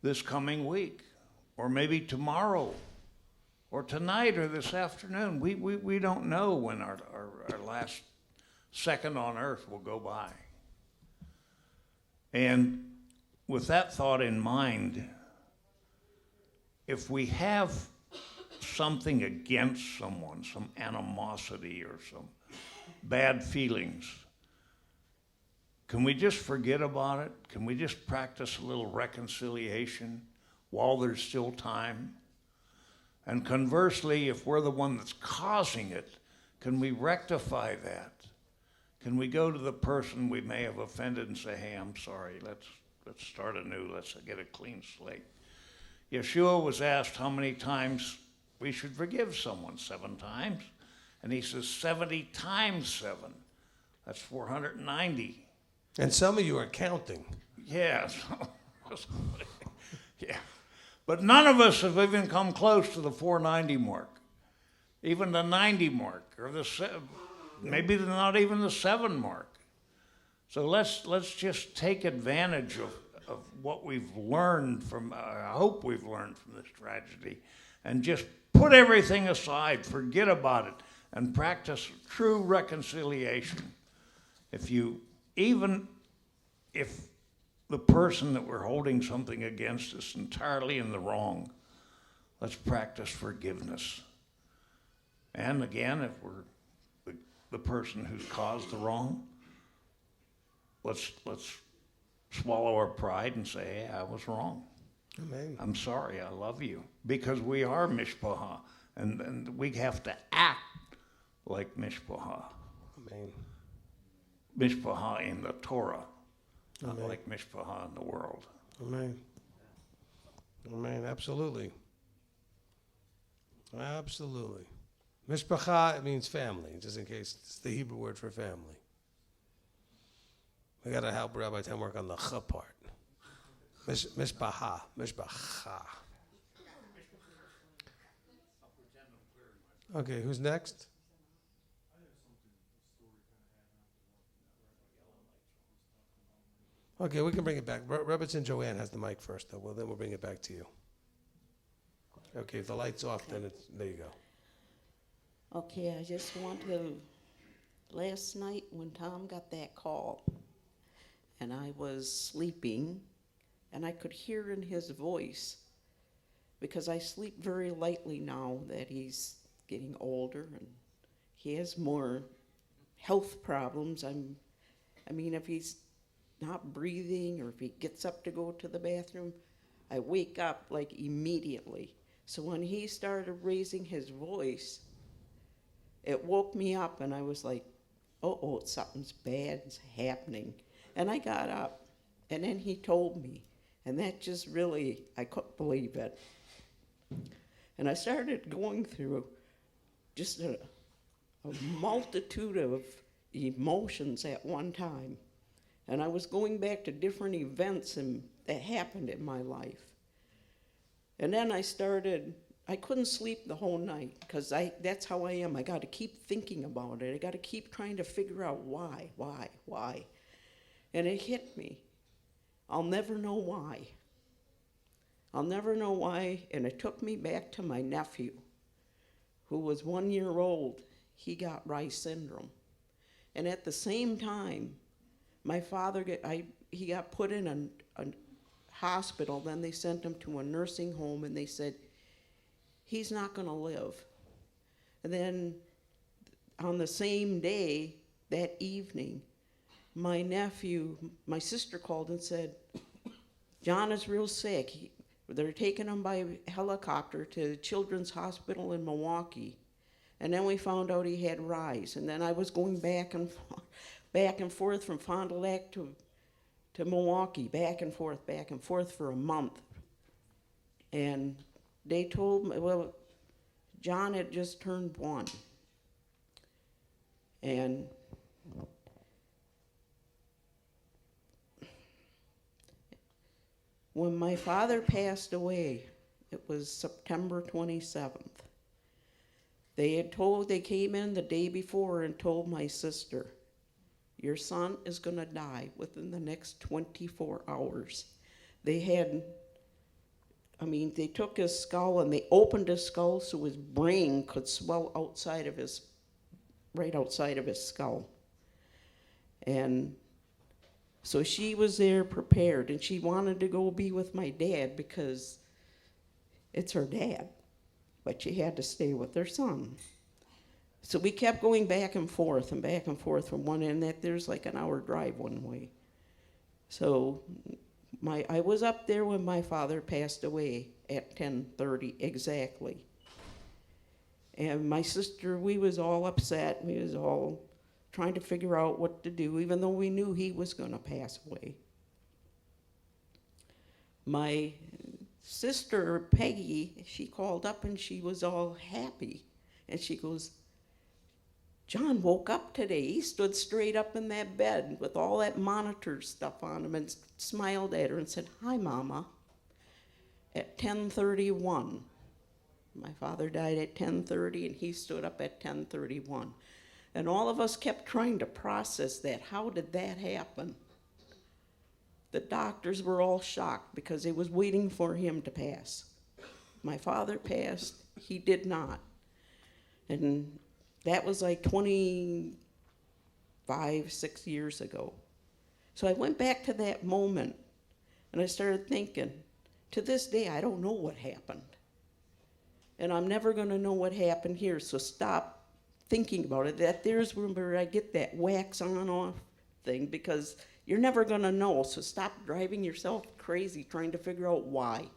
this coming week, or maybe tomorrow, or tonight, or this afternoon. We don't know when our last second on earth will go by. And with that thought in mind, if we have something against someone, some animosity or some bad feelings, can we just forget about it? Can we just practice a little reconciliation while there's still time? And conversely, if we're the one that's causing it, can we rectify that? Can we go to the person we may have offended and say, hey, I'm sorry, let's start anew, let's get a clean slate. Yeshua was asked how many times we should forgive someone, 7 times. And he says 70 times 7. That's 490. And some of you are counting. Yeah. Yeah. But none of us have even come close to the 490 mark, even the 90 mark, or maybe not even the 7 mark. So let's just take advantage of what we've learned from, I hope we've learned from this tragedy, and just put everything aside, forget about it, and practice true reconciliation. Even if the person that we're holding something against is entirely in the wrong, let's practice forgiveness. And again, if we're the person who's caused the wrong, let's swallow our pride and say, hey, I was wrong. Amen. I'm sorry, I love you. Because we are mishpocha, and we have to act like mishpocha. Amen. Mishpocha in the Torah, not Amen. like mishpocha in the world. Amen. Amen. Absolutely. Absolutely. Mishpocha, it means family, just in case. It's the Hebrew word for family. We got to help Rabbi Tam work on the ch part. Mishpacha. Mishpacha. Okay, who's next? Okay, we can bring it back. Rebbetzin Joanne has the mic first, though. Well, then we'll bring it back to you. Okay, if the light's off, then it's, there you go. Okay, I just want to, last night when Tom got that call, and I was sleeping, and I could hear in his voice, because I sleep very lightly now that he's getting older, and he has more health problems. I mean, if he's not breathing, or if he gets up to go to the bathroom, I wake up like immediately. So when he started raising his voice, it woke me up, and I was like, oh, something's bad's happening. And I got up, and then he told me, and that just really, I couldn't believe it. And I started going through just a multitude of emotions at one time. And I was going back to different events that happened in my life. And then I I couldn't sleep the whole night because that's how I am. I got to keep thinking about it. I got to keep trying to figure out why. And it hit me. I'll never know why. I'll never know why. And it took me back to my nephew, who was 1 year old. He got Rye syndrome. And at the same time, my father, he got put in a hospital. Then they sent him to a nursing home, and they said, he's not going to live. And then on the same day, that evening, my sister called and said, John is real sick. They're taking him by helicopter to Children's Hospital in Milwaukee. And then we found out he had Rye's. And then I was going back and forth from Fond du Lac to Milwaukee, back and forth for a month. And they told me, well, John had just turned 1. And when my father passed away, it was September 27th. They came in the day before and told my sister, your son is going to die within the next 24 hours. They took his skull and they opened his skull so his brain could swell right outside of his skull. And so she was there prepared, and she wanted to go be with my dad because it's her dad, but she had to stay with her son. So we kept going back and forth from one end. That there's like an hour drive one way. So I was up there when my father passed away at 10:30 exactly. And my sister, we was all upset. We was all trying to figure out what to do, even though we knew he was going to pass away. My sister, Peggy, she called up and she was all happy. And she goes, John woke up today. He stood straight up in that bed with all that monitor stuff on him and smiled at her and said, hi, Mama, at 10:31. My father died at 10:30, and he stood up at 10:31. And all of us kept trying to process that. How did that happen? The doctors were all shocked because they was waiting for him to pass. My father passed. He did not. And that was like 6 years ago. So I went back to that moment, and I started thinking, to this day, I don't know what happened. And I'm never going to know what happened here, so stop thinking about it. There's where I get that wax on off thing, because you're never going to know, so stop driving yourself crazy trying to figure out why.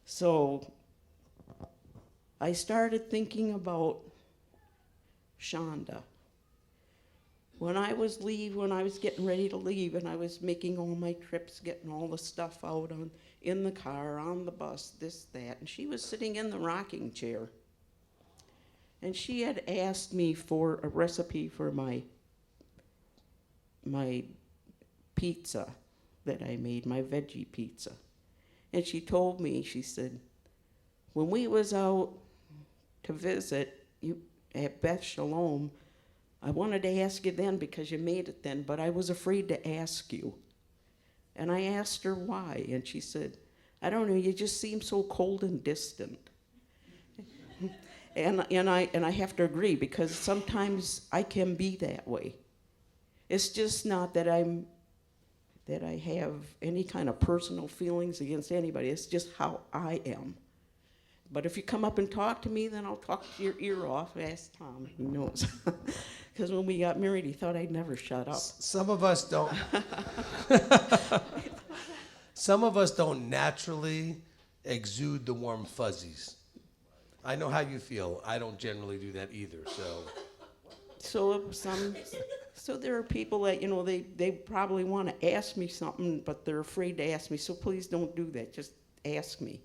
So I started thinking about Shonda. When I was getting ready to leave, and I was making all my trips, getting all the stuff out in the car, on the bus, this, that, and she was sitting in the rocking chair. And she had asked me for a recipe for my pizza that I made, my veggie pizza. And she told me, she said, when we was out to visit you at Beth Shalom, I wanted to ask you then because you made it then, but I was afraid to ask you. And I asked her why, and she said, I don't know, you just seem so cold and distant. And I have to agree, because sometimes I can be that way. It's just not that I have any kind of personal feelings against anybody. It's just how I am. But if you come up and talk to me, then I'll talk your ear off. Ask Tom, he knows. Because when we got married, he thought I'd never shut up. Some of us don't. Some of us don't naturally exude the warm fuzzies. I know how you feel. I don't generally do that either. So there are people that, they probably want to ask me something, but they're afraid to ask me. So please don't do that. Just ask me.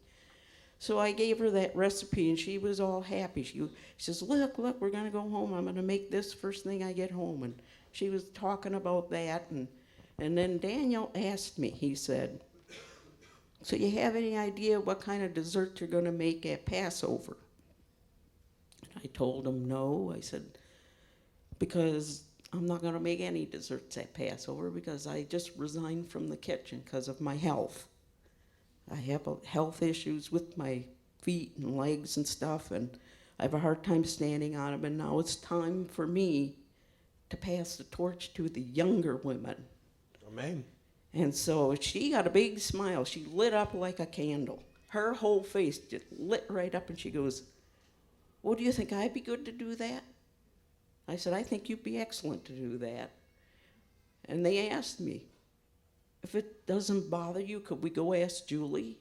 So I gave her that recipe, and she was all happy. She says, look, we're going to go home. I'm going to make this first thing I get home. And she was talking about that. And then Daniel asked me, he said, so you have any idea what kind of dessert you're going to make at Passover? And I told him no. I said, because I'm not going to make any desserts at Passover because I just resigned from the kitchen because of my health. I have health issues with my feet and legs and stuff, and I have a hard time standing on them, and now it's time for me to pass the torch to the younger women. Amen. And so she got a big smile. She lit up like a candle. Her whole face just lit right up, and she goes, "Well, do you think I'd be good to do that?" I said, "I think you'd be excellent to do that." And they asked me, "If it doesn't bother you, could we go ask Julie?"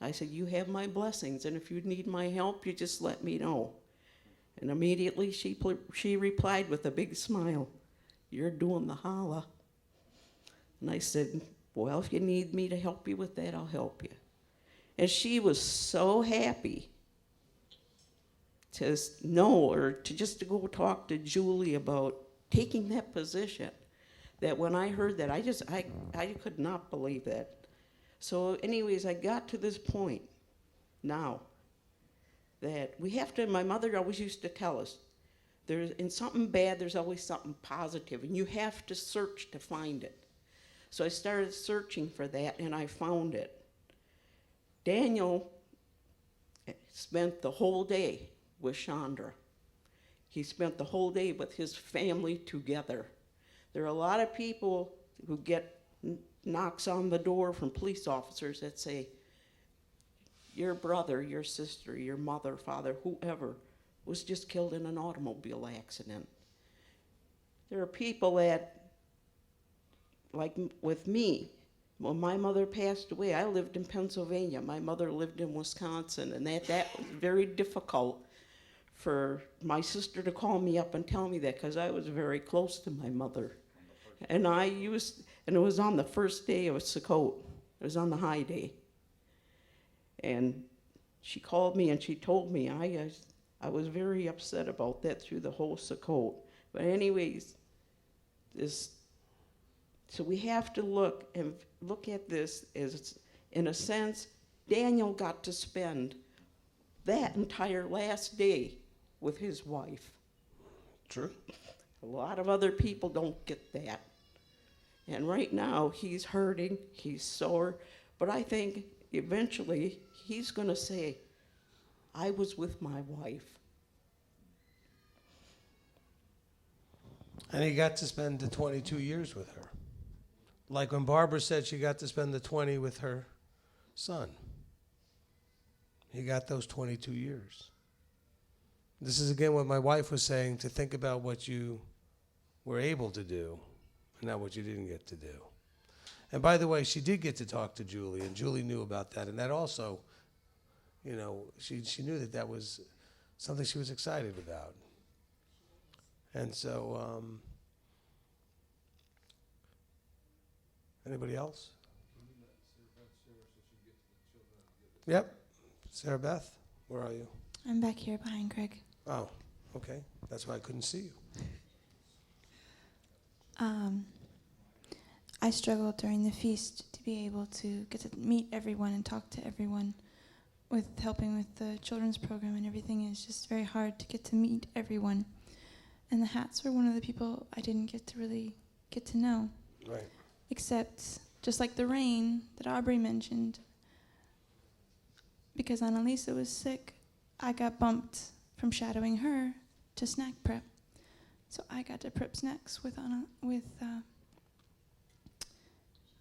I said, "You have my blessings, and if you need my help, you just let me know." And immediately she replied with a big smile, "You're doing the holla." And I said, "Well, if you need me to help you with that, I'll help you." And she was so happy to know, or to just to go talk to Julie about taking that position, that when I heard that, I could not believe that. So anyways, I got to this point now that we have to, my mother always used to tell us, in something bad, there's always something positive, and you have to search to find it. So I started searching for that, and I found it. Daniel spent the whole day with Shonda. He spent the whole day with his family together. There are a lot of people who get knocks on the door from police officers that say, your brother, your sister, your mother, father, whoever, was just killed in an automobile accident. There are people that, like with me, when my mother passed away, I lived in Pennsylvania. My mother lived in Wisconsin, and that was very difficult for my sister to call me up and tell me that, because I was very close to my mother. And it was on the first day of Sukkot. It was on the high day. And she called me and she told me, I was very upset about that through the whole Sukkot. But anyways, so we have to look at this as, in a sense, Daniel got to spend that entire last day with his wife. True. A lot of other people don't get that. And right now, he's hurting, he's sore, but I think eventually he's going to say, I was with my wife. And he got to spend the 22 years with her. Like when Barbara said she got to spend the 20 with her son. He got those 22 years. This is again what my wife was saying, to think about what you were able to do and not what you didn't get to do. And by the way, she did get to talk to Julie, and Julie knew about that. And that also, you know, she knew that was something she was excited about. And so, anybody else? Yep. Sarah Beth, where are you? I'm back here behind Craig. Oh, okay. That's why I couldn't see you. I struggled during the feast to be able to get to meet everyone and talk to everyone. With helping with the children's program and everything, it's just very hard to get to meet everyone. And the hats were one of the people I didn't get to really get to know. Right. Except, just like the rain that Aubrey mentioned, because Annalisa was sick, I got bumped from shadowing her to snack prep. So I got to prep snacks with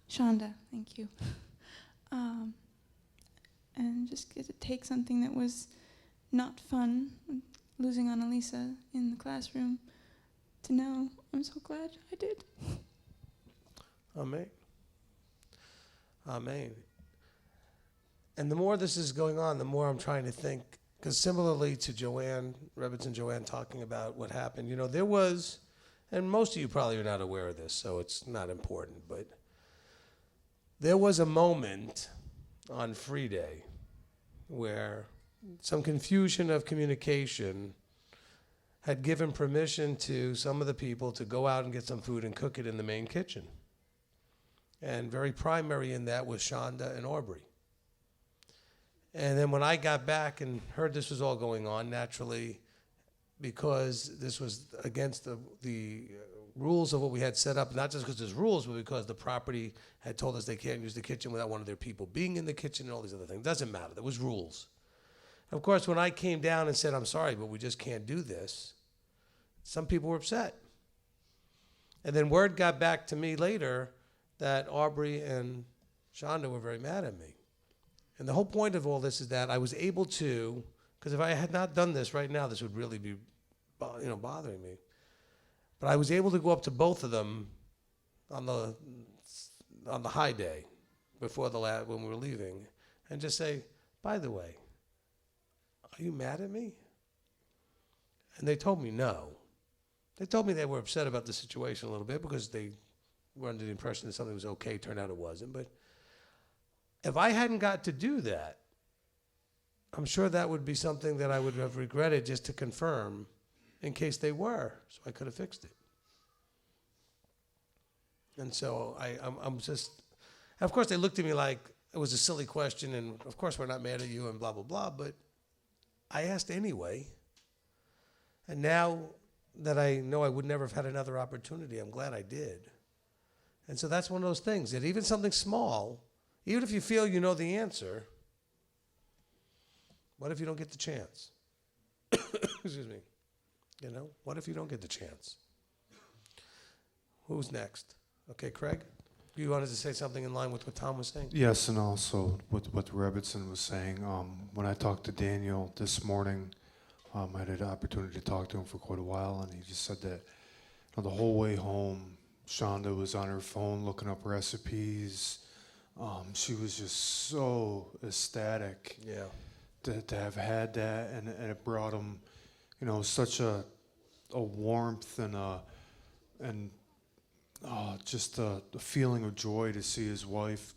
Shonda, thank you. And just get to take something that was not fun, losing Annalisa in the classroom, to know I'm so glad I did. Amen. Amen. And the more this is going on, the more I'm trying to think, because similarly to Joanne, Rebitz and Joanne talking about what happened, you know, there was, and most of you probably are not aware of this, so it's not important, but there was a moment on Free Day where some confusion of communication had given permission to some of the people to go out and get some food and cook it in the main kitchen. And very primary in that was Shonda and Aubrey. And then when I got back and heard this was all going on, naturally, because this was against the rules of what we had set up, not just because there's rules, but because the property had told us they can't use the kitchen without one of their people being in the kitchen and all these other things. Doesn't matter. There was rules. Of course, when I came down and said, I'm sorry, but we just can't do this, some people were upset. And then word got back to me later that Aubrey and Shonda were very mad at me. And the whole point of all this is that I was able to, because if I had not done this right now, this would really be, bothering me. But I was able to go up to both of them on the high day before when we were leaving, and just say, by the way, are you mad at me? And they told me no. They told me they were upset about the situation a little bit because they were under the impression that something was okay. Turned out it wasn't. But if I hadn't got to do that, I'm sure that would be something that I would have regretted just to confirm in case they were, so I could have fixed it. And so I'm just, of course they looked at me like it was a silly question, and of course we're not mad at you and blah, blah, blah, but I asked anyway. And now that I know I would never have had another opportunity, I'm glad I did. And so that's one of those things, that even something small, even if you feel you know the answer, what if you don't get the chance? Excuse me. What if you don't get the chance? Who's next? Okay, Craig, you wanted to say something in line with what Tom was saying? Yes, and also what Rebbitzin was saying. When I talked to Daniel this morning, I had an opportunity to talk to him for quite a while, and he just said that the whole way home, Shonda was on her phone looking up recipes. She was just so ecstatic to have had that, and it brought him, such a warmth and just a feeling of joy to see his wife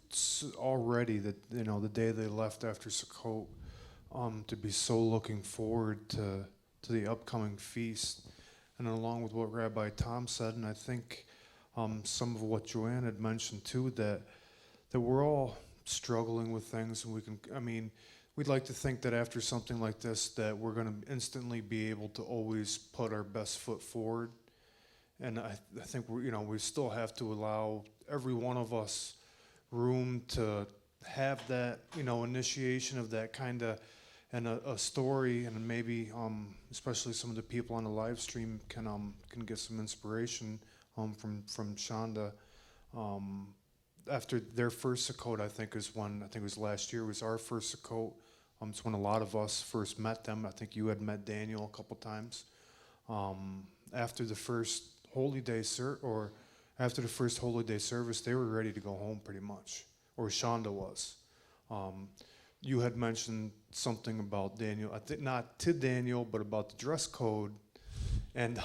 already. That the day they left after Sukkot, to be so looking forward to the upcoming feast, and along with what Rabbi Tom said, and I think some of what Joanne had mentioned too, that we're all struggling with things, and we'd like to think that after something like this that we're going to instantly be able to always put our best foot forward. And I think we still have to allow every one of us room to have that, initiation of that kind of, and a story, and maybe especially some of the people on the live stream can get some inspiration from Shonda. After their first Sukkot, I think it was last year, was our first Sukkot. It's when a lot of us first met them. I think you had met Daniel a couple times. After the first Holy Day after the first Holy Day service, they were ready to go home pretty much, or Shonda was. You had mentioned something about Daniel, I think not to Daniel, but about the dress code, and it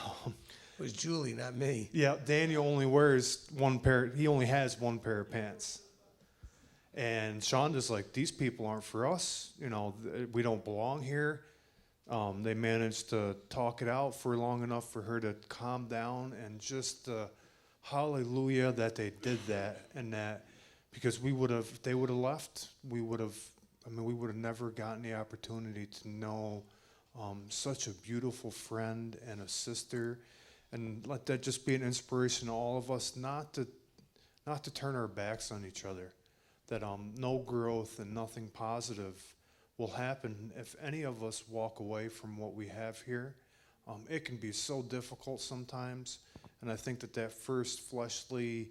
was Julie, not me. Yeah, Daniel only wears he only has one pair of pants. And Shonda's like, these people aren't for us. We don't belong here. They managed to talk it out for long enough for her to calm down, and just hallelujah that they did that, and that, because if they would have left, we would have never gotten the opportunity to know such a beautiful friend and a sister, and let that just be an inspiration to all of us, not to turn our backs on each other, that no growth and nothing positive will happen if any of us walk away from what we have here. It can be so difficult sometimes, and I think that first fleshly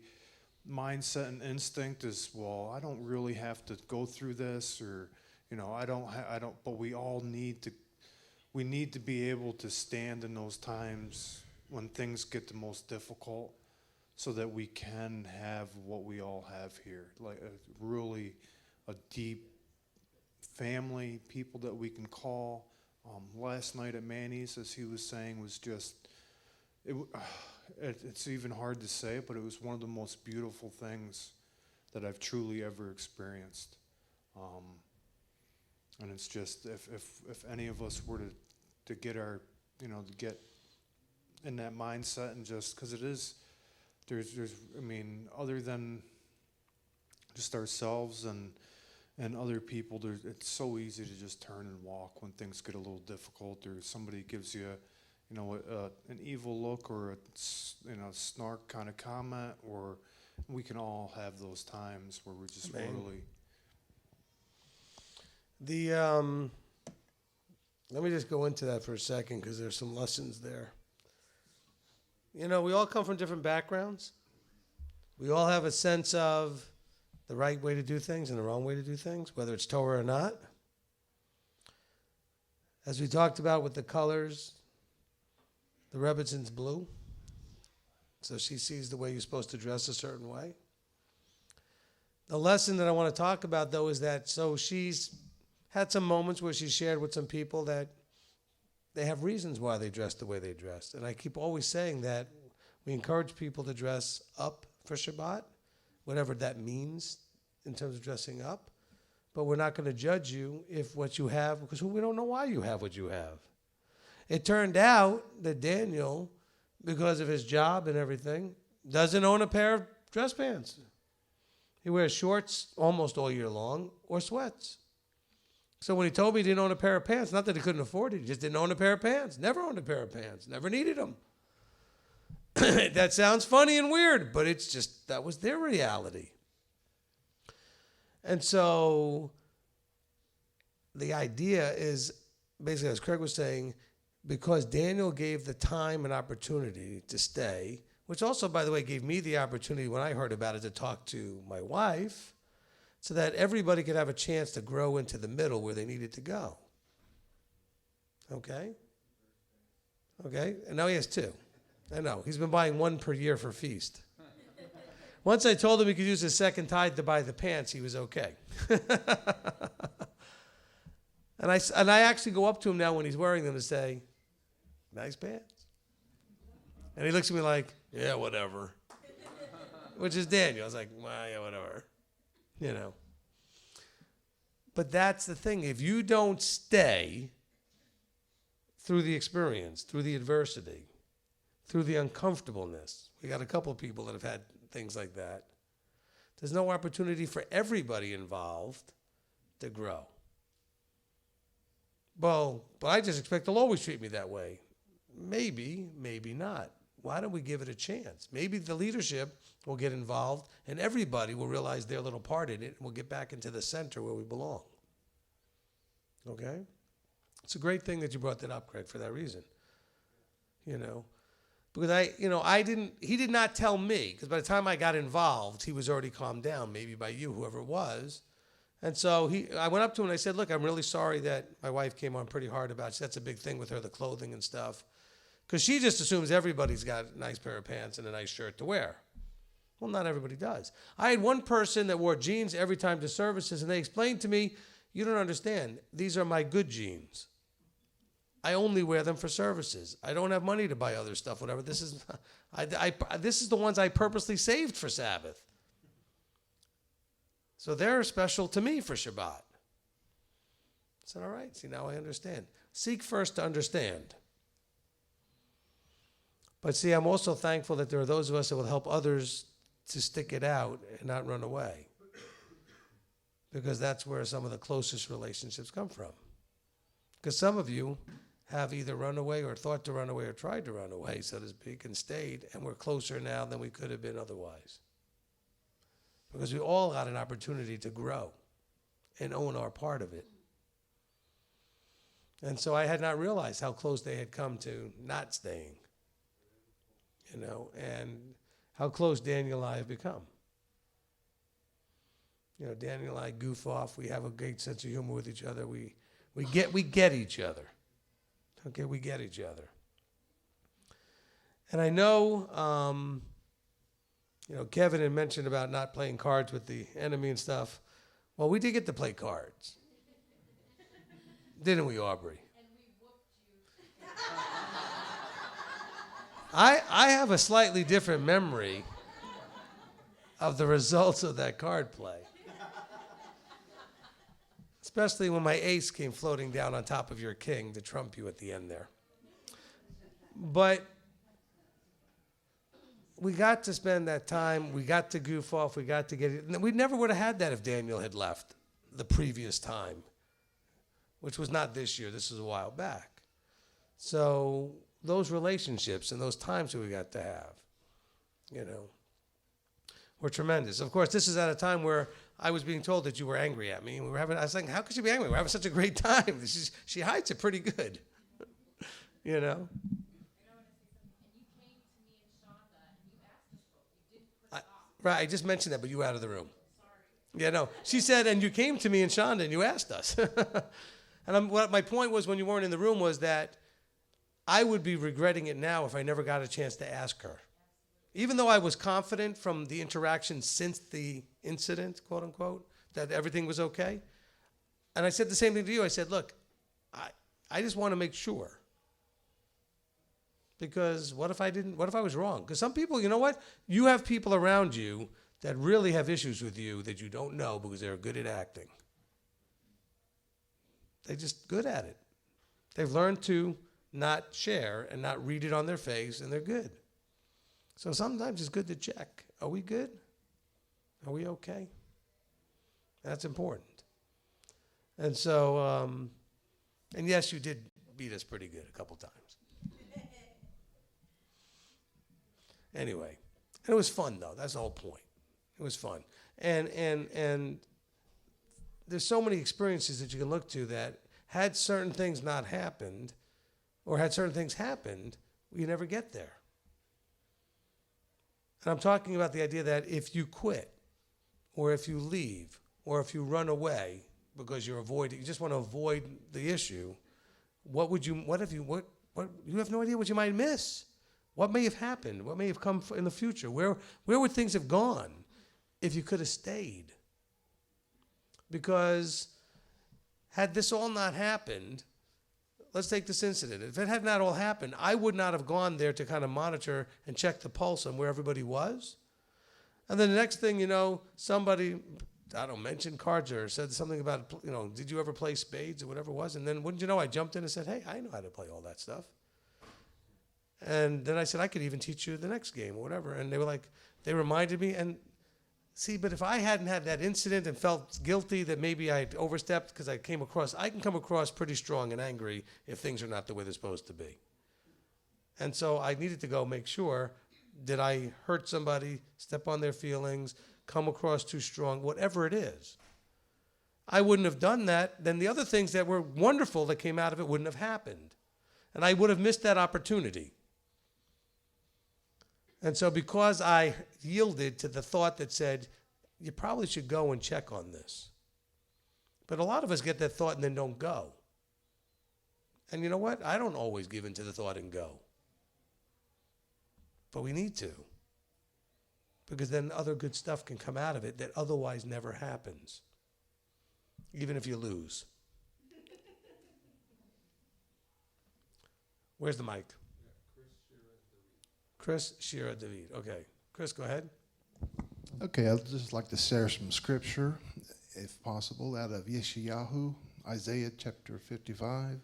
mindset and instinct is, well, I don't really have to go through this, or I don't. But we all need to be able to stand in those times when things get the most difficult, so that we can have what we all have here, like a deep family, people that we can call. Last night at Manny's, as he was saying, was just, it's even hard to say, but it was one of the most beautiful things that I've truly ever experienced. And it's just, if any of us were to get to get in that mindset, and just, because it is, there's other than just ourselves and And other people, it's so easy to just turn and walk when things get a little difficult, or somebody gives you, an evil look or snark kind of comment, or we can all have those times where we're just really. Let me just go into that for a second because there's some lessons there. We all come from different backgrounds. We all have a sense of the right way to do things and the wrong way to do things, whether it's Torah or not. As we talked about with the colors, the Rebbitzин's blue. So she sees the way you're supposed to dress a certain way. The lesson that I want to talk about, though, is that she's had some moments where she shared with some people that they have reasons why they dress the way they dressed. And I keep always saying that we encourage people to dress up for Shabbat, whatever that means in terms of dressing up. But we're not going to judge you if what you have, because we don't know why you have what you have. It turned out that Daniel, because of his job and everything, doesn't own a pair of dress pants. He wears shorts almost all year long or sweats. So when he told me he didn't own a pair of pants, not that he couldn't afford it, he just didn't own a pair of pants. Never owned a pair of pants. Never needed them. That sounds funny and weird, but it's just, that was their reality. And so the idea is, basically, as Craig was saying, because Daniel gave the time and opportunity to stay, which also, by the way, gave me the opportunity when I heard about it to talk to my wife, so that everybody could have a chance to grow into the middle where they needed to go. Okay? And now he has two. I know. He's been buying one per year for feast. Once I told him he could use his second tithe to buy the pants, he was okay. And I actually go up to him now when he's wearing them to say, nice pants. And he looks at me like, yeah, whatever. Which is Daniel. I was like, well, yeah, whatever. But that's the thing. If you don't stay through the experience, through the adversity, through the uncomfortableness, we got a couple of people that have had things like that, there's no opportunity for everybody involved to grow. Well, but I just expect they'll always treat me that way. Maybe, maybe not. Why don't we give it a chance? Maybe the leadership will get involved and everybody will realize their little part in it and we'll get back into the center where we belong. Okay? It's a great thing that you brought that up, Craig, for that reason. Because he did not tell me, because by the time I got involved, he was already calmed down, maybe by you, whoever it was. And so I went up to him and I said, look, I'm really sorry that my wife came on pretty hard about it. That's a big thing with her, the clothing and stuff. Because she just assumes everybody's got a nice pair of pants and a nice shirt to wear. Well, not everybody does. I had one person that wore jeans every time to services, and they explained to me, you don't understand. These are my good jeans. I only wear them for services. I don't have money to buy other stuff, whatever. This is the ones I purposely saved for Sabbath. So they're special to me for Shabbat. I said, all right, see, now I understand. Seek first to understand. But see, I'm also thankful that there are those of us that will help others to stick it out and not run away. Because that's where some of the closest relationships come from. Because some of you have either run away or thought to run away or tried to run away, so to speak, and stayed, and we're closer now than we could have been otherwise. Because we all got an opportunity to grow and own our part of it. And so I had not realized how close they had come to not staying, and how close Daniel and I have become. Daniel and I goof off. We have a great sense of humor with each other. We get each other. Okay, we get each other. And I know, Kevin had mentioned about not playing cards with the enemy and stuff. Well, we did get to play cards. Didn't we, Aubrey? And we whooped you. I have a slightly different memory of the results of that card play. Especially when my ace came floating down on top of your king to trump you at the end there. But we got to spend that time. We got to goof off. We got to get it. We never would have had that if Daniel had left the previous time, which was not this year. This was a while back. So those relationships and those times that we got to have, were tremendous. Of course, this is at a time where I was being told that you were angry at me. And I was like, how could she be angry? We're having such a great time. She hides it pretty good, Right, I just mentioned that, but you were out of the room. Yeah, no. She said, and you came to me and Shonda and you asked us. And what my point was when you weren't in the room was that I would be regretting it now if I never got a chance to ask her. Even though I was confident from the interaction since the incident, quote unquote, that everything was okay. And I said the same thing to you. I said, look, I just want to make sure. Because what if I was wrong? Because some people, you know what? You have people around you that really have issues with you that you don't know because they're good at acting. They're just good at it. They've learned to not share and not read it on their face, and they're good. So sometimes it's good to check. Are we good? Are we okay? That's important. And so, and yes, you did beat us pretty good a couple times. Anyway, and it was fun though. That's the whole point. It was fun. And there's so many experiences that you can look to that had certain things not happened, or had certain things happened, you never get there. And I'm talking about the idea that if you quit, or if you leave, or if you run away because you just want to avoid the issue, you have no idea what you might miss. What may have happened? What may have come in the future? Where would things have gone if you could have stayed? Because had this all not happened, let's take this incident. If it had not all happened, I would not have gone there to kind of monitor and check the pulse on where everybody was. And then the next thing you know, somebody, mentioned cards or said something about, did you ever play spades or whatever it was? And then wouldn't you know, I jumped in and said, hey, I know how to play all that stuff. And then I said, I could even teach you the next game or whatever. And they were like, they reminded me. And see, but if I hadn't had that incident and felt guilty that maybe I overstepped because I can come across pretty strong and angry if things are not the way they're supposed to be. And so I needed to go make sure, did I hurt somebody, step on their feelings, come across too strong, whatever it is. I wouldn't have done that, then the other things that were wonderful that came out of it wouldn't have happened. And I would have missed that opportunity. And so because I yielded to the thought that said, you probably should go and check on this. But a lot of us get that thought and then don't go. And you know what? I don't always give in to the thought and go. But we need to. Because then other good stuff can come out of it that otherwise never happens. Even if you lose. Where's the mic? Chris, Shira, David. Okay. Chris, go ahead. Okay, I'd just like to share some scripture, if possible, out of Yeshayahu, Isaiah chapter 55,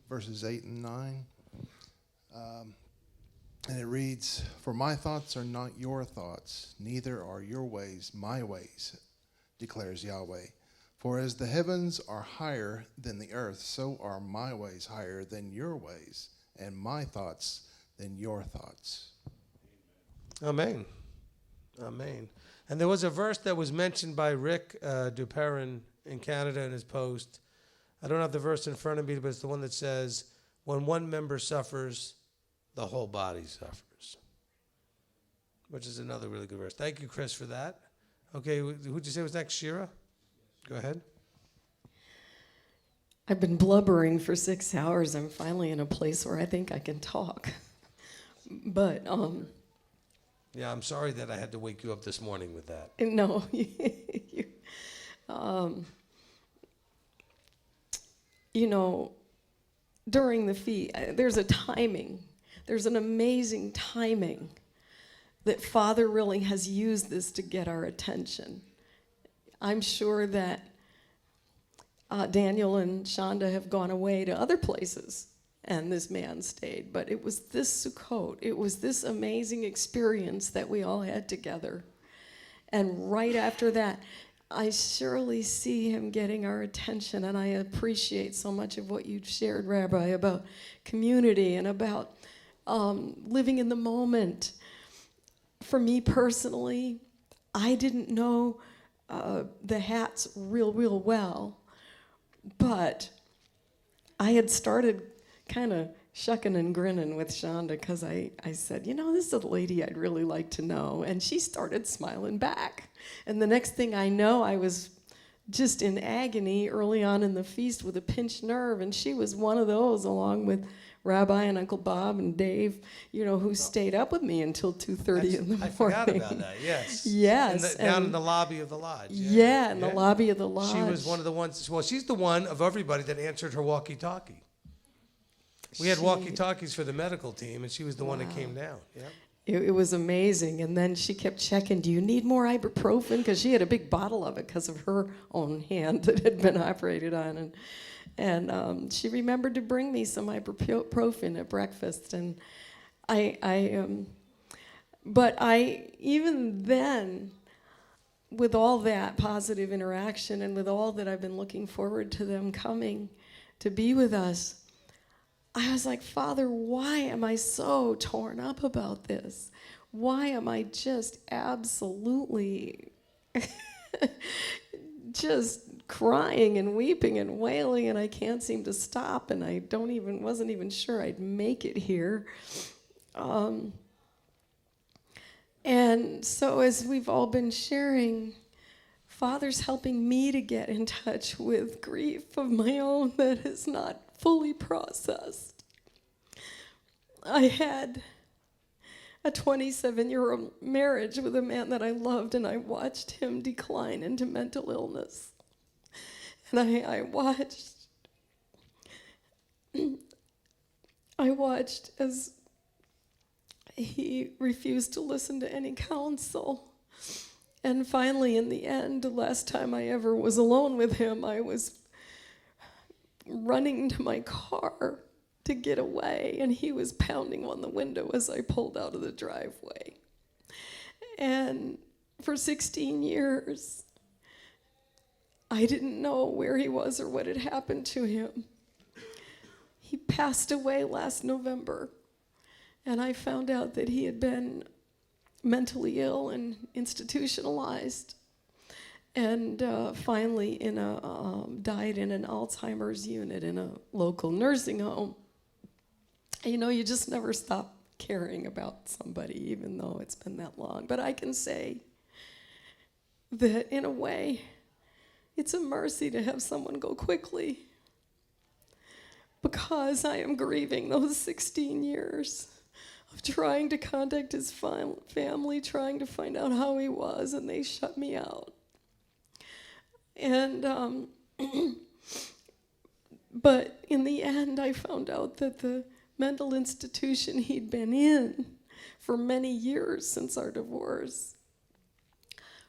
verses 8 and 9. And it reads, "For my thoughts are not your thoughts, neither are your ways my ways, declares Yahweh. For as the heavens are higher than the earth, so are my ways higher than your ways, and my thoughts than your thoughts." Amen. Amen. And there was a verse that was mentioned by Rick Duperin in Canada in his post. I don't have the verse in front of me, but it's the one that says, when one member suffers, the whole body suffers. Which is another really good verse. Thank you, Chris, for that. Okay, who'd you say was next? Shira? Go ahead. I've been blubbering for 6 hours. I'm finally in a place where I think I can talk. But, yeah, I'm sorry that I had to wake you up this morning with that. No. During the feast, there's a timing. There's an amazing timing that Father really has used this to get our attention. I'm sure that Daniel and Shonda have gone away to other places, and this man stayed. But it was this Sukkot, it was this amazing experience that we all had together. And right after that, I surely see him getting our attention, and I appreciate so much of what you've shared, Rabbi, about community and about living in the moment. For me personally, I didn't know the hats real well, but I had started kind of shucking and grinning with Shonda because I said, this is a lady I'd really like to know. And she started smiling back. And the next thing I know, I was just in agony early on in the feast with a pinched nerve. And she was one of those, along with Rabbi and Uncle Bob and Dave, who stayed up with me until 2:30 in the morning. I forgot about that, yes. Yes. Down in the lobby of the lodge. Yeah, in the lobby of the lodge. She was one of the ones, well, she's the one of everybody that answered her walkie-talkie. We had walkie-talkies for the medical team, and she was the one that came down. Yeah. It was amazing. And then she kept checking, do you need more ibuprofen? Because she had a big bottle of it because of her own hand that had been operated on. And she remembered to bring me some ibuprofen at breakfast. And but even then, with all that positive interaction and with all that I've been looking forward to them coming to be with us, I was like, Father, why am I so torn up about this? Why am I just absolutely just crying and weeping and wailing, and I can't seem to stop, and I wasn't even sure I'd make it here. And so as we've all been sharing, Father's helping me to get in touch with grief of my own that is not fully processed. I had a 27-year marriage with a man that I loved, and I watched him decline into mental illness. And I watched as he refused to listen to any counsel. And finally, in the end, the last time I ever was alone with him, I was running to my car to get away, and he was pounding on the window as I pulled out of the driveway. And for 16 years, I didn't know where he was or what had happened to him. He passed away last November, and I found out that he had been mentally ill and institutionalized, and finally died in an Alzheimer's unit in a local nursing home. You just never stop caring about somebody, even though it's been that long. But I can say that in a way, it's a mercy to have someone go quickly, because I am grieving those 16 years of trying to contact his family, trying to find out how he was, and they shut me out. And but in the end, I found out that the mental institution he'd been in for many years since our divorce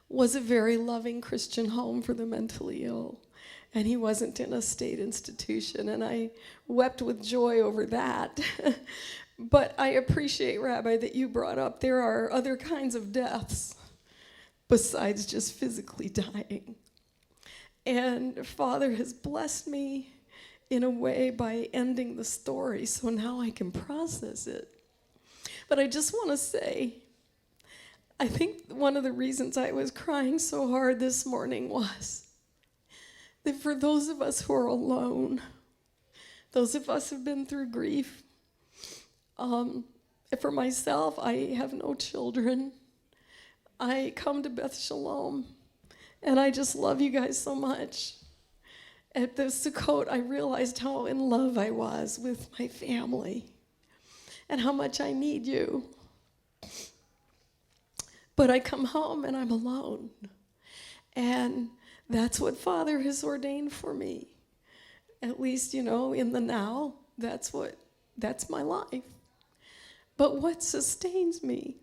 was a very loving Christian home for the mentally ill. And he wasn't in a state institution, and I wept with joy over that. But I appreciate, Rabbi, that you brought up there are other kinds of deaths besides just physically dying. And Father has blessed me in a way by ending the story, so now I can process it. But I just want to say, I think one of the reasons I was crying so hard this morning was that for those of us who are alone, those of us who've been through grief, for myself, I have no children. I come to Beth Shalom, and I just love you guys so much. At the Sukkot, I realized how in love I was with my family and how much I need you. But I come home and I'm alone. And that's what Father has ordained for me. At least, in the now, that's my life. But what sustains me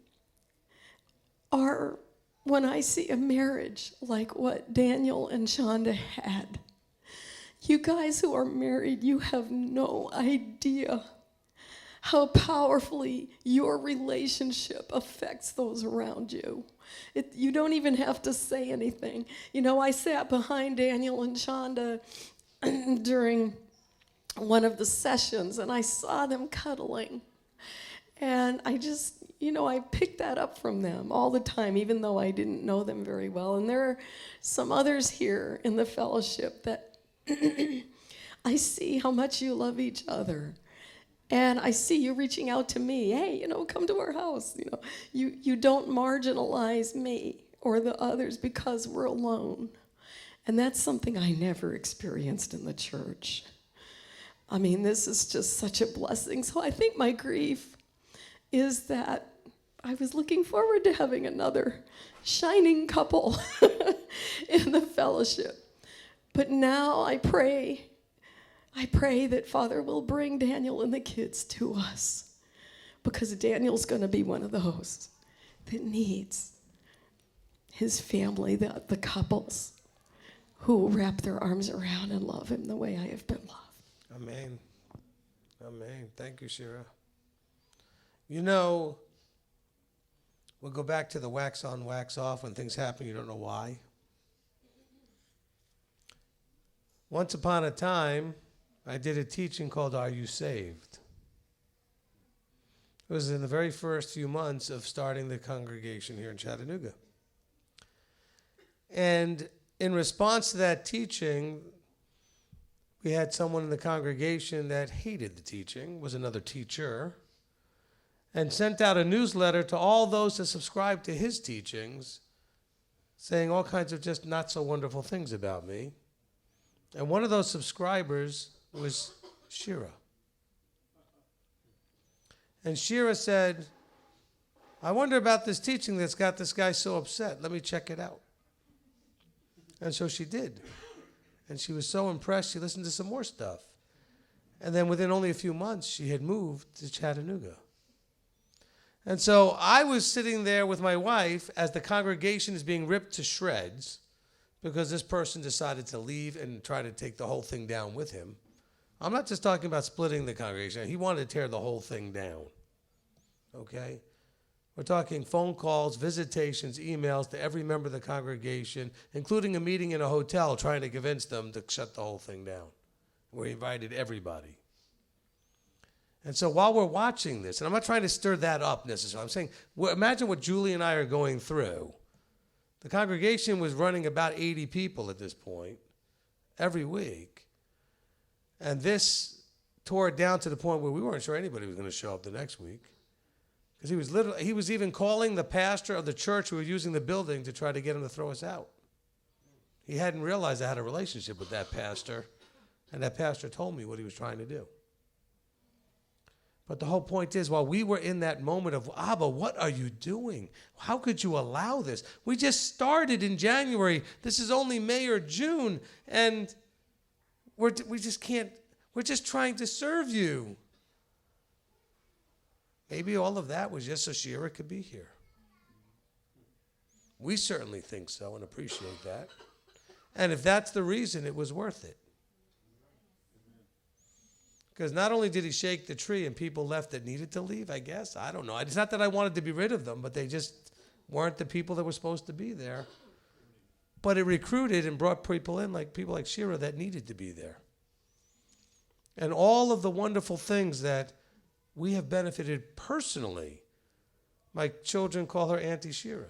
are when I see a marriage like what Daniel and Shonda had. You guys who are married, you have no idea how powerfully your relationship affects those around you. You don't even have to say anything. You know, I sat behind Daniel and Shonda during one of the sessions, and I saw them cuddling. And I just, I picked that up from them all the time, even though I didn't know them very well. And there are some others here in the fellowship that I see how much you love each other. And I see you reaching out to me. Hey, come to our house. You don't marginalize me or the others because we're alone. And that's something I never experienced in the church. I mean, this is just such a blessing. So I think my grief is that I was looking forward to having another shining couple in the fellowship. But now I pray that Father will bring Daniel and the kids to us, because Daniel's going to be one of those that needs his family, the couples who will wrap their arms around and love him the way I have been loved. Amen. Amen. Thank you, Shira. We'll go back to the wax on, wax off. When things happen, you don't know why. Once upon a time, I did a teaching called Are You Saved? It was in the very first few months of starting the congregation here in Chattanooga. And in response to that teaching, we had someone in the congregation that hated the teaching, was another teacher, and sent out a newsletter to all those that subscribed to his teachings, saying all kinds of just not so wonderful things about me. And one of those subscribers was Shira. And Shira said, I wonder about this teaching that's got this guy so upset. Let me check it out. And so she did. And she was so impressed, she listened to some more stuff. And then within only a few months, she had moved to Chattanooga. And so I was sitting there with my wife as the congregation is being ripped to shreds because this person decided to leave and try to take the whole thing down with him. I'm not just talking about splitting the congregation. He wanted to tear the whole thing down. Okay? We're talking phone calls, visitations, emails to every member of the congregation, including a meeting in a hotel trying to convince them to shut the whole thing down. We invited everybody. And so while we're watching this, and I'm not trying to stir that up necessarily, I'm saying, imagine what Julie and I are going through. The congregation was running about 80 people at this point every week. And this tore it down to the point where we weren't sure anybody was going to show up the next week. Because he was even calling the pastor of the church who was using the building to try to get him to throw us out. He hadn't realized I had a relationship with that pastor, and that pastor told me what he was trying to do. But the whole point is, while we were in that moment of, Abba, what are you doing? How could you allow this? We just started in January. This is only May or June, and we just can't, we're just trying to serve you. Maybe all of that was just so Shira could be here. We certainly think so and appreciate that. And if that's the reason, it was worth it. Because not only did he shake the tree and people left that needed to leave, I guess. I don't know. It's not that I wanted to be rid of them, but they just weren't the people that were supposed to be there. But it recruited and brought people in, like people like Shira, that needed to be there. And all of the wonderful things that we have benefited personally. My children call her Auntie Shira.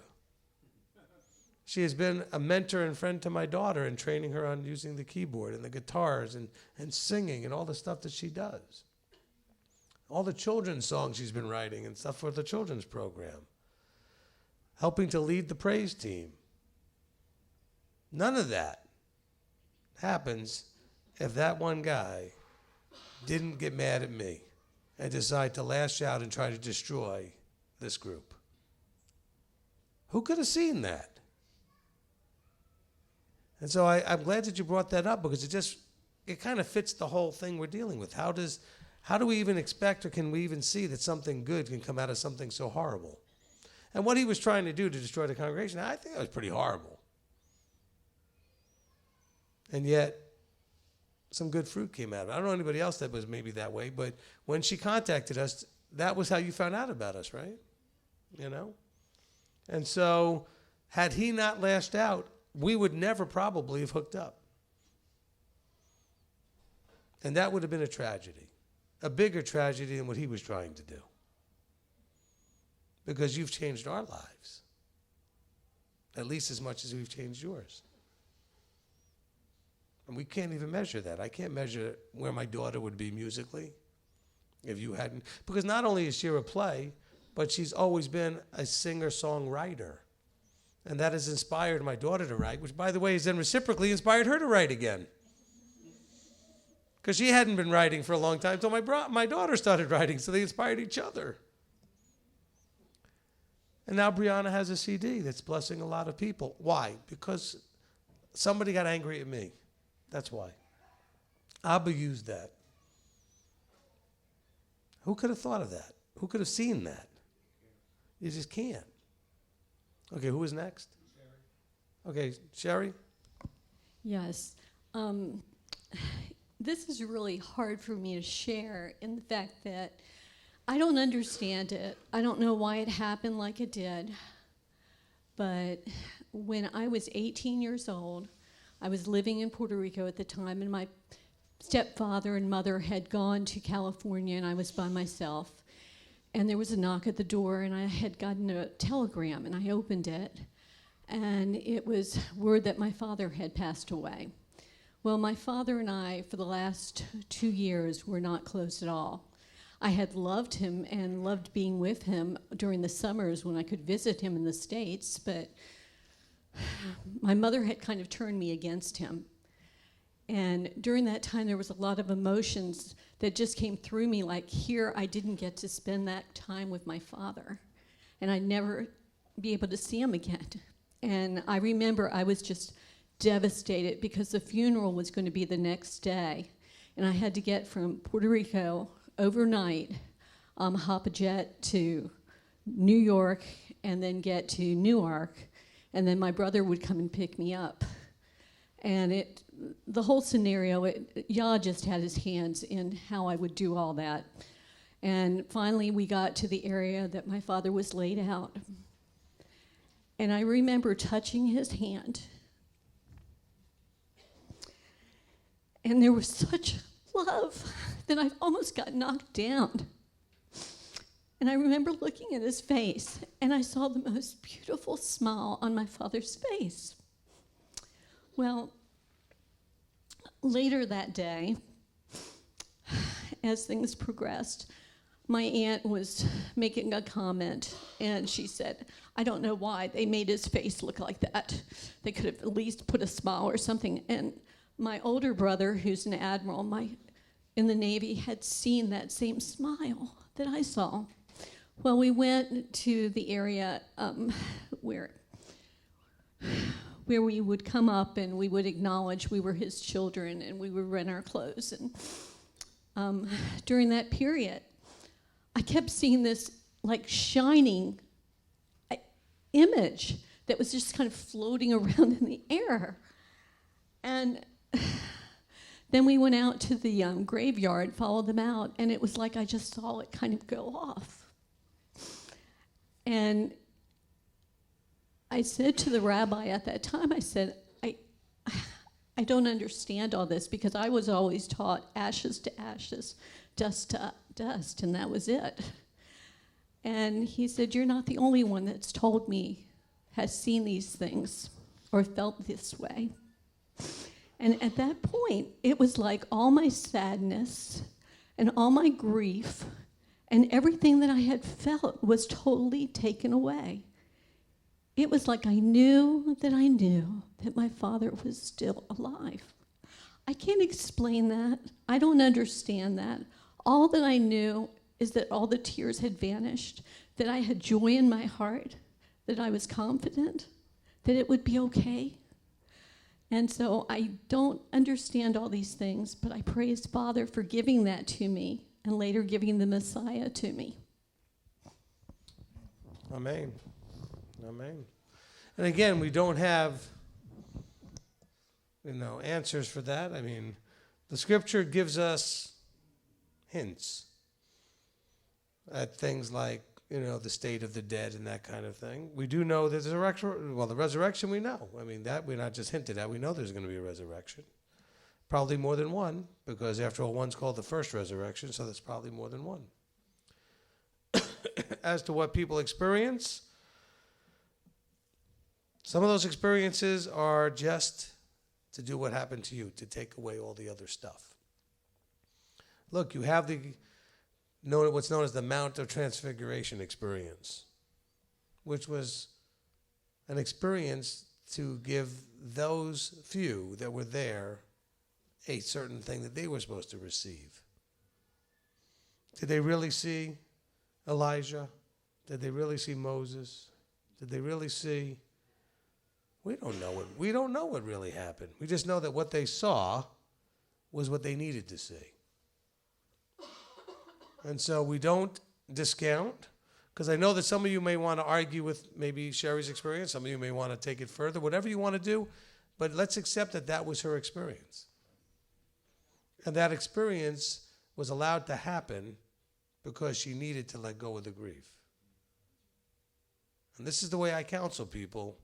She has been a mentor and friend to my daughter in training her on using the keyboard and the guitars and singing and all the stuff that she does. All the children's songs she's been writing and stuff for the children's program. Helping to lead the praise team. None of that happens if that one guy didn't get mad at me and decide to lash out and try to destroy this group. Who could have seen that? And so I'm glad that you brought that up, because it kind of fits the whole thing we're dealing with. How do we even expect, or can we even see that something good can come out of something so horrible? And what he was trying to do to destroy the congregation, I think that was pretty horrible. And yet, some good fruit came out of it. I don't know anybody else that was maybe that way, but when she contacted us, that was how you found out about us, right? You know? And so had he not lashed out, we would never probably have hooked up. And that would have been a tragedy, a bigger tragedy than what he was trying to do. Because you've changed our lives, at least as much as we've changed yours. And we can't even measure that. I can't measure where my daughter would be musically if you hadn't. Because not only is she a play, but she's always been a singer-songwriter. And that has inspired my daughter to write, which, by the way, has then reciprocally inspired her to write again. Because she hadn't been writing for a long time until my daughter started writing, so they inspired each other. And now Brianna has a CD that's blessing a lot of people. Why? Because somebody got angry at me. That's why. Abba used that. Who could have thought of that? Who could have seen that? You just can't. Okay, who is next? Okay, Sherry? Yes. This is really hard for me to share in the fact that I don't understand it. I don't know why it happened like it did. But when I was 18 years old, I was living in Puerto Rico at the time, and my stepfather and mother had gone to California, and I was by myself. And there was a knock at the door, and I had gotten a telegram, and I opened it, and it was word that my father had passed away. Well, my father and I, for the last 2 years, were not close at all. I had loved him and loved being with him during the summers when I could visit him in the States, but my mother had kind of turned me against him. And during that time, there was a lot of emotions that just came through me, like here I didn't get to spend that time with my father, and I'd never be able to see him again. And I remember I was just devastated because the funeral was going to be the next day, and I had to get from Puerto Rico overnight, hop a jet to New York, and then get to Newark, and then my brother would come and pick me up. And the whole scenario, Yah just had his hands in how I would do all that. And finally, we got to the area that my father was laid out. And I remember touching his hand. And there was such love that I almost got knocked down. And I remember looking at his face, and I saw the most beautiful smile on my father's face. Well, later that day, as things progressed, my aunt was making a comment, and she said, I don't know why they made his face look like that. They could have at least put a smile or something. And my older brother, who's an admiral in the Navy, had seen that same smile that I saw. Well, we went to the area where we would come up and we would acknowledge we were his children, and we would rent our clothes. And during that period, I kept seeing this like shining image that was just kind of floating around in the air. And then we went out to the graveyard, followed them out, and it was like I just saw it kind of go off. And I said to the rabbi at that time, I said, I don't understand all this, because I was always taught ashes to ashes, dust to dust, and that was it. And he said, you're not the only one that's told me, has seen these things, or felt this way. And at that point, it was like all my sadness and all my grief and everything that I had felt was totally taken away. It was like I knew that my father was still alive. I can't explain that. I don't understand that. All that I knew is that all the tears had vanished, that I had joy in my heart, that I was confident, that it would be okay. And so I don't understand all these things, but I praise Father for giving that to me and later giving the Messiah to me. Amen. Amen. And again, we don't have, answers for that. I mean, The scripture gives us hints at things like, the state of the dead and that kind of thing. We do know that the resurrection we know. I mean, that we're not just hinted at. We know there's going to be a resurrection. Probably more than one, because after all, one's called the first resurrection, so there's probably more than one. As to what people experience, some of those experiences are just to do what happened to you, to take away all the other stuff. Look, you have what's known as the Mount of Transfiguration experience, which was an experience to give those few that were there a certain thing that they were supposed to receive. Did they really see Elijah? Did they really see Moses? Did they really see? We don't know what. We don't know what really happened. We just know that what they saw was what they needed to see. And so we don't discount, because I know that some of you may want to argue with maybe Sherry's experience. Some of you may want to take it further, whatever you want to do. But let's accept that that was her experience. And that experience was allowed to happen because she needed to let go of the grief. And this is the way I counsel people,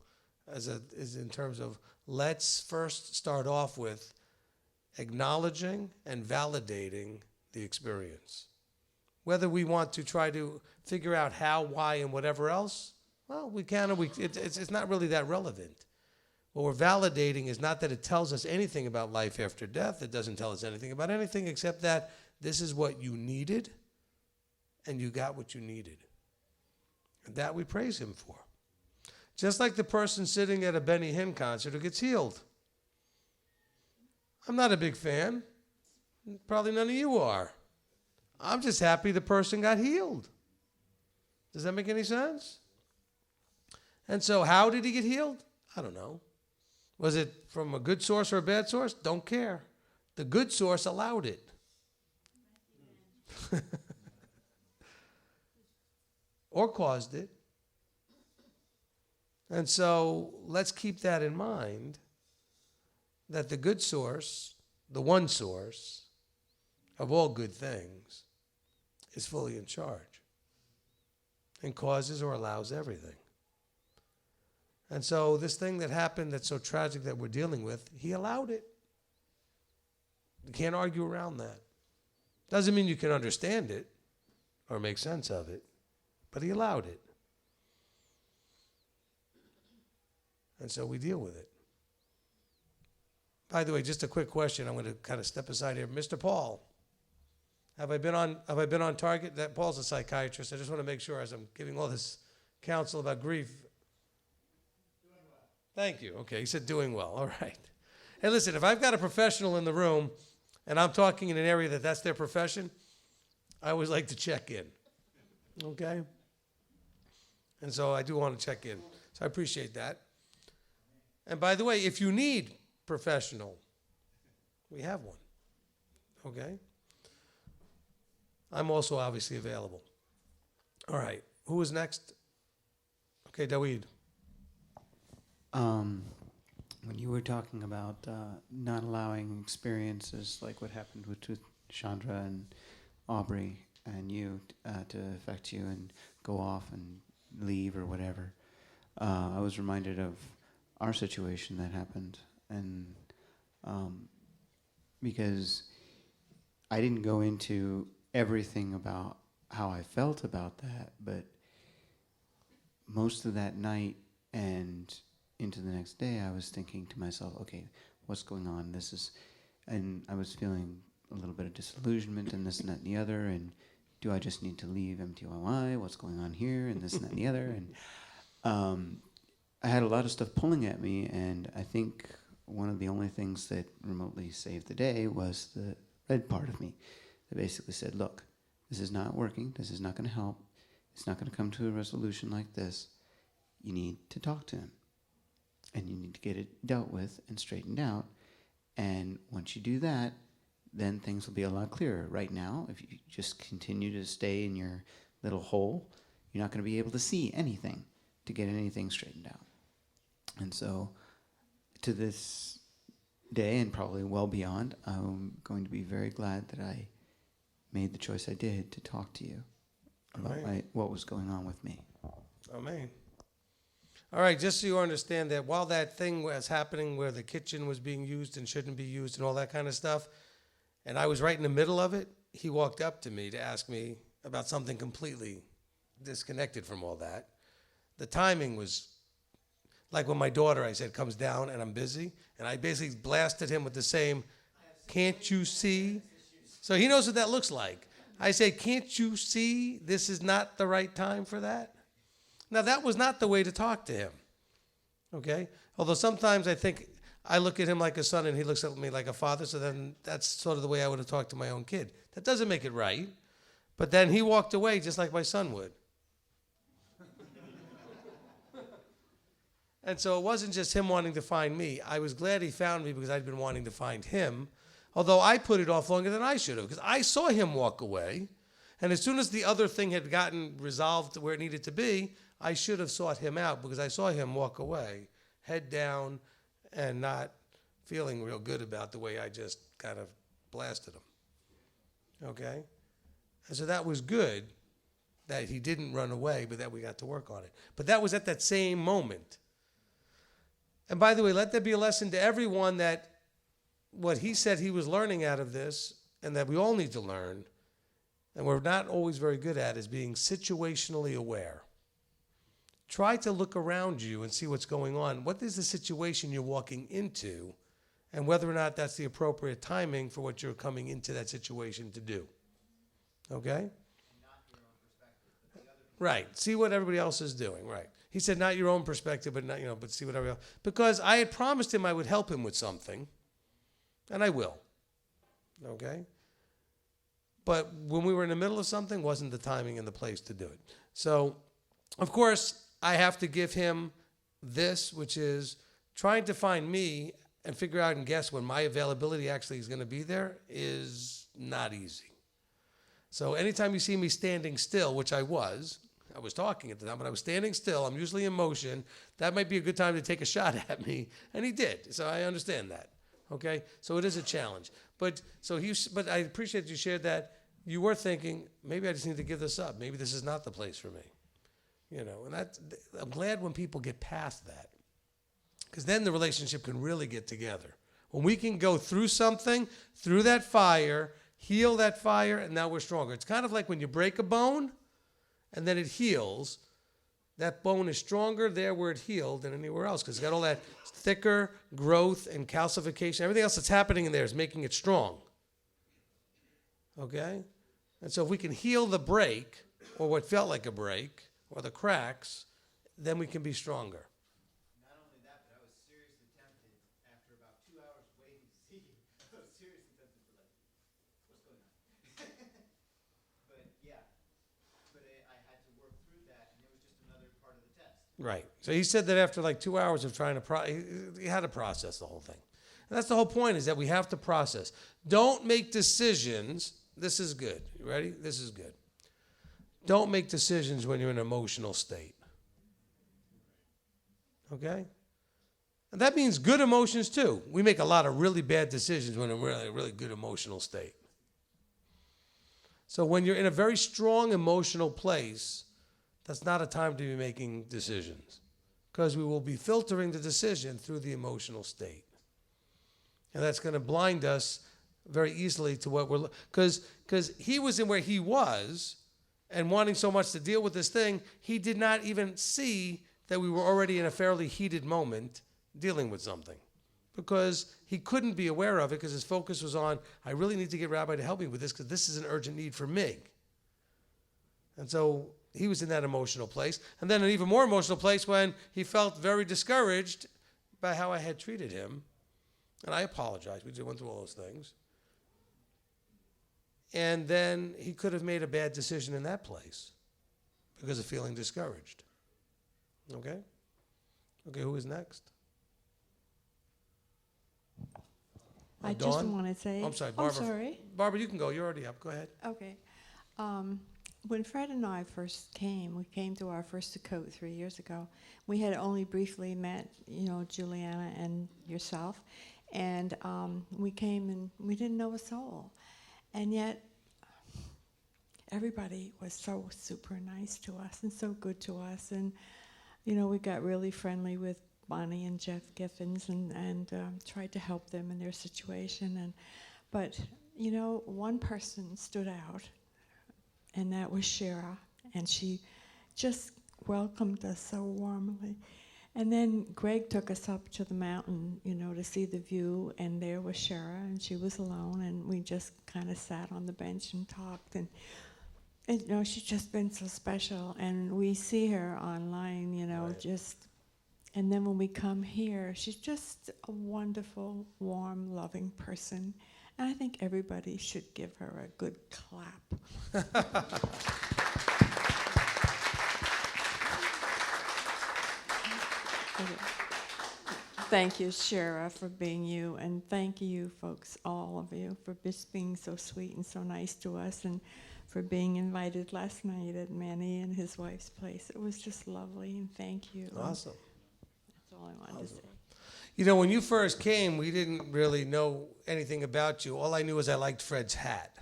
is in terms of, let's first start off with acknowledging and validating the experience. Whether we want to try to figure out how, why, and whatever else, well, we can, or it's not really that relevant. What we're validating is not that it tells us anything about life after death. It doesn't tell us anything about anything except that this is what you needed, and you got what you needed. And that we praise him for. Just like the person sitting at a Benny Hinn concert who gets healed. I'm not a big fan. Probably none of you are. I'm just happy the person got healed. Does that make any sense? And so how did he get healed? I don't know. Was it from a good source or a bad source? Don't care. The good source allowed it. Or caused it. And so let's keep that in mind, that the good source, the one source of all good things, is fully in charge and causes or allows everything. And so this thing that happened that's so tragic that we're dealing with, he allowed it. You can't argue around that. Doesn't mean you can understand it or make sense of it, but he allowed it. And so we deal with it. By the way, just a quick question. I'm going to kind of step aside here. Mr. Paul, have I been on target? That Paul's a psychiatrist. I just want to make sure, as I'm giving all this counsel about grief. Doing well. Thank you. Okay, he said doing well. All right. Hey, listen, if I've got a professional in the room and I'm talking in an area that's their profession, I always like to check in. Okay? And so I do want to check in. So I appreciate that. And by the way, if you need professional, we have one. Okay? I'm also obviously available. All right. Who is next? Okay, Daweed. When you were talking about not allowing experiences like what happened with Chandra and Aubrey and you to affect you and go off and leave or whatever, I was reminded of our situation that happened, and because I didn't go into everything about how I felt about that, but most of that night and into the next day, I was thinking to myself, okay, what's going on? And I was feeling a little bit of disillusionment and this and that and the other, and do I just need to leave MTYY? What's going on here? And this and that and the other, and I had a lot of stuff pulling at me, and I think one of the only things that remotely saved the day was the red part of me that basically said, look, this is not working. This is not going to help. It's not going to come to a resolution like this. You need to talk to him, and you need to get it dealt with and straightened out. And once you do that, then things will be a lot clearer. Right now, if you just continue to stay in your little hole, you're not going to be able to see anything to get anything straightened out. And so to this day and probably well beyond, I'm going to be very glad that I made the choice I did to talk to you about what was going on with me. Amen. All right, just so you understand that while that thing was happening where the kitchen was being used and shouldn't be used and all that kind of stuff, and I was right in the middle of it, he walked up to me to ask me about something completely disconnected from all that. The timing was like when my daughter, I said, comes down and I'm busy, and I basically blasted him with the same, "Can't you see?" So he knows what that looks like. I say, "Can't you see this is not the right time for that?" Now, that was not the way to talk to him, okay? Although sometimes I think I look at him like a son and he looks at me like a father, so then that's sort of the way I would have talked to my own kid. That doesn't make it right, but then he walked away just like my son would. And so it wasn't just him wanting to find me. I was glad he found me because I'd been wanting to find him, although I put it off longer than I should have, because I saw him walk away, and as soon as the other thing had gotten resolved to where it needed to be, I should have sought him out, because I saw him walk away, head down, and not feeling real good about the way I just kind of blasted him. Okay? And so that was good that he didn't run away, but that we got to work on it. But that was at that same moment. And by the way, let that be a lesson to everyone that what he said he was learning out of this, and that we all need to learn, and we're not always very good at, is being situationally aware. Try to look around you and see what's going on. What is the situation you're walking into, and whether or not that's the appropriate timing for what you're coming into that situation to do. Okay? Right. See what everybody else is doing. Right. He said, not your own perspective, but not, but see what everybody else. Because I had promised him I would help him with something, and I will. Okay? But when we were in the middle of something, wasn't the timing and the place to do it. So, of course, I have to give him this, which is trying to find me and figure out and guess when my availability actually is going to be there is not easy. So anytime you see me standing still, which I was talking at the time, but I was standing still, I'm usually in motion, that might be a good time to take a shot at me, and he did, so I understand that, okay? So it is a challenge. But I appreciate you shared that. You were thinking, maybe I just need to give this up. Maybe this is not the place for me. And I'm glad when people get past that, because then the relationship can really get together. When we can go through something, through that fire, heal that fire, and now we're stronger. It's kind of like when you break a bone, and then it heals. That bone is stronger there where it healed than anywhere else, because it's got all that thicker growth and calcification. Everything else that's happening in there is making it strong. Okay? And so if we can heal the break, or what felt like a break, or the cracks, then we can be stronger. Not only that, but I was seriously tempted after about 2 hours waiting to see you. I was seriously tempted to what's going on? But yeah, I had to work through that, and it was just another part of the test. Right. So he said that after like 2 hours of trying to he had to process the whole thing. And that's the whole point, is that we have to process. Don't make decisions. This is good. You ready? This is good. Don't make decisions when you're in an emotional state. Okay? And that means good emotions too. We make a lot of really bad decisions when we're in a really good emotional state. So when you're in a very strong emotional place, that's not a time to be making decisions, because we will be filtering the decision through the emotional state. And that's going to blind us very easily to what we're, because he was in where he was and wanting so much to deal with this thing, he did not even see that we were already in a fairly heated moment dealing with something, because he couldn't be aware of it because his focus was on, I really need to get Rabbi to help me with this because this is an urgent need for me. And so he was in that emotional place. And then an even more emotional place when he felt very discouraged by how I had treated him. And I apologized. We just went through all those things. And then he could have made a bad decision in that place because of feeling discouraged. Okay? Okay, who is next? I just want to say... I'm sorry, Barbara. Oh, sorry. Barbara, you can go. You're already up. Go ahead. Okay. When Fred and I first came, we came to our first Sukkot 3 years ago. We had only briefly met, Juliana and yourself. And we came and we didn't know a soul. And yet, everybody was so super nice to us and so good to us. And, you know, we got really friendly with Bonnie and Jeff Giffens and tried to help them in their situation. But, you know, one person stood out, and that was Shara. And she just welcomed us so warmly. And then Greg took us up to the mountain, you know, to see the view, and there was Shara, and she was alone, and we just kind of sat on the bench and talked. And you know, she's just been so special, and we see her online, you know, and then when we come here, she's just a wonderful, warm, loving person. And I think everybody should give her a good clap. Thank you, Shara, for being you, and thank you, folks, all of you, for just being so sweet and so nice to us, and for being invited last night at Manny and his wife's place. It was just lovely, and thank you. Awesome. That's all I wanted to say. You know, when you first came, we didn't really know anything about you. All I knew was I liked Fred's hat.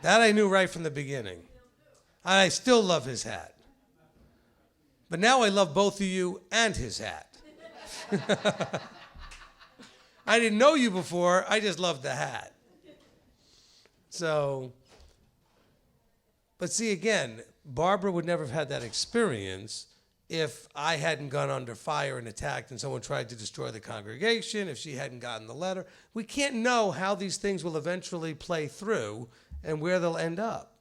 That I knew right from the beginning. I still love his hat. But now I love both of you and his hat. I didn't know you before, I just loved the hat. So, but see again, Barbara would never have had that experience if I hadn't gone under fire and attacked and someone tried to destroy the congregation, if she hadn't gotten the letter. We can't know how these things will eventually play through and where they'll end up.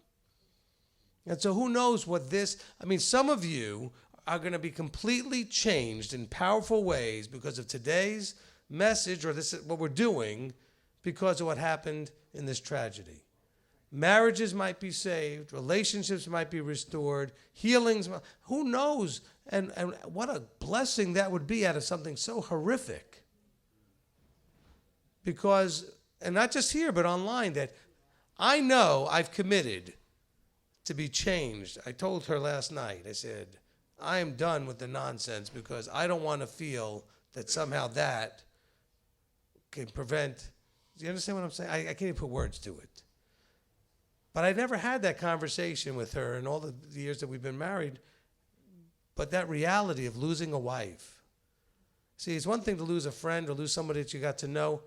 And so who knows what this, I mean, some of you are going to be completely changed in powerful ways because of today's message, or this is what we're doing, because of what happened in this tragedy. Marriages might be saved, relationships might be restored, healings, who knows? And what a blessing that would be out of something so horrific. Because, and not just here, but online, that I know I've committed to be changed. I told her last night, I said, I am done with the nonsense because I don't want to feel that somehow that can prevent. Do you understand what I'm saying? I can't even put words to it. But I never had that conversation with her in all the years that we've been married. But that reality of losing a wife. See, it's one thing to lose a friend or lose somebody that you got to know.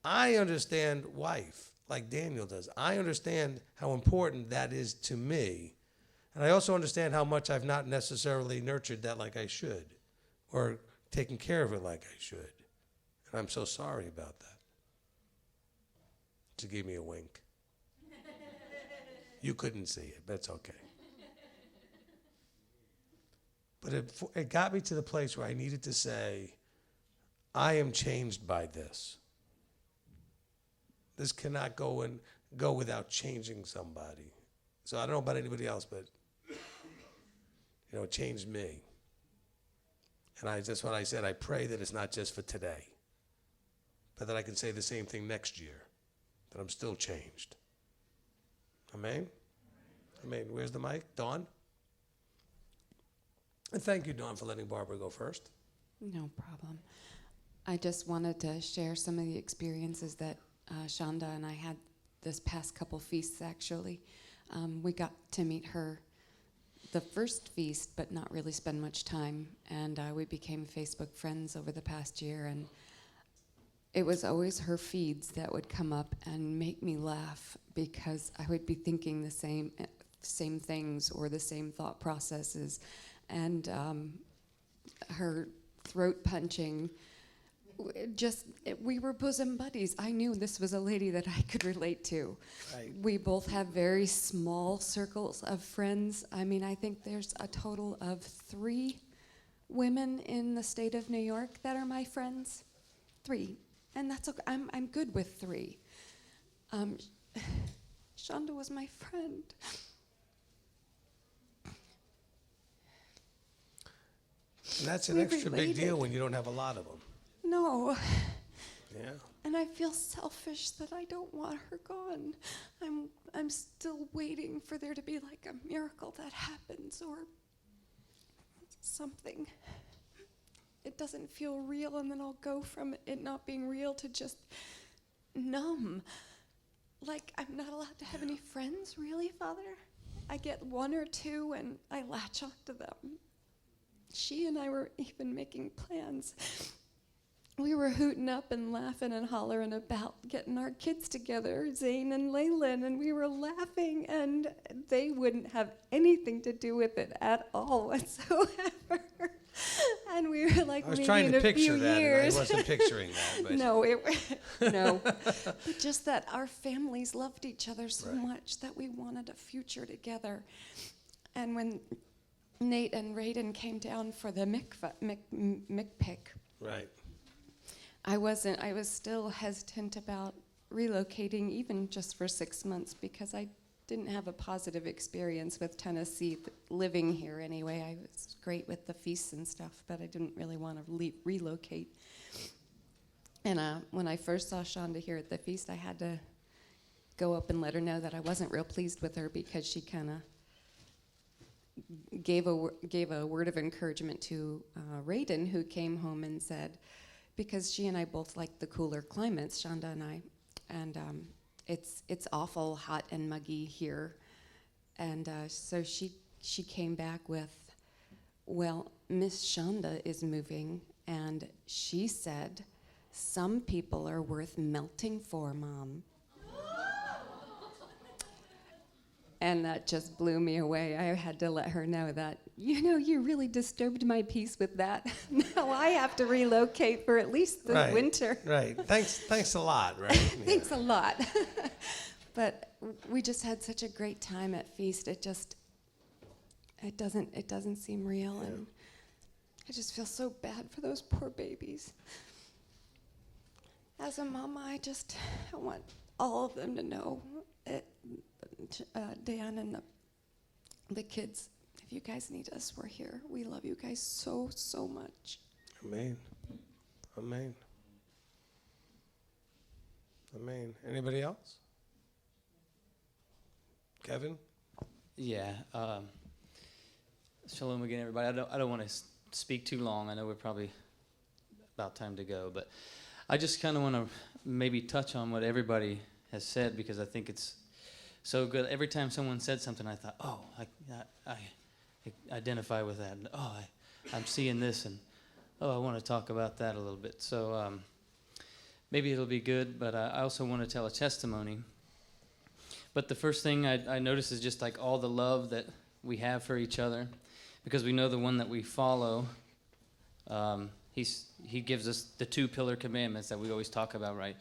I understand wife, like Daniel does. I understand how important that is to me. And I also understand how much I've not necessarily nurtured that like I should, or taken care of it like I should. And I'm so sorry about that. She gave me a wink. You couldn't see it, but it's okay. But it got me to the place where I needed to say, I am changed by this. This cannot go without changing somebody. So I don't know about anybody else, but it changed me. And that's what I said. I pray that it's not just for today, but that I can say the same thing next year, that I'm still changed. Amen? Amen. Where's the mic? Dawn? And thank you, Dawn, for letting Barbara go first. No problem. I just wanted to share some of the experiences that Shonda and I had this past couple feasts, actually. We got to meet her the first feast, but not really spend much time. And we became Facebook friends over the past year. And it was always her feeds that would come up and make me laugh, because I would be thinking the same things or the same thought processes. And her throat punching, we were bosom buddies. I knew this was a lady that I could relate to. Right. We both have very small circles of friends. I mean, I think there's a total of 3 women in the state of New York that are my friends. 3. And that's okay. I'm good with 3. Shonda was my friend. And that's an extra big deal when you don't have a lot of them. No. Yeah. And I feel selfish that I don't want her gone. I'm still waiting for there to be like a miracle that happens or something. it doesn't feel real, and then I'll go from it not being real to just numb. Like, I'm not allowed to have any friends, really, Father? I get one or two, and I latch onto them. She and I were even making plans. We were hooting up and laughing and hollering about getting our kids together, Zane and Laylan, and we were laughing, and they wouldn't have anything to do with it at all whatsoever. And we were like, I was maybe trying in to a picture few that, years. and I wasn't picturing that. But. No, no. But just that our families loved each other so much that we wanted a future together. And when Nate and Raiden came down for the McPick, right. I was still hesitant about relocating, even just for 6 months, because I didn't have a positive experience with Tennessee living here anyway. I was great with the feasts and stuff, but I didn't really want to relocate. And when I first saw Shonda here at the feast, I had to go up and let her know that I wasn't real pleased with her, because she kind of gave a word of encouragement to Raiden, who came home and said, because she and I both like the cooler climates, Shonda and I, and it's awful hot and muggy here, and so she came back with, well, Miss Shonda is moving, and she said, some people are worth melting for, Mom. And that just blew me away. I had to let her know that, you really disturbed my peace with that. Now I have to relocate for at least the winter. Right. Thanks a lot, right? Thanks a lot. But we just had such a great time at Feast. It doesn't seem real, and I just feel so bad for those poor babies. As a mama, I want all of them to know it. Dan and the kids, if you guys need us, we're here. We love you guys so, so much. Amen. Amen. Amen. Anybody else? Kevin? Yeah. Shalom again, everybody. I don't want to speak too long. I know we're probably about time to go, but I just kind of want to maybe touch on what everybody has said, because I think it's so good. Every time someone said something, I thought, oh, I identify with that. And, oh, I'm seeing this, and oh, I want to talk about that a little bit. So maybe it'll be good, but I also want to tell a testimony. But the first thing I notice is just like all the love that we have for each other, because we know the one that we follow. He gives us the 2 pillar commandments that we always talk about, right?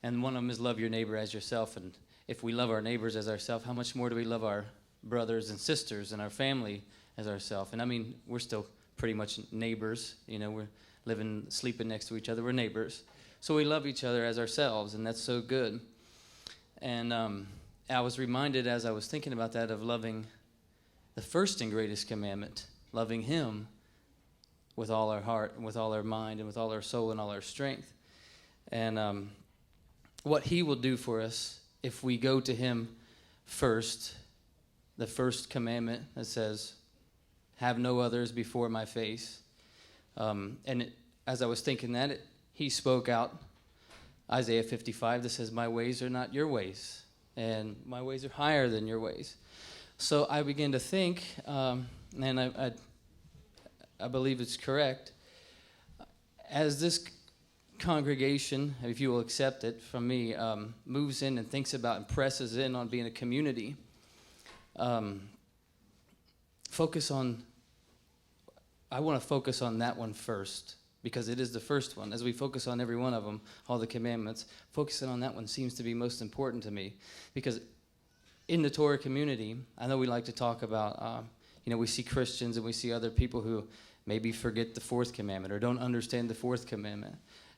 And one of them is love your neighbor as yourself. And if we love our neighbors as ourselves, how much more do we love our brothers and sisters and our family as ourselves? And I mean, we're still pretty much neighbors. We're sleeping next to each other. We're neighbors. So we love each other as ourselves, and that's so good. And I was reminded as I was thinking about that of loving the first and greatest commandment, loving Him with all our heart and with all our mind and with all our soul and all our strength. And what He will do for us if we go to Him first, the first commandment that says, have no others before my face. As I was thinking that, He spoke out Isaiah 55 that says, my ways are not your ways, and my ways are higher than your ways. So I began to think, and I believe it's correct, as this congregation, if you will accept it from me, moves in and thinks about and presses in on being a community, I want to focus on that one first, because it is the first one. As we focus on every one of them, all the commandments, focusing on that one seems to be most important to me, because in the Torah community, I know we like to talk about, we see Christians and we see other people who maybe forget the 4th commandment or don't understand the 4th commandment.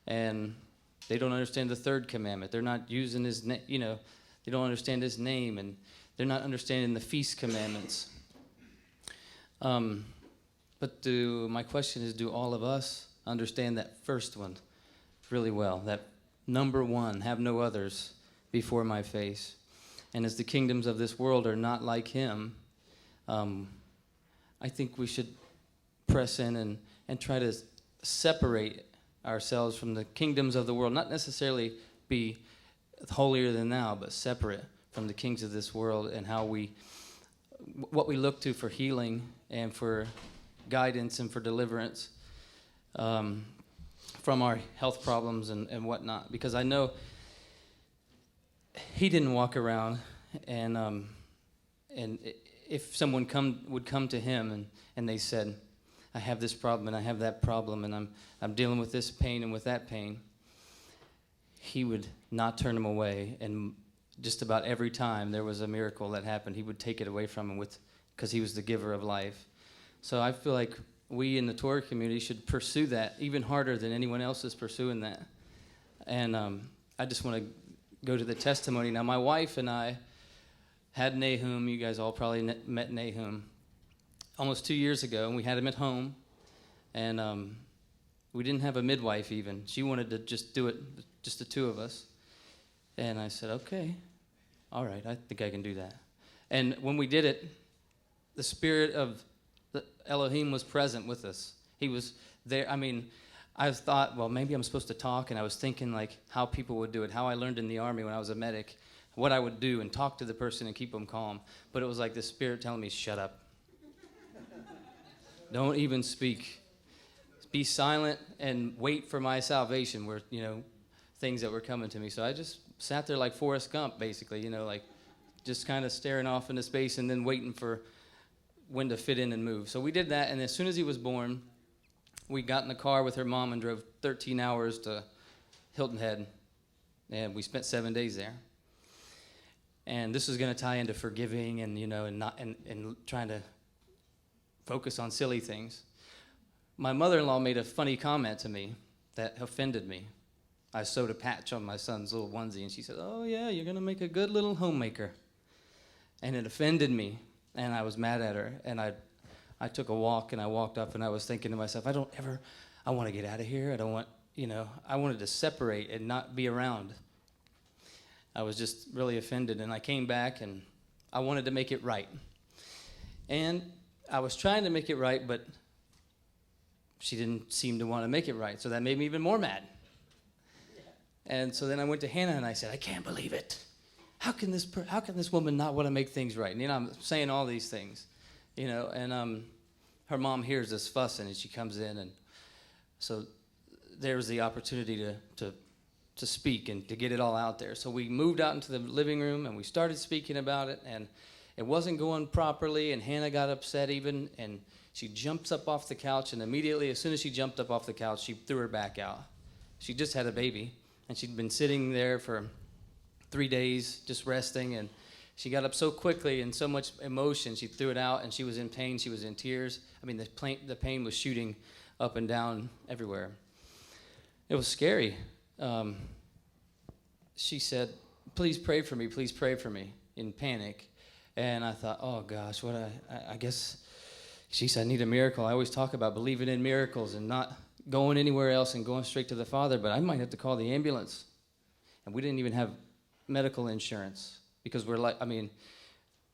And they don't understand the 3rd commandment. They're not using His name, they don't understand His name, and they're not understanding the feast commandments. But my question is, do all of us understand that first one really well? That number 1, have no others before my face. And as the kingdoms of this world are not like Him, I think we should press in and try to separate ourselves from the kingdoms of the world, not necessarily be holier than thou, but separate from the kings of this world, and what we look to for healing and for guidance and for deliverance from our health problems and whatnot. Because I know he didn't walk around and if someone would come to him and they said, I have this problem and I have that problem and I'm dealing with this pain and with that pain, he would not turn him away. And just about every time there was a miracle that happened, he would take it away from him because he was the giver of life. So I feel like we in the Torah community should pursue that even harder than anyone else is pursuing that. And I just want to go to the testimony. Now, my wife and I had Nahum. You guys all probably met Nahum almost 2 years ago, and we had him at home. And we didn't have a midwife even. She wanted to just do it, just the two of us. And I said, okay, all right, I think I can do that. And when we did it, the spirit of the Elohim was present with us. He was there. I mean, I thought, well, maybe I'm supposed to talk, and I was thinking like how people would do it, how I learned in the Army when I was a medic, what I would do and talk to the person and keep them calm. But it was like the spirit telling me, shut up. Don't even speak. Be silent and wait for my salvation, were, things that were coming to me. So I just sat there like Forrest Gump, basically, like just kind of staring off into space and then waiting for when to fit in and move. So we did that, and as soon as he was born, we got in the car with her mom and drove 13 hours to Hilton Head, and we spent 7 days there. And this is going to tie into forgiving and and trying to focus on silly things. My mother-in-law made a funny comment to me that offended me. I sewed a patch on my son's little onesie, and she said, "Oh yeah, you're going to make a good little homemaker." And it offended me, and I was mad at her. And I took a walk, and I walked up, and I was thinking to myself, I want to get out of here. I don't want, I wanted to separate and not be around. I was just really offended, and I came back, and I wanted to make it right. And I was trying to make it right, but she didn't seem to want to make it right, so that made me even more mad. And so then I went to Hannah, and I said, I can't believe it. How can this woman not want to make things right? And, I'm saying all these things, and her mom hears us fussing, and she comes in, and so there was the opportunity to speak and to get it all out there. So we moved out into the living room, and we started speaking about it, and it wasn't going properly, and Hannah got upset even, and she jumps up off the couch, and immediately, as soon as she jumped up off the couch, she threw her back out. She just had a baby, and she'd been sitting there for 3 days just resting, and she got up so quickly and so much emotion, she threw it out, and she was in pain, she was in tears. I mean, the pain was shooting up and down everywhere. It was scary. She said, please pray for me, in panic. And I thought, oh gosh, I guess, she said, I need a miracle. I always talk about believing in miracles and not going anywhere else and going straight to the Father, but I might have to call the ambulance. And we didn't even have medical insurance because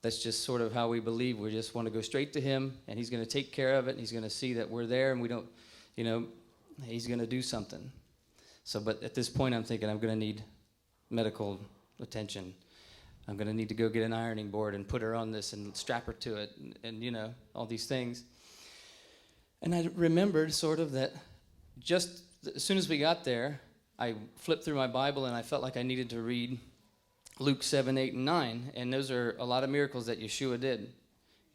that's just sort of how we believe. We just want to go straight to him, and he's going to take care of it, and he's going to see that we're there, and we don't, he's going to do something. So, but at this point, I'm thinking I'm going to need medical attention. I'm going to need to go get an ironing board and put her on this and strap her to it and all these things. And I remembered sort of that just as soon as we got there, I flipped through my Bible, and I felt like I needed to read Luke 7, 8, and 9. And those are a lot of miracles that Yeshua did.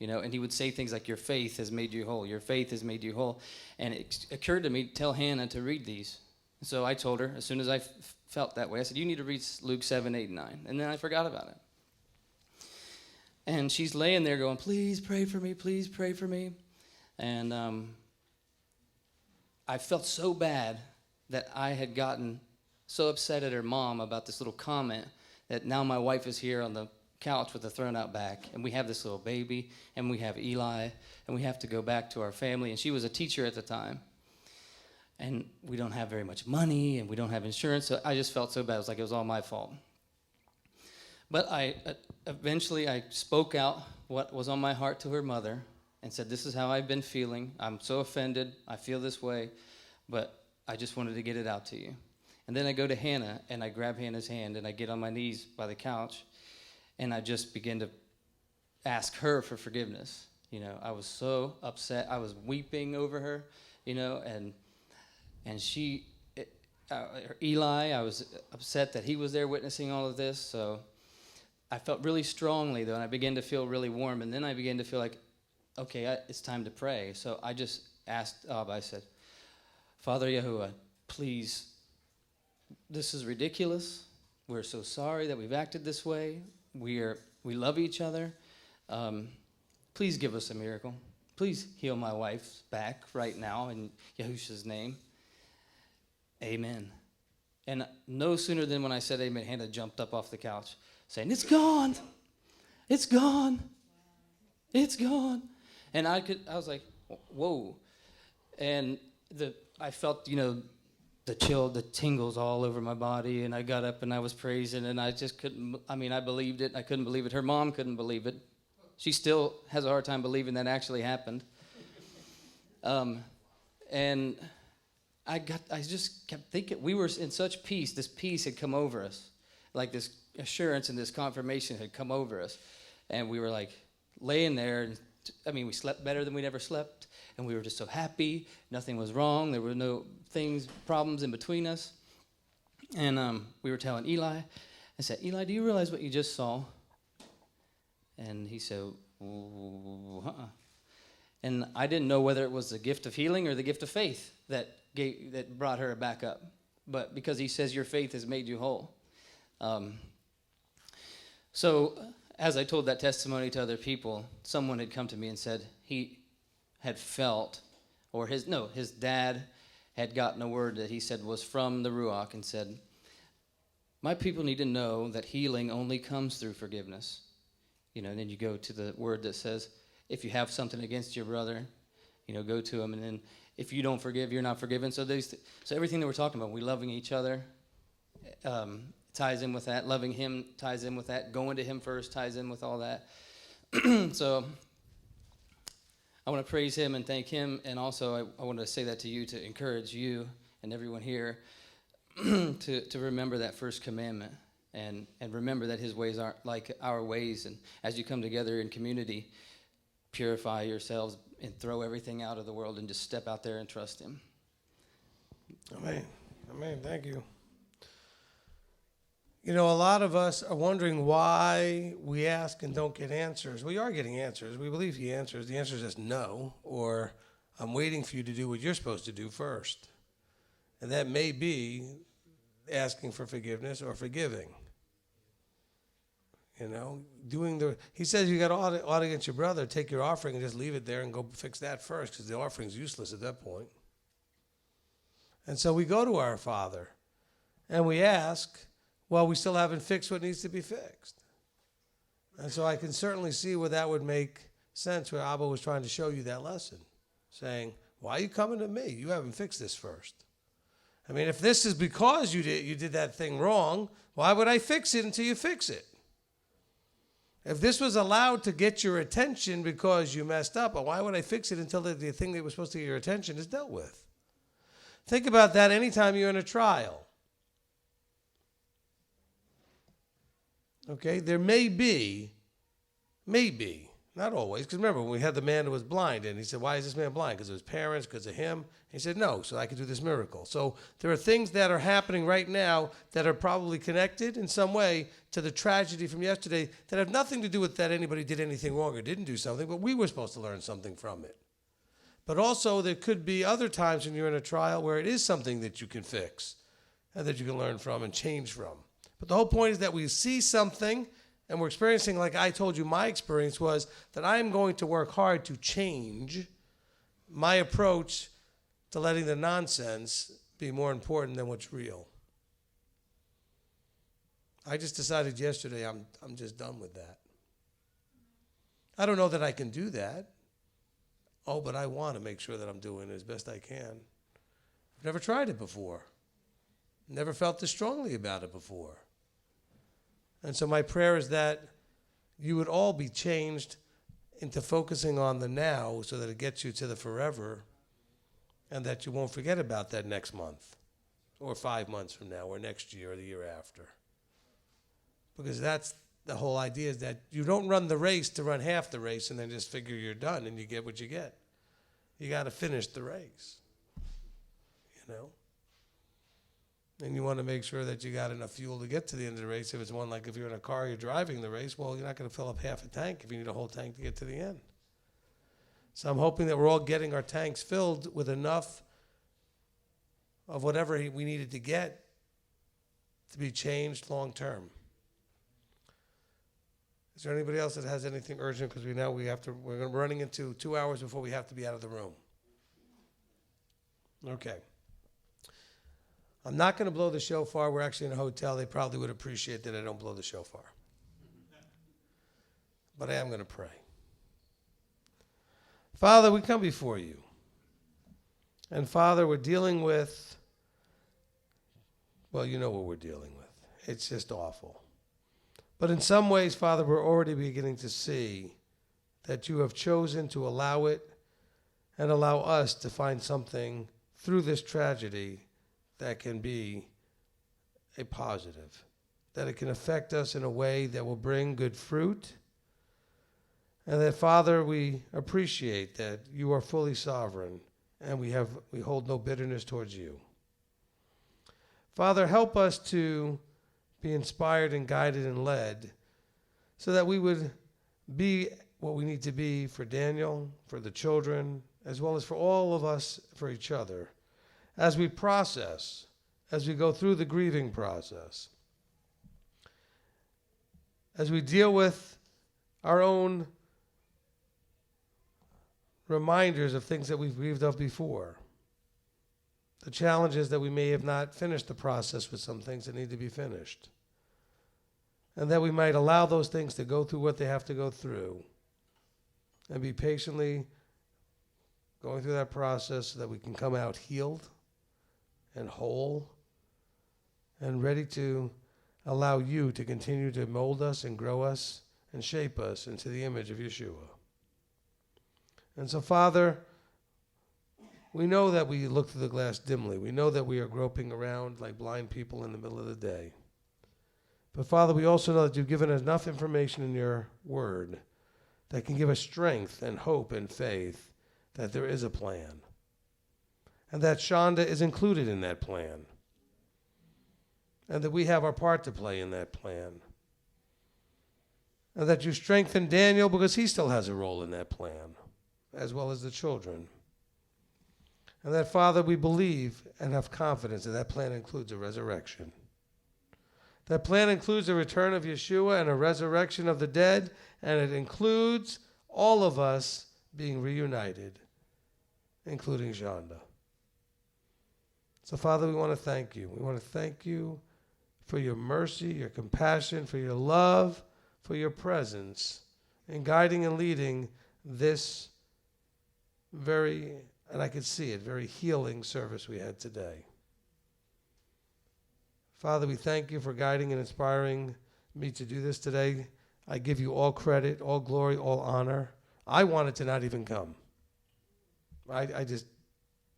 And he would say things like, your faith has made you whole. Your faith has made you whole. And it occurred to me to tell Hannah to read these. So I told her, as soon as I felt that way, I said, you need to read Luke 7, 8, and 9. And then I forgot about it. And she's laying there going, please pray for me, please pray for me. And I felt so bad that I had gotten so upset at her mom about this little comment that now my wife is here on the couch with a thrown out back, and we have this little baby, and we have Eli, and we have to go back to our family. And she was a teacher at the time. And we don't have very much money, and we don't have insurance, so I just felt so bad. It was like it was all my fault. But eventually I spoke out what was on my heart to her mother, and said, this is how I've been feeling. I'm so offended. I feel this way, but I just wanted to get it out to you. And then I go to Hannah, and I grab Hannah's hand, and I get on my knees by the couch, and I just begin to ask her for forgiveness. You know, I was so upset. I was weeping over her, you know, and she, Eli, I was upset that he was there witnessing all of this. So I felt really strongly, though, and I began to feel really warm. And then I began to feel like, okay, it's time to pray. So I just asked Abba, I said, Father Yahuwah, please, this is ridiculous. We're so sorry that we've acted this way. We love each other. Please give us a miracle. Please heal my wife's back right now in Yahushua's name. Amen. And no sooner than when I said amen, Hannah jumped up off the couch saying, it's gone. It's gone. It's gone. And I was like, whoa. And I felt, you know, the chill, the tingles all over my body, and I got up and I was praising, and I just couldn't, I mean, I believed it. I couldn't believe it. Her mom couldn't believe it. She still has a hard time believing that actually happened. And I just kept thinking, we were in such peace. This peace had come over us. Like this assurance and this confirmation had come over us. And we were like laying there. And, I mean, we slept better than we'd ever slept. And we were just so happy. Nothing was wrong. There were no problems in between us. And we were telling Eli. I said, Eli, do you realize what you just saw? And he said, uh-uh. And I didn't know whether it was the gift of healing or the gift of faith that brought her back up. But because he says your faith has made you whole. So as I told that testimony to other people, someone had come to me and said he had felt, or his dad had gotten a word that he said was from the Ruach and said, my people need to know that healing only comes through forgiveness. You know, and then you go to the word that says, if you have something against your brother, you know, go to him. And then if you don't forgive, you're not forgiven. So everything that we're talking about, we loving each other ties in with that. Loving him ties in with that. Going to him first ties in with all that. So I want to praise him and thank him. And also I want to say that to you to encourage you and everyone here to remember that first commandment. And remember that his ways aren't like our ways. And as you come together in community, purify yourselves and throw everything out of the world and just step out there and trust him. Amen. Amen. Thank you. You know, a lot of us are wondering why we ask and don't get answers. We are getting answers. We believe he answers. The answer is just no, or I'm waiting for you to do what you're supposed to do first. And that may be asking for forgiveness or forgiving. You know, he says you got ought against your brother, take your offering and just leave it there and go fix that first, because the offering's useless at that point. And so we go to our Father and we ask, well, we still haven't fixed what needs to be fixed. And so I can certainly see where that would make sense, where Abba was trying to show you that lesson, saying, why are you coming to me? You haven't fixed this first. I mean, if this is because you did that thing wrong, why would I fix it until you fix it? If this was allowed to get your attention because you messed up, why would I fix it until the thing that was supposed to get your attention is dealt with? Think about that anytime you're in a trial. Okay, there may be, not always, because remember when we had the man who was blind and he said, why is this man blind? Because of his parents, because of him? He said, no, so I could do this miracle. So there are things that are happening right now that are probably connected in some way to the tragedy from yesterday that have nothing to do with that anybody did anything wrong or didn't do something, but we were supposed to learn something from it. But also there could be other times when you're in a trial where it is something that you can fix and that you can learn from and change from. But the whole point is that we see something and we're experiencing, like I told you, my experience was that I'm going to work hard to change my approach to letting the nonsense be more important than what's real. I just decided yesterday I'm just done with that. I don't know that I can do that. Oh, but I want to make sure that I'm doing it as best I can. I've never tried it before. Never felt this strongly about it before. And so my prayer is that you would all be changed into focusing on the now so that it gets you to the forever, and that you won't forget about that next month or 5 months from now or next year or the year after. Because that's the whole idea, is that you don't run the race to run half the race and then just figure you're done and you get what you get. You got to finish the race, you know? And you want to make sure that you got enough fuel to get to the end of the race. If it's one like if you're in a car, you're driving the race, well, you're not going to fill up half a tank if you need a whole tank to get to the end. So I'm hoping that we're all getting our tanks filled with enough of whatever we needed to get to be changed long term. Is there anybody else that has anything urgent? Because we're running into 2 hours before we have to be out of the room. Okay. I'm not going to blow the shofar. We're actually in a hotel. They probably would appreciate that I don't blow the shofar. But I am going to pray. Father, we come before you. And Father, we're dealing with, well, you know what we're dealing with. It's just awful. But in some ways, Father, we're already beginning to see that you have chosen to allow it and allow us to find something through this tragedy that can be a positive, that it can affect us in a way that will bring good fruit. And that, Father, we appreciate that you are fully sovereign and we hold no bitterness towards you. Father, help us to be inspired and guided and led so that we would be what we need to be for Daniel, for the children, as well as for all of us, for each other, as we process, as we go through the grieving process, as we deal with our own reminders of things that we've grieved of before, the challenges that we may have not finished the process with some things that need to be finished, and that we might allow those things to go through what they have to go through and be patiently going through that process so that we can come out healed and whole and ready to allow you to continue to mold us and grow us and shape us into the image of Yeshua. And so, Father, we know that we look through the glass dimly. We know that we are groping around like blind people in the middle of the day. But, Father, we also know that you've given us enough information in your word that can give us strength and hope and faith that there is a plan. And that Shonda is included in that plan. And that we have our part to play in that plan. And that you strengthen Daniel because he still has a role in that plan, as well as the children. And that, Father, we believe and have confidence that that plan includes a resurrection. That plan includes a return of Yeshua and a resurrection of the dead, and it includes all of us being reunited, including Shonda. So, Father, we want to thank you. We want to thank you for your mercy, your compassion, for your love, for your presence in guiding and leading this very, and I could see it, very healing service we had today. Father, we thank you for guiding and inspiring me to do this today. I give you all credit, all glory, all honor. I wanted to not even come. I just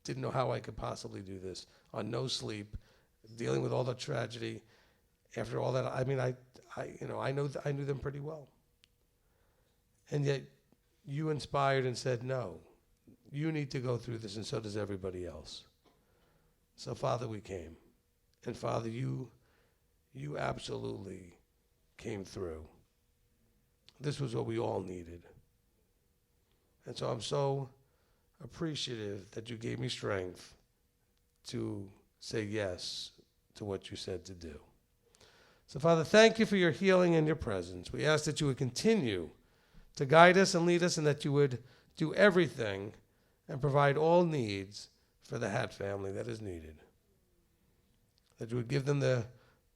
didn't know how I could possibly do this on no sleep, dealing with all the tragedy. After all that, I mean, I knew them pretty well. And yet you inspired and said, no, you need to go through this, and so does everybody else. So, Father, we came. And, Father, you absolutely came through. This was what we all needed. And so I'm so appreciative that you gave me strength to say yes to what you said to do. So, Father, thank you for your healing and your presence. We ask that you would continue to guide us and lead us, and that you would do everything and provide all needs for the Hatt family that is needed. That you would give them the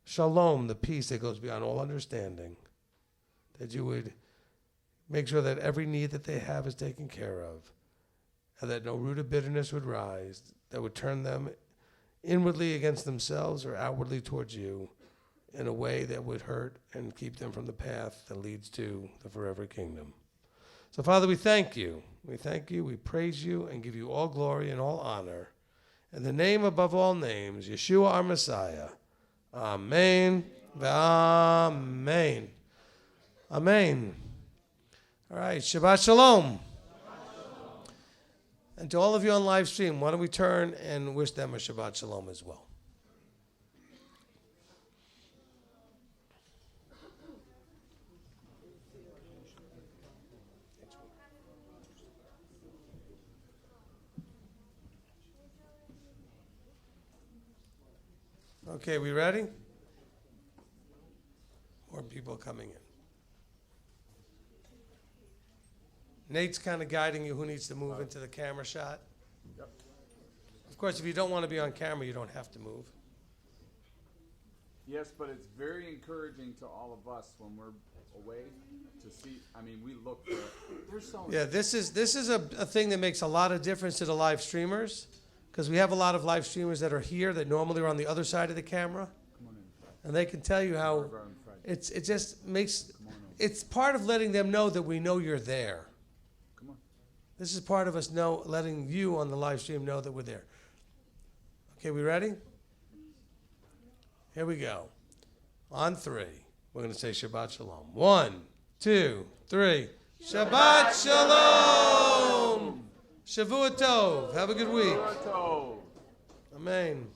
shalom, the peace that goes beyond all understanding. That you would make sure that every need that they have is taken care of. And that no root of bitterness would rise that would turn them inwardly against themselves or outwardly towards you in a way that would hurt and keep them from the path that leads to the forever kingdom. So, Father, we thank you. We thank you, we praise you, and give you all glory and all honor. In the name above all names, Yeshua our Messiah. Amen. Amen. Amen. All right, Shabbat Shalom. And to all of you on live stream, why don't we turn and wish them a Shabbat Shalom as well. Okay, we ready? More people coming in. Nate's kind of guiding you who needs to move into the camera shot. Yep. Of course, if you don't want to be on camera, you don't have to move. Yes, but it's very encouraging to all of us when we're away to see. I mean, we look for. There's so. Yeah, this is a thing that makes a lot of difference to the live streamers, because we have a lot of live streamers that are here that normally are on the other side of the camera, and they can tell you how it just makes. It's part of letting them know that we know you're there. This is part of us letting you on the live stream know that we're there. Okay, we ready? Here we go. On 3, we're going to say Shabbat Shalom. 1, 2, 3. Shabbat Shalom! Shavua Tov. Have a good week. Amen.